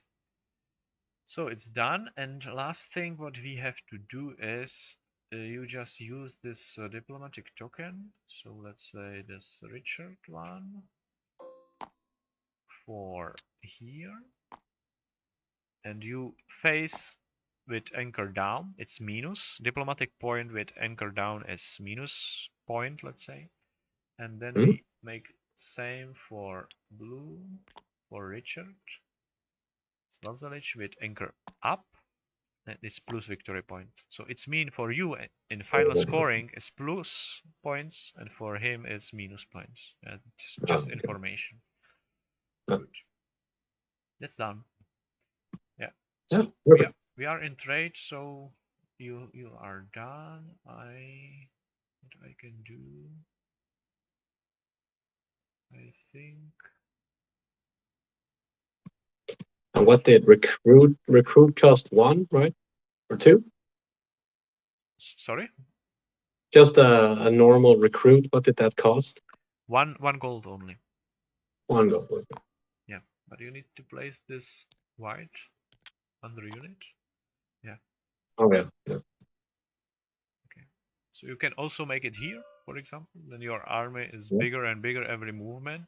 So it's done, and last thing what we have to do is you just use this diplomatic token. So let's say this Richard one for here, and you face with anchor down. It's minus. Diplomatic point with anchor down is minus point, let's say, and then we make same for blue for Richard. Svanzalic with anchor up. And it's plus victory point. So it's mean for you in final scoring is plus points, and for him it's minus points. It's just information. Good. That's done. Yeah. So we are in trade. So you are done. What I can do? I think. And what did recruit cost 1, right? Or 2? Sorry? Just a normal recruit. What did that cost? 1 gold only. 1 gold. Yeah, but you need to place this white under unit. Yeah. Oh yeah. Okay. So you can also make it here, for example. Then your army is bigger and bigger every movement.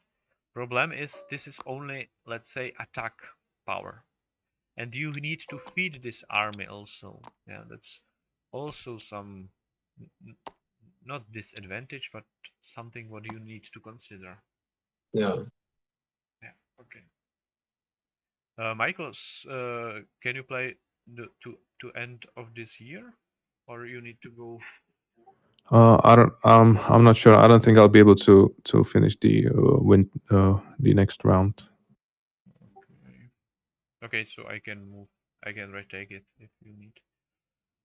Problem is this is only, let's say, attack power, and you need to feed this army also. Yeah, that's also some not disadvantage, but something what you need to consider. Yeah. Yeah. Okay. Michael, can you play to end of this year, or you need to go? I don't. I'm not sure. I don't think I'll be able to finish the the next round. Okay, so I can move. I can retake it if you need.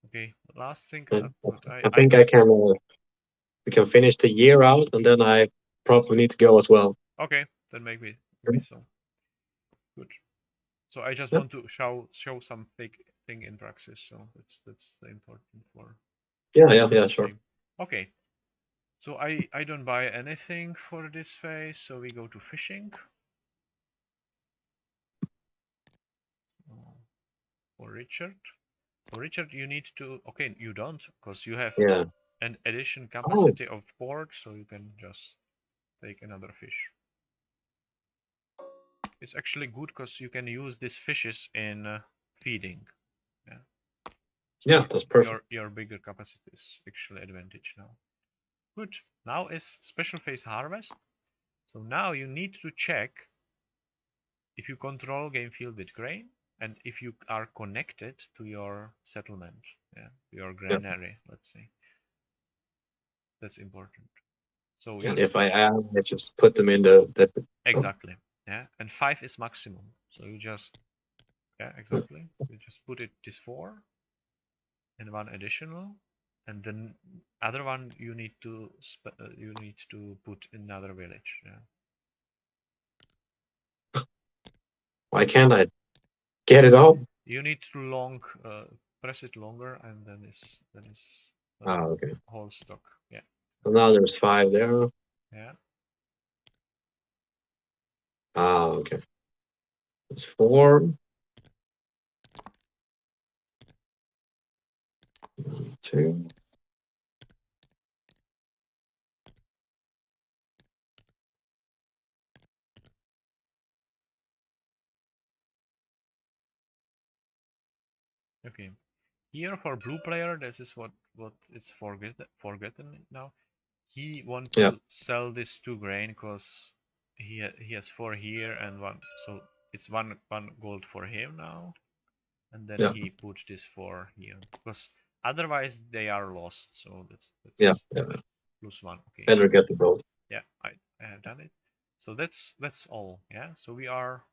Okay, last thing. I think I can. We can finish the year out, and then I probably need to go as well. Okay, then maybe so. Good. So I just want to show some fake thing in praxis. So that's the important for. Yeah, sure. Okay. So I don't buy anything for this phase. So we go to fishing. For Richard. So Richard, you need to. Okay, you don't, because you have an addition capacity of port, so you can just take another fish. It's actually good because you can use these fishes in feeding. Yeah. Yeah, that's perfect. Your bigger capacity is actually advantage now. Good. Now is special phase harvest. So now you need to check if you control game field with grain and if you are connected to your settlement, your granary, let's say. That's important. So And if I am, I just put them in the exactly, yeah. And 5 is maximum. So you just exactly. You just put it this 4 and 1 additional, and then other one you need to put another village. Yeah. Why can't I get it all? You need to press it longer, and then is Okay. whole stock. Yeah. So now there's 5 there. Yeah. Okay. It's 4. 2. Okay. Here for blue player, this is what it's forgotten now. He want to sell this to grain because he has 4 here and 1, so it's one gold for him now, and then he put this 4 here because otherwise they are lost. So that's plus 1. Okay. Better get the gold. Yeah, I have done it. So that's all. Yeah. So we are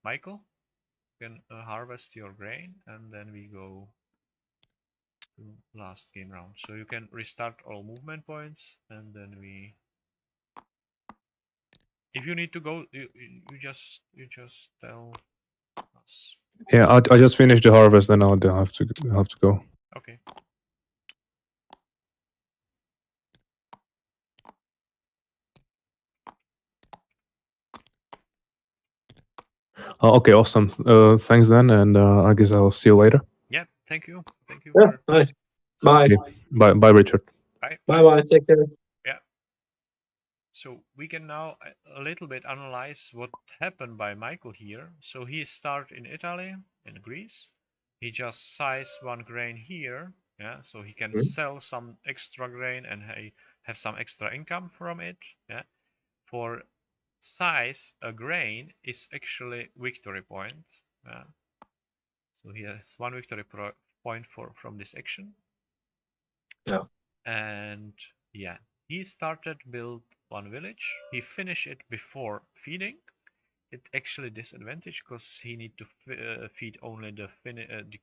Michael, you can harvest your grain, and then we go to last game round. So you can restart all movement points, and then we. If you need to go, you just tell us. Yeah, I just finished the harvest, and I'll have to go. Okay. Okay, awesome. Thanks then, and I guess I'll see you later. Yeah, thank you. Thank you. Yeah, nice. Bye. Okay. Bye, Richard. Bye. Bye. Take care. Yeah. So we can now a little bit analyze what happened by Michael here. So he started in Italy, in Greece. He just sized 1 grain here, yeah. So he can sell some extra grain and have some extra income from it, yeah. For size, a grain is actually victory point. Yeah. So he has 1 victory point from this action. Yeah. And yeah, he started build 1 village. He finished it before feeding. It actually disadvantage because he need to feed only the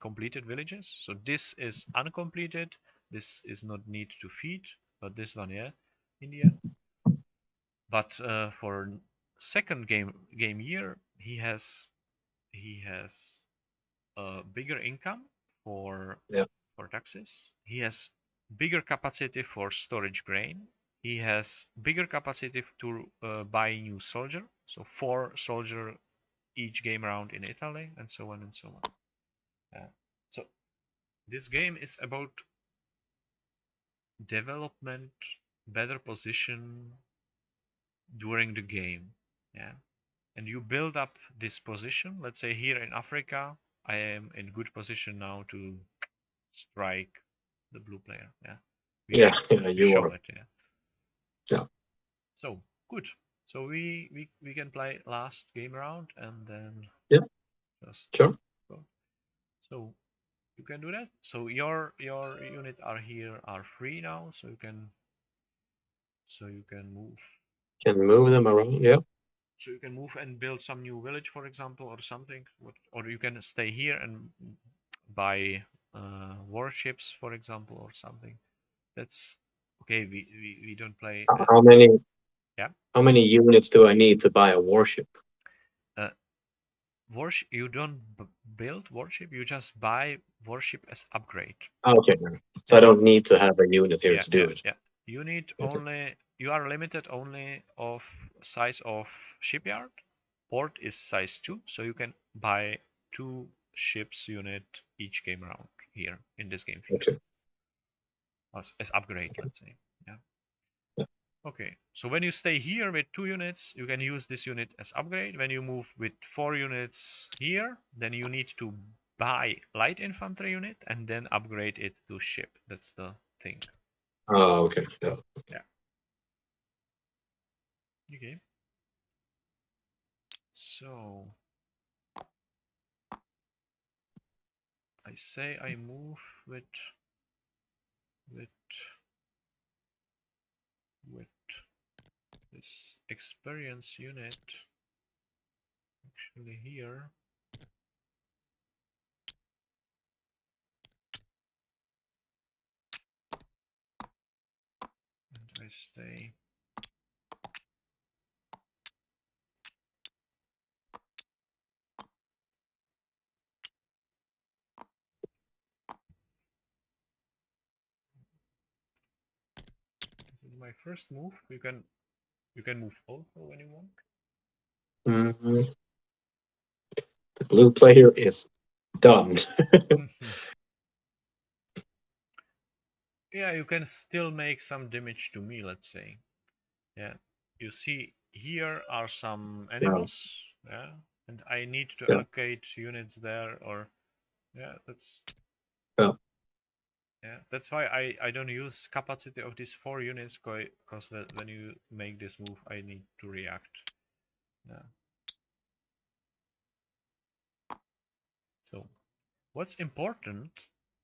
completed villages. So this is uncompleted. This is not need to feed, but this one, yeah, in the end. But for second game year, he has a bigger income for taxes. He has bigger capacity for storage grain. He has bigger capacity to buy new soldier. So 4 soldier each game round in Italy, and so on and so on. So this game is about development, better position during the game. Yeah. And you build up this position. Let's say here in Africa, I am in good position now to strike the blue player. Yeah. You show are. it. Yeah. Yeah. So good. So we can play last game round and then just Sure. go. So you can do that. So your unit are free now, so you can move. Can move them around. Yeah. So you can move and build some new village, for example, or something. Or you can stay here and buy warships, for example, or something. That's okay. We don't play. How many? Yeah. How many units do I need to buy a warship? Warship. You don't build warship. You just buy warship as upgrade. Okay. So I don't need to have a unit here to do it. Yeah. You need only. You are limited only of size of shipyard. Port is size 2, so you can buy 2 ships unit each game round here in this game field. Okay. As upgrade, let's say. Yeah. Okay. So when you stay here with 2 units, you can use this unit as upgrade. When you move with 4 units here, then you need to buy light infantry unit and then upgrade it to ship. That's the thing. Oh, okay. Yeah. Okay. So I say I move with this experience unit actually here. And I stay. This is my first move. You can move also when you want. Mhm. The blue player is done. Yeah, you can still make some damage to me, let's say. Yeah, you see here are some animals. Yeah, and I need to Yeah. allocate units there, or yeah, that's Yeah. yeah, that's why I don't use capacity of these 4 units because when you make this move, I need to react. Yeah. So what's important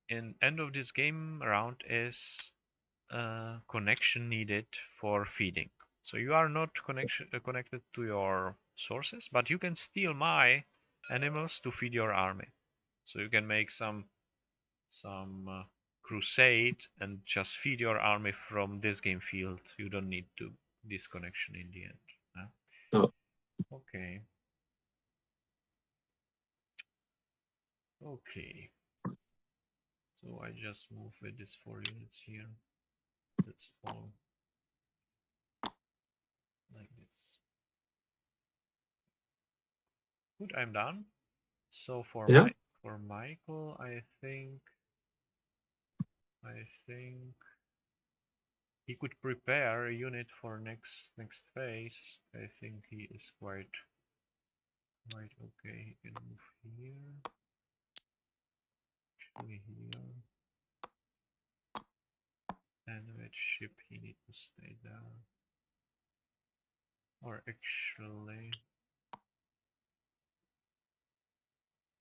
in end of this game round is connection needed for feeding. So you are not connected to your sources, but you can steal my animals to feed your army. So you can make some crusade and just feed your army from this game field. You don't need to this connection in the end. Huh? No. Okay. Okay. So I just move with these 4 units here. That's all. Like this. Good, I'm done. So for Yeah. for Michael, I think he could prepare a unit for next phase. I think he is quite okay. He can move here, actually here, and with ship he needs to stay there. Or actually,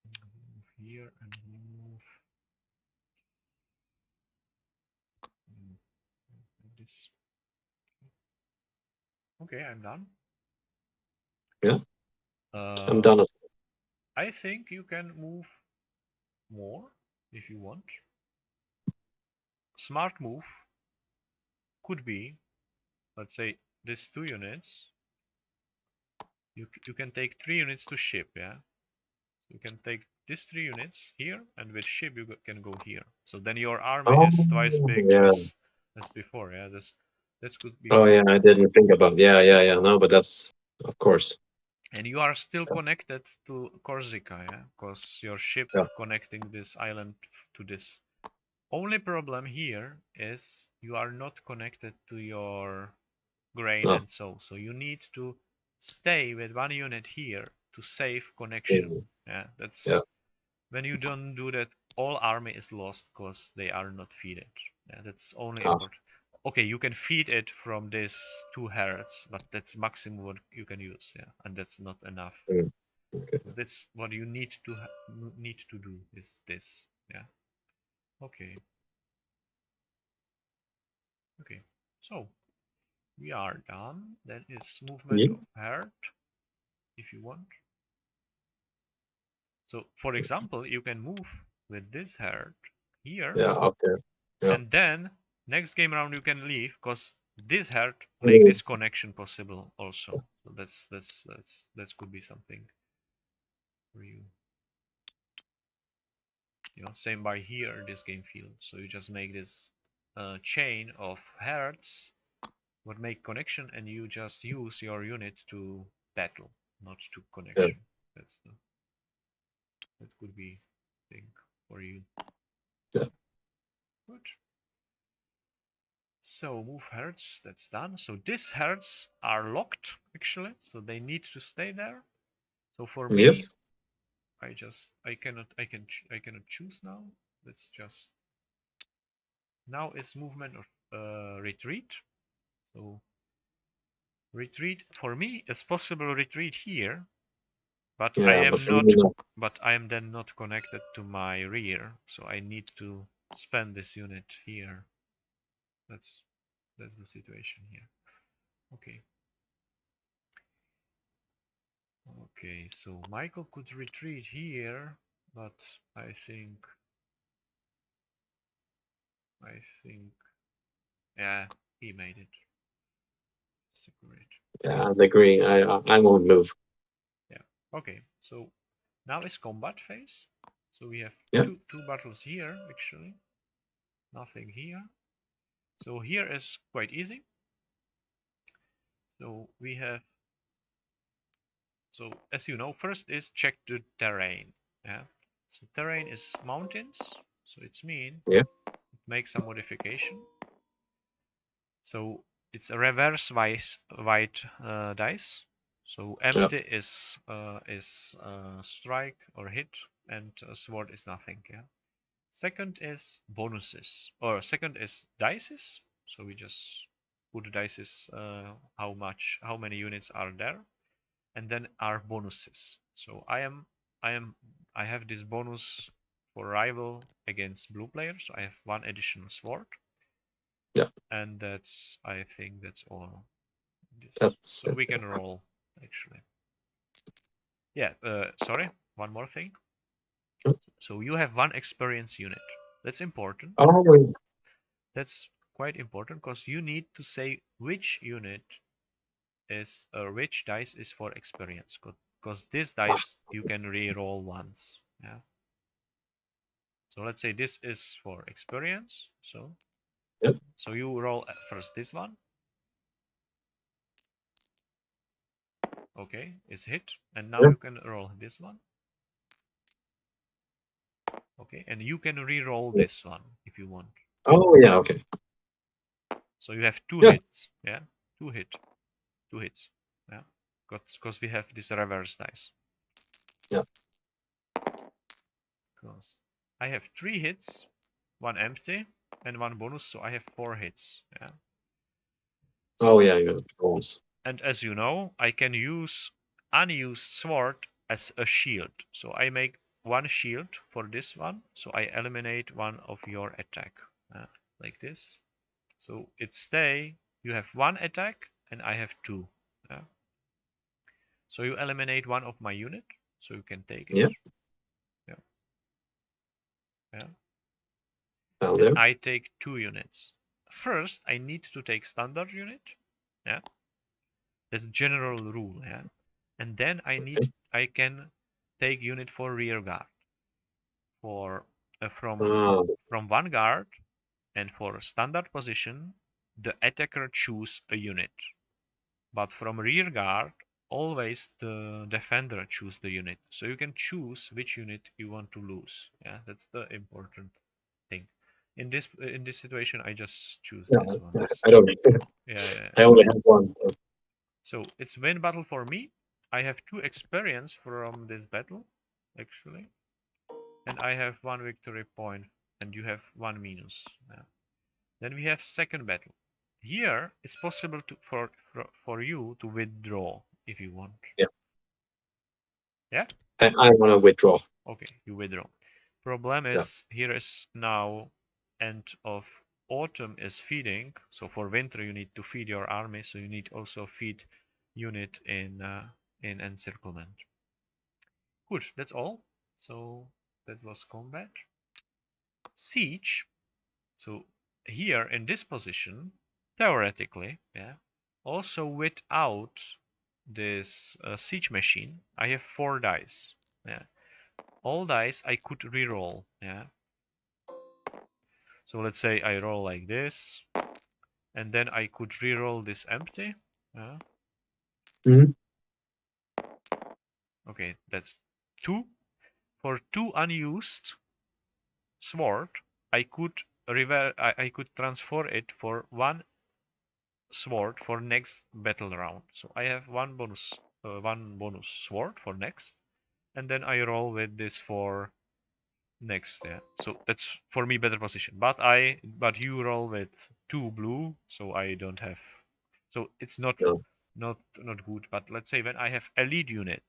move here and move like this. Okay, I'm done. Yeah. I'm done as well. I think you can move more if you want. Smart move could be, let's say, these 2 units. You can take 3 units to ship, yeah. You can take these 3 units here, and with ship you can go here. So then your army Oh, is twice big yeah. as before, yeah. That could be. Oh, yeah. I didn't think about. Yeah. No, but that's of course. And you are still Yeah. connected to Corsica, yeah, because your ship Yeah. connecting this island to this. Only problem here is you are not connected to your grain No. and so you need to stay with 1 unit here to save connection. Mhm. Yeah, that's Yeah. when you don't do that, all army is lost because they are not feeded. Yeah, that's only Ah. important. Okay, you can feed it from this 2 herds, but that's maximum what you can use. Yeah, and that's not enough. Mm. Okay. So that's what you need to do is this. Yeah. Okay. Okay. So we are done. That is movement Yeah. of herd, if you want. So for example, you can move with this herd here, Yeah. Up there. Yeah. and then next game round you can leave because this herd make Mm. this connection possible also. So that could be something for you. You know, same by here this game field. So you just make this chain of herds what make connection, and you just use your unit to battle, not to Yeah. connection. That could be thing for you. Yeah. Good. So move herds, that's done. So these herds are locked actually, so they need to stay there. So for me, Yes. I cannot choose now. Let's just, now it's movement or retreat. So retreat for me is possible retreat here, but I Yeah, am but for not. me, no. But I am then not connected to my rear, so I need to spend this unit here. That's the situation here. Okay. Okay, so Michael could retreat here, but I think, yeah, he made it. Separate. Yeah, I'm agreeing. I won't move. Yeah. Okay. So now is combat phase. So we have Yeah. two battles here actually. Nothing here. So here is quite easy. So we have. So as you know, first is check the terrain. Yeah. So terrain is mountains. So it's mean. Yeah. Make some modification. So it's a reverse white dice. So empty is strike or hit, and sword is nothing. Yeah. Second is bonuses, or second is dices. So we just put the dices how many units are there, and then are bonuses. So I have this bonus for rival against blue player. So I have one additional sword. Yeah. And I think that's all. So we can roll actually. Yeah. Sorry. One more thing. So you have one experience unit. That's important. Oh, That's quite important because you need to say which unit is which dice is for experience. Because this dice you can re-roll once. Yeah. So let's say this is for experience. So Yep. So you roll first this one. Okay, it's hit, and now you can roll this one. Okay, and you can re-roll this one if you want. Oh yeah, okay. So you have two Yeah. hits. Yeah, two hits. Yeah, because we have this reverse dice. Yeah. Because I have 3 hits, 1 empty, and 1 bonus, so I have 4 hits. Yeah. Oh yeah, you have rolls. And as you know, I can use unused sword as a shield. So I make 1 shield for this one, so I eliminate 1 of your attack. Like this. So it stay, you have 1 attack, and I have 2. Yeah. So you eliminate 1 of my unit, so you can take it. Yeah. Yeah. Yeah. Down And there. I take 2 units. First, I need to take standard unit. Yeah. That's general rule. Yeah. And then I can take unit for rear guard. For Oh, from 1 guard, and for standard position, the attacker choose a unit. But from rear guard, always the defender choose the unit. So you can choose which unit you want to lose. Yeah, that's the important thing. In this situation, I just choose yeah, this one. I don't. Yeah. I only have one. So it's win battle for me. I have 2 experience from this battle, actually, and I have 1 victory point, and you have 1 minus. Yeah. Then we have second battle. Here it's possible for you to withdraw if you want. Yeah. Yeah? I want to withdraw. Okay, you withdraw. Problem is here is now end of autumn is feeding. So for winter you need to feed your army. So you need also feed unit in encirclement. Good, that's all. So that was combat. Siege. So here in this position, theoretically, yeah, also without this siege machine, I have 4 dice. Yeah, all dice I could reroll. Yeah. So let's say I roll like this, and then I could reroll this empty. Yeah. Mhm. Okay, that's 2. For 2 unused sword, I could I could transfer it for 1 sword for next battle round. So I have one bonus sword for next, and then I roll with this 4 next. Yeah, so that's for me better position. But you roll with 2 blue, so I don't have. So it's not Yeah. not good. But let's say when I have elite unit,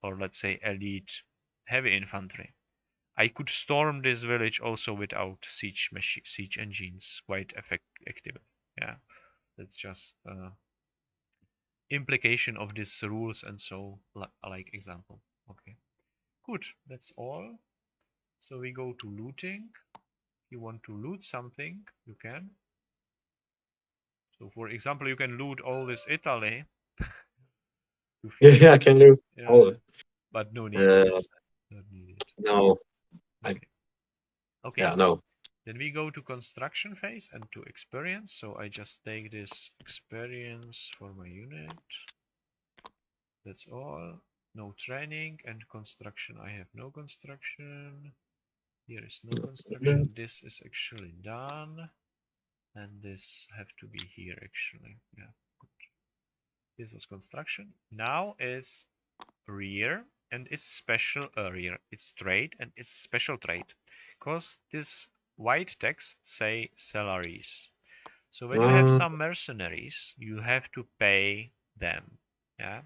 or let's say elite heavy infantry, I could storm this village also without siege engines quite effectively. Yeah, that's just implication of these rules, and so like example. Okay, good. That's all. So we go to looting. If you want to loot something, you can. So for example, you can loot all this Italy. To feed Yeah, I can do all of yeah, it. but no need it. Not needed. No, I, Okay. Okay. yeah, no. Then we go to construction phase and to experience. So I just take this experience for my unit. That's all. No training and construction. I have no construction. Here is no construction. This is actually done. And this have to be here actually. Yeah. Good. This was construction. Now is rear and it's special rear. It's trade and it's special trade. Because this white text say salaries. So when you have Uh, some mercenaries, you have to pay them. Yeah.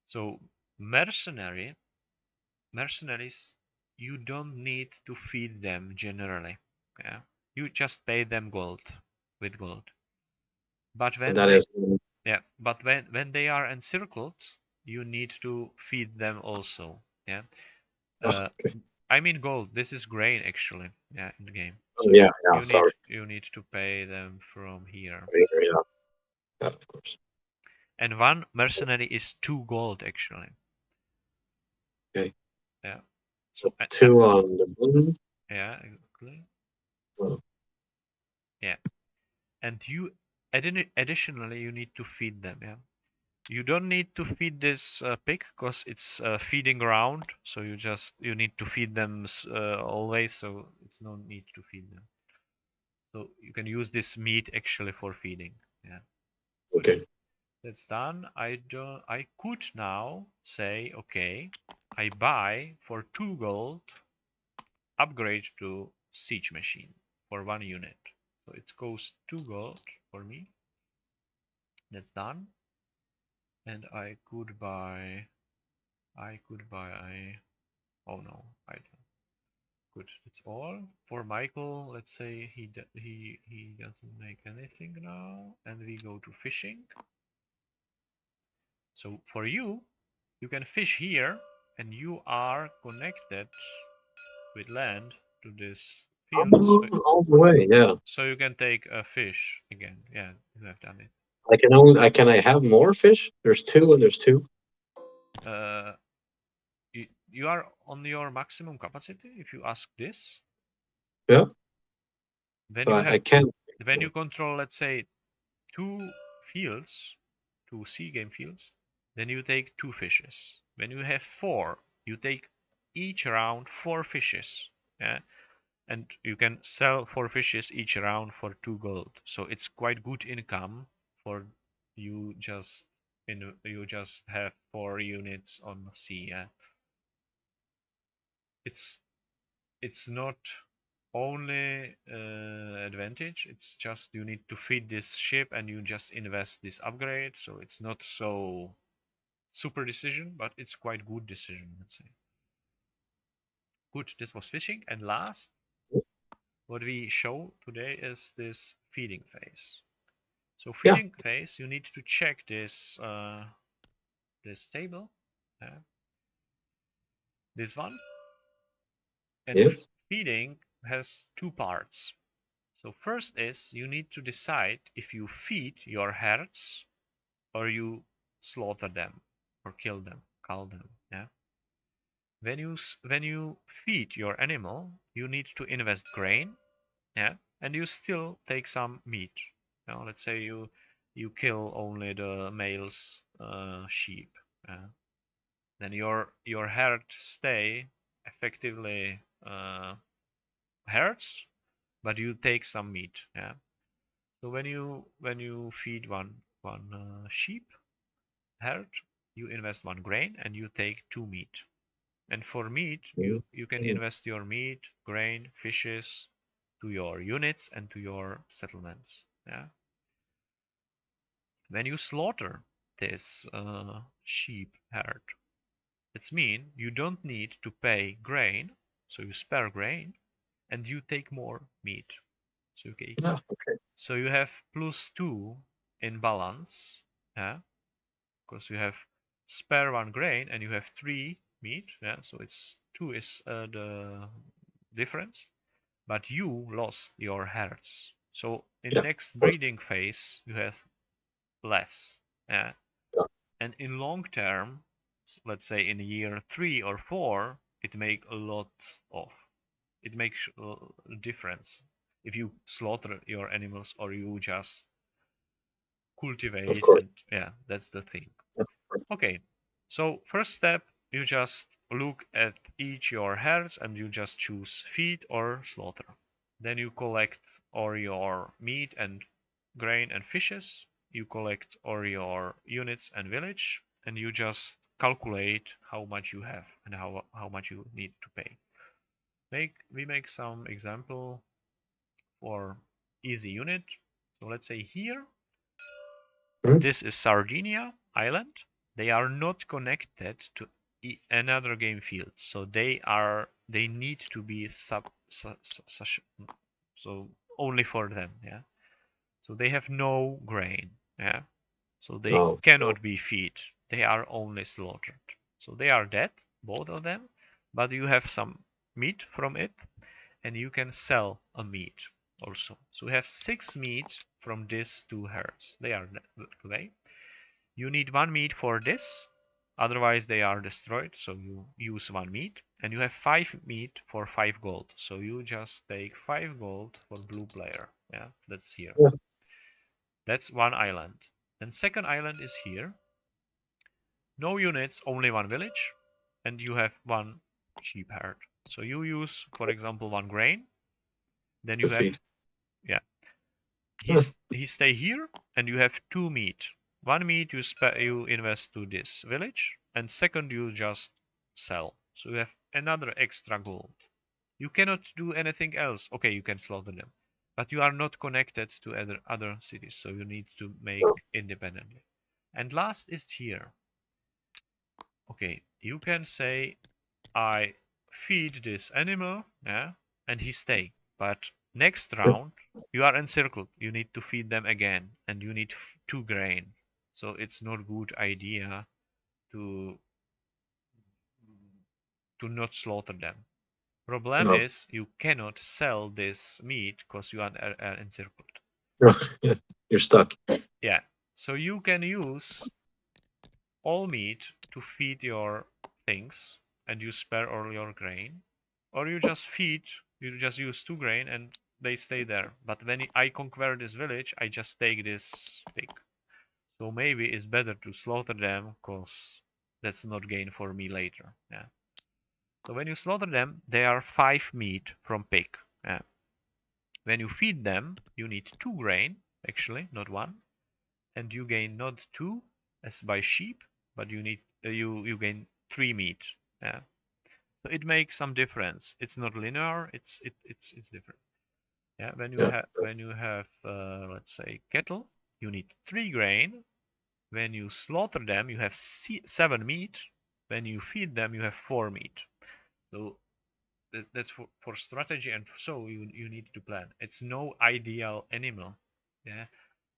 So mercenaries, you don't need to feed them generally. Yeah. You just pay them gold with gold. But and when that they is but when they are encircled, you need to feed them also. Yeah. Uh, okay. I mean gold. This is grain actually. Yeah, in the game. Oh, So yeah, yeah. Sorry. you need to pay them from here. Yeah, yeah, of course. And one mercenary is 2 gold actually. Okay. Yeah. So So 2 on the moon. yeah, exactly. Oh, Yeah. And you additionally you need to feed them. Yeah. You don't need to feed this pig because it's feeding ground. So you need to feed them always. So it's no need to feed them. So you can use this meat actually for feeding. Yeah. Good. okay. That's done. I could now say, okay, I buy for 2 gold upgrade to siege machine for 1 unit. So it costs 2 gold for me. That's done. And I could buy oh no, I don't. Good. That's all. For Michael, let's say he doesn't make anything now, and we go to fishing. So for you, you can fish here, and you are connected with land to this field. All the way, yeah. So you can take a fish again. Yeah, you have done it. Can I have more fish? There's 2 and there's 2. Uh, you are on your maximum capacity if you ask this. Yeah. Then So you I have can't. when you control, let's say, 2 fields, 2 sea game fields, then you take 2 fishes. When you have 4, you take each round 4 fishes. Yeah, and you can sell 4 fishes each round for 2 gold. So it's quite good income for you. You just have 4 units on sea. Yeah, it's not only advantage. It's just you need to feed this ship and you just invest this upgrade. So it's not so super decision, but it's quite good decision, let's say. Good, this was fishing. And last, what we show today is this feeding phase. So Yeah. feeding phase, you need to check this this table, this one. And Yes. feeding has 2 parts. So first is you need to decide if you feed your herds or you slaughter them or kill them, cull them. Yeah. When you feed your animal, you need to invest grain. Yeah, and you still take some meat. Now, let's say you kill only the male's sheep. Then your herd stay effectively herds, but you take some meat. Yeah. So when you feed one sheep herd, you invest 1 grain and you take 2 meat. And for meat, you can invest your meat, grain, fishes to your units and to your settlements. Yeah. When you slaughter this sheep herd, it's mean you don't need to pay grain, so you spare grain, and you take more meat. So okay. Okay. So you have +2 in balance, yeah, because you have spare 1 grain and you have 3 meat, yeah. So it's 2 is the difference, but you lost your herds. So in next breeding phase you have less, yeah. And in long term, let's say in year 3 or 4, it make a lot of. It makes a difference if you slaughter your animals or you just cultivate, and yeah, that's the thing. Okay, so first step, you just look at each your herds and you just choose feed or slaughter. Then you collect all your meat and grain and fishes. You collect all your units and village, and you just calculate how much you have and how much you need to pay. We make some example for easy unit. So let's say here, this is Sardinia Island. They are not connected to another game field, so they need to be so only for them, yeah. So they have no grain, yeah. So they cannot be fed. They are only slaughtered. So they are dead, both of them, but you have some meat from it, and you can sell a meat also. So we have 6 meat from these 2 herds. They are today. You need 1 meat for this, otherwise they are destroyed. So you use 1 meat, and you have 5 meat for 5 gold. So you just take 5 gold for blue player. Yeah, that's here. Yeah. That's 1 island. And second island is here. No units, only 1 village, and you have 1 sheep herd. So you use, for example, 1 grain. Then you have, yeah. He stay here, and you have 2 meat. 1 meat you invest to this village, and second you just sell. So you have another extra gold. You cannot do anything else. Okay, you can slaughter them, but you are not connected to other cities, so you need to make independently. And last is here. Okay, you can say I feed this animal, yeah, and he stay. But next round you are encircled. You need to feed them again, and you need 2 grain. So it's not good idea to not slaughter them. Problem is you cannot sell this meat because you are encircled. You're stuck. Yeah. So you can use all meat to feed your things, and you spare all your grain, or you just use 2 grain and they stay there. But when I conquer this village, I just take this pig. So maybe it's better to slaughter them, because that's not gain for me later. Yeah. So when you slaughter them, they are 5 meat from pig. Yeah. When you feed them, you need 2 grain, actually, not 1, and you gain not 2 as by sheep, but you need you gain 3 meat. Yeah. So it makes some difference. It's not linear. It's different. Yeah. When you have let's say cattle, you need 3 grain. When you slaughter them, you have 7 meat. When you feed them, you have 4 meat. So that's for strategy, and so you need to plan. It's no ideal animal. Yeah.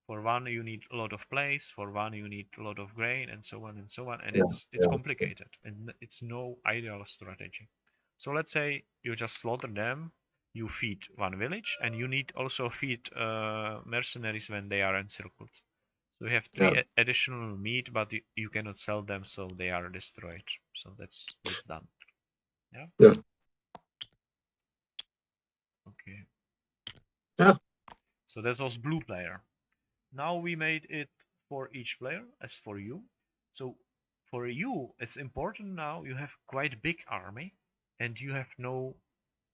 For one you need a lot of place, for one you need a lot of grain, and so on and so on, and it's complicated, and it's no ideal strategy. So let's say you just slaughter them, you feed 1 village, and you need also feed mercenaries when they are encircled. So you have 3 additional meat, but you cannot sell them, so they are destroyed. So that's done. Yeah. Yeah. Okay. Yeah. So that was blue player. Now we made it for each player as for you. So for you, it's important now you have quite big army, and you have no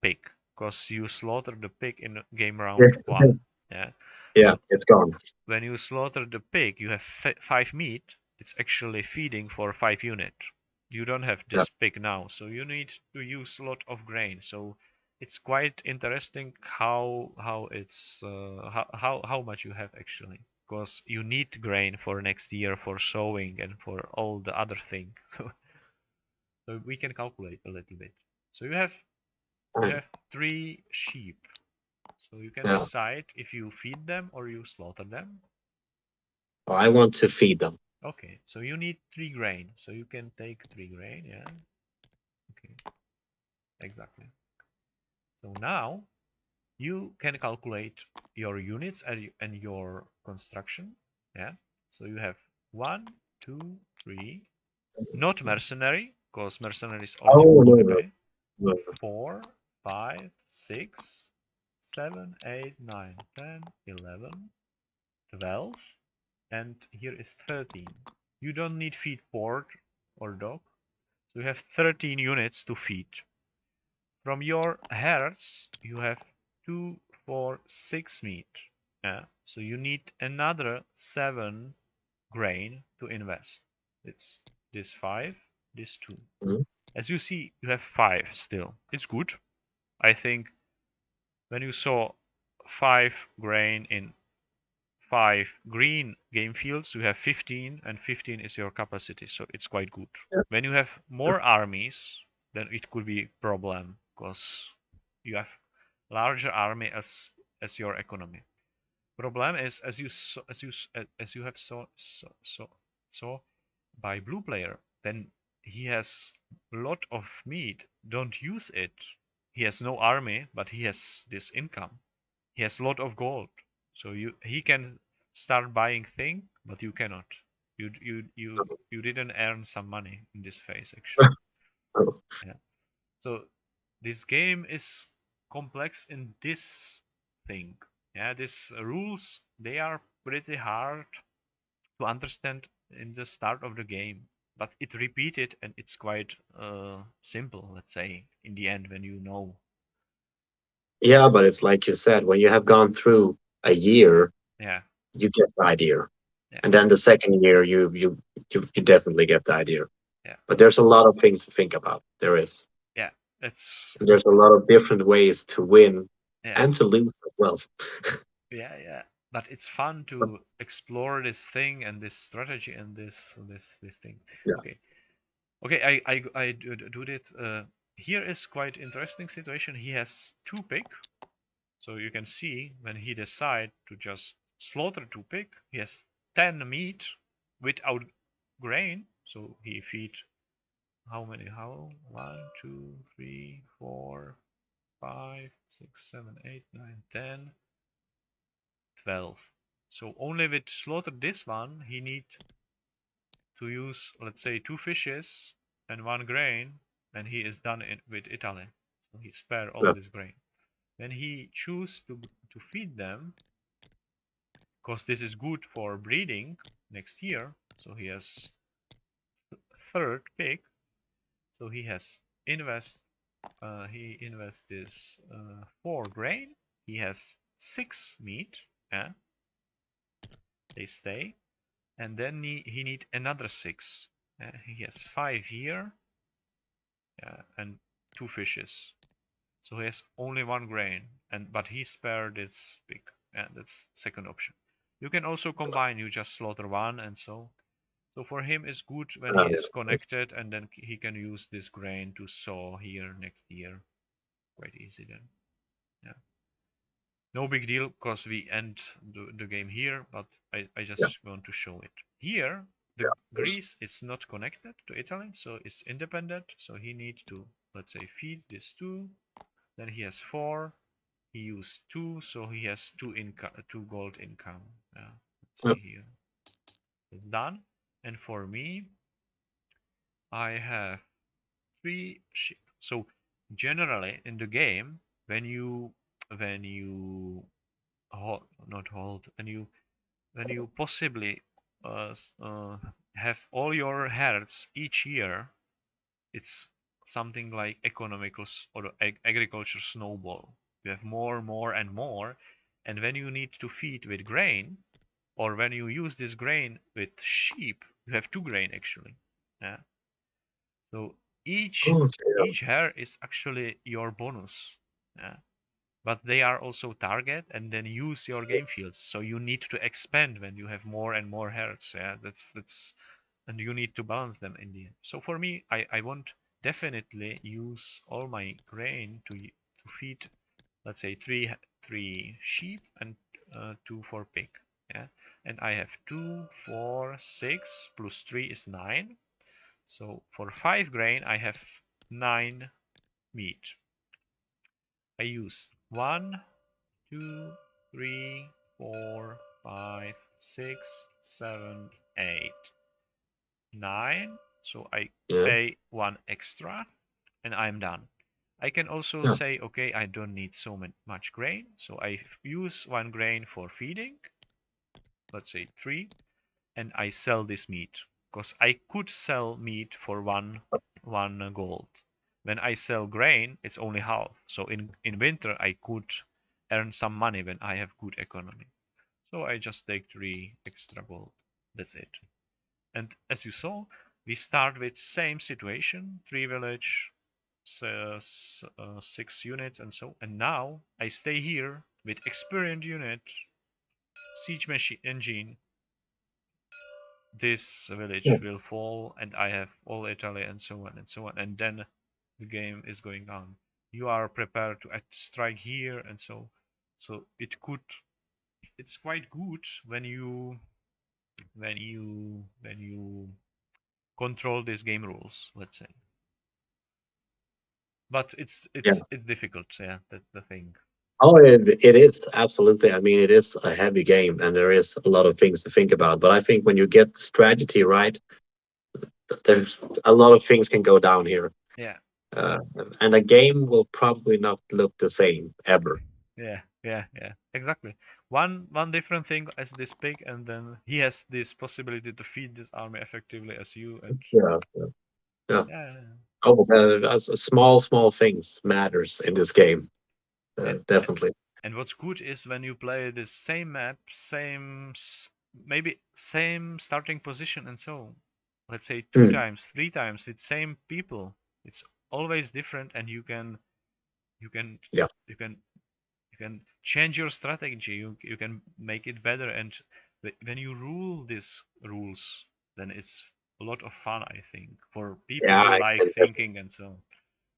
pig, because you slaughtered the pig in game round 1. Yeah. Yeah, it's gone. When you slaughter the pig, you have 5 meat. it's actually feeding for 5 units. You don't have this pig now, so you need to use a lot of grain. So it's quite interesting how it's how much you have actually, because you need grain for next year for sowing and for all the other things. So we can calculate a little bit. So you have 3 sheep. So you can decide if you feed them or you slaughter them. Oh, I want to feed them. Okay, so you need 3 grain. So you can take 3 grain, yeah. Okay, exactly. So now you can calculate your units and your construction, yeah. So you have 1, 2, 3. Not mercenary, because mercenary is only okay. No. 4, 5, 6, 7, 8, 9, 10, 11, 12, and here is 13. You don't need feed pork or dog, so you have 13 units to feed. From your herds, you have 2, 4, 6 meat. So you need another 7 grain to invest. It's this 5, this 2. Mhm. As you see, you have 5 still. It's good. I think when you saw 5 grain in 5 green game fields, you have 15, and 15 is your capacity, so it's quite good. When you have more armies, then it could be problem, because you have larger army as your economy. Problem is, as you have saw by blue player, then he has a lot of meat. Don't use it. He has no army, but he has this income. He has a lot of gold, so he can start buying thing, but you cannot. You didn't earn some money in this phase actually. Yeah. So this game is complex in this thing. Yeah, these rules, they are pretty hard to understand in the start of the game, but it repeated and it's quite simple, let's say, in the end when you know. Yeah, but it's like you said, when you have gone through a year, Yeah. you get the idea. Yeah. And then the second year, you definitely get the idea. Yeah. But there's a lot of things to think about. There is. Yeah, it's. There's a lot of different ways to win Yeah. and to lose as well. Yeah. But it's fun to explore this thing and this strategy and this thing. Yeah. Okay. I do it. Here is quite interesting situation. He has 2 pig, so you can see when he decide to just slaughter 2 pig, he has 10 meat without grain. So he feed how many? How 1, 2, 3, 4, 5, 6, 7, 8, 9, 10, 12. So only with slaughter this one, he need to use, let's say, 2 fishes and 1 grain, and he is done with Italy. So he spare all this grain. Then he choose to feed them, because this is good for breeding next year. So he has 3rd pig. So he has he invests this 4 grain. He has 6 meat. They stay. And then he need another 6. He has 5 here, and 2 fishes. So he has only 1 grain, but he spared this pig. That's second option. You can also combine. You just slaughter 1 and so. So for him it's good when he is connected, and then he can use this grain to sow here next year. Quite easy then. Yeah. No big deal, because we end the game here, but I just want to show it. Here, the Greece is not connected to Italy, so it's independent. So he needs to, let's say, feed this 2. Then he has 4. He used 2, so he has 2 gold income. Let's see here. It's done. And for me, I have 3 sheep. So generally in the game, when you when you possibly have all your herds each year, it's something like economical or agriculture snowball. You have more and more, and when you need to feed with grain, Or when you use this grain with sheep, you have 2 grain actually. Yeah. So each hair is actually your bonus. Yeah. But they are also target and then use your game fields. So you need to expand when you have more and more hairs. Yeah, that's and you need to balance them in the end. So for me, I want definitely use all my grain to feed, let's say three sheep and 2 for pig. Yeah, and I have 2, 4, 6 plus 3 is 9. So for 5 grain, I have 9 meat. I used 1, 2, 3, 4, 5, 6, 7, 8, 9. So I pay 1 extra and I'm done. I can also say, okay, I don't need so much grain. So I use 1 grain for feeding, let's say 3, and I sell this meat. Because I could sell meat for one gold. When I sell grain, it's only half. So in winter, I could earn some money when I have good economy. So I just take 3 extra gold. That's it. And as you saw, we start with same situation, 3 village, 6 units and so. And now I stay here with experienced unit, siege machine engine. This village will fall and I have all Italy and so on and so on. And then the game is going on. You are prepared to strike here and so. So it's quite good when you control these game rules, let's say. But it's difficult, yeah, that's the thing. Oh, it is absolutely. I mean, it is a heavy game, and there is a lot of things to think about. But I think when you get strategy right, there's a lot of things can go down here. Yeah. And a game will probably not look the same ever. Yeah, exactly. One different thing as this pig, and then he has this possibility to feed this army effectively as you. And yeah. Oh, small things matters in this game, definitely. And what's good is when you play the same map, maybe same starting position, and so let's say 2 times, 3 times with same people. It's always different, and you can change your strategy. You can make it better, and when you rule these rules, then it's a lot of fun. I think for people who like thinking and so.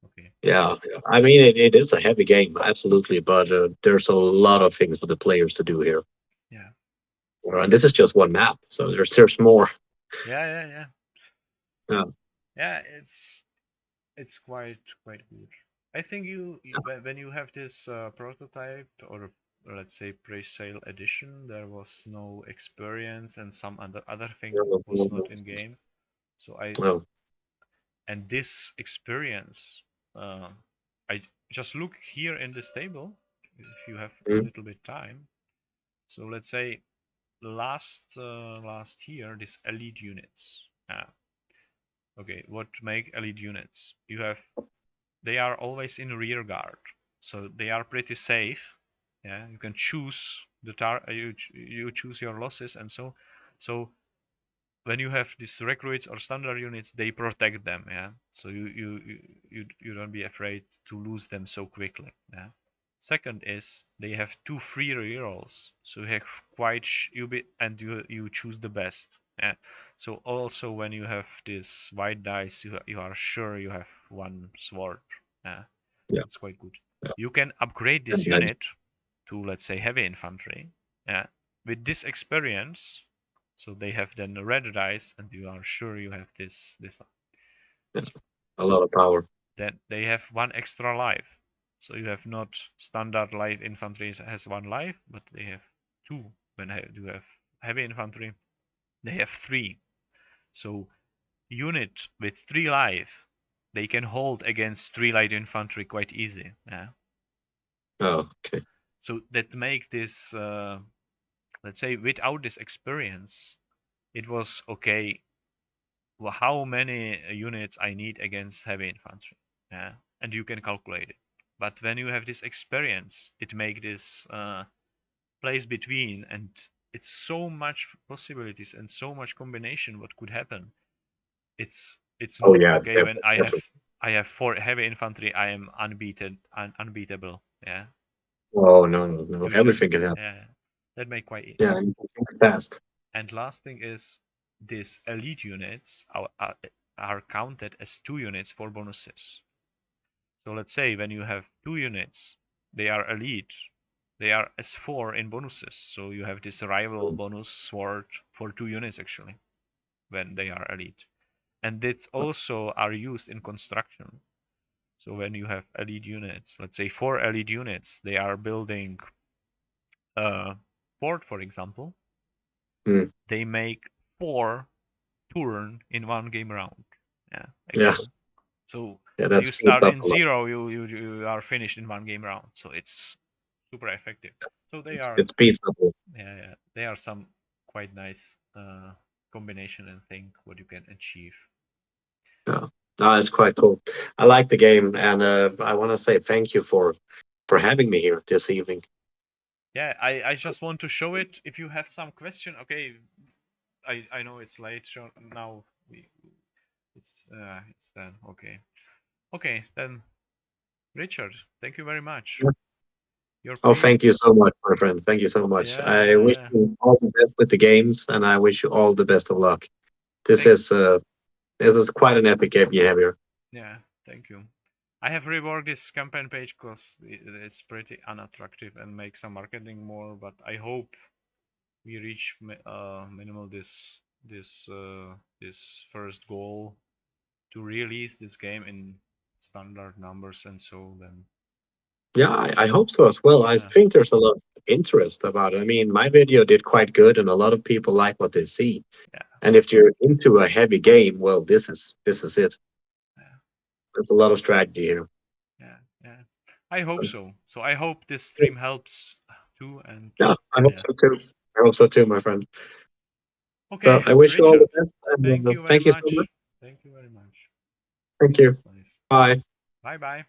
Okay. Yeah, I mean it is a heavy game, absolutely, but there's a lot of things for the players to do here. Yeah. And this is just one map, so there's more. Yeah. Yeah. Yeah, it's quite good. I think when you have this prototype or let's say pre-sale edition, there was no experience and some other thing was not in game. So and this experience, I just look here in this table if you have a little bit time. So let's say last year this elite units. Okay, what make elite units? They are always in rear guard, so they are pretty safe. Yeah, you can choose you choose your losses and so. When you have these recruits or standard units, they protect them. Yeah, so you don't be afraid to lose them so quickly. Yeah. Second is they have 2 free rerolls, so you have quite you choose the best. Yeah. So also when you have this white dice, you are sure you have 1 sword. Yeah. That's quite good. You can upgrade this unit to, let's say, heavy infantry. Yeah. With this experience, so they have then the red dice, and you are sure you have this one. A lot of power. Then they have 1 extra life. So you have not standard light infantry has 1 life, but they have 2. When you have heavy infantry, they have 3. So unit with 3 life, they can hold against 3 light infantry quite easy. Yeah. Oh, okay. So that make this, let's say, without this experience, it was okay. Well, how many units I need against heavy infantry? Yeah, and you can calculate it. But when you have this experience, it make this place between, and it's so much possibilities and so much combination what could happen. It's Oh not yeah, okay when definitely. I have 4 heavy infantry, I am unbeatable. Yeah. Oh no, Usually, everything can happen. yeah, that make quite. Yeah, you can think fast. And last thing is these elite units are counted as 2 units for bonuses. So let's say when you have 2 units, they are elite. They are S4 in bonuses. So you have this rival bonus sword for 2 units actually when they are elite. And this also are used in construction. So when you have elite units, let's say 4 elite units, they are building a fort, for example. Mm. They make 4 turn in 1 game round. Yeah. Yeah. Actually. So Yeah, when that's you start up in a lot. 0, you are finished in 1 game round. So it's super effective. So they are, It speeds up. yeah, they are some quite nice combination and thing what you can achieve. Yeah. No, it's quite cool. I like the game, and I want to say thank you for having me here this evening. Yeah, I just want to show it. If you have some question, okay, I know it's late so now. It's then okay. Okay, then Richard, thank you very much. Yeah. You're Oh, free. thank you so much, my friend. Thank you so much. Yeah, I yeah, wish yeah. you all the best with the games, and I wish you all the best of luck. This Thank- is quite an epic game you have here. Yeah, thank you. I have reworked this campaign page because it's pretty unattractive and make some marketing more. But I hope we reach minimal this first goal to release this game in standard numbers, and so then Yeah, I hope so as well. I yeah, think there's a lot of interest about it. I mean, my video did quite good, and a lot of people like what they see. yeah, And if you're into a heavy game, well, this is it. yeah, There's a lot of strategy here. yeah, yeah. I hope so. So I hope this stream helps too. And Yeah, I hope yeah, so too. I hope so too, my friend. So okay, I wish you all the Richard. best, and Thank you very thank you much. so much. Thank you very much. Thank you. Nice. Bye. Bye bye.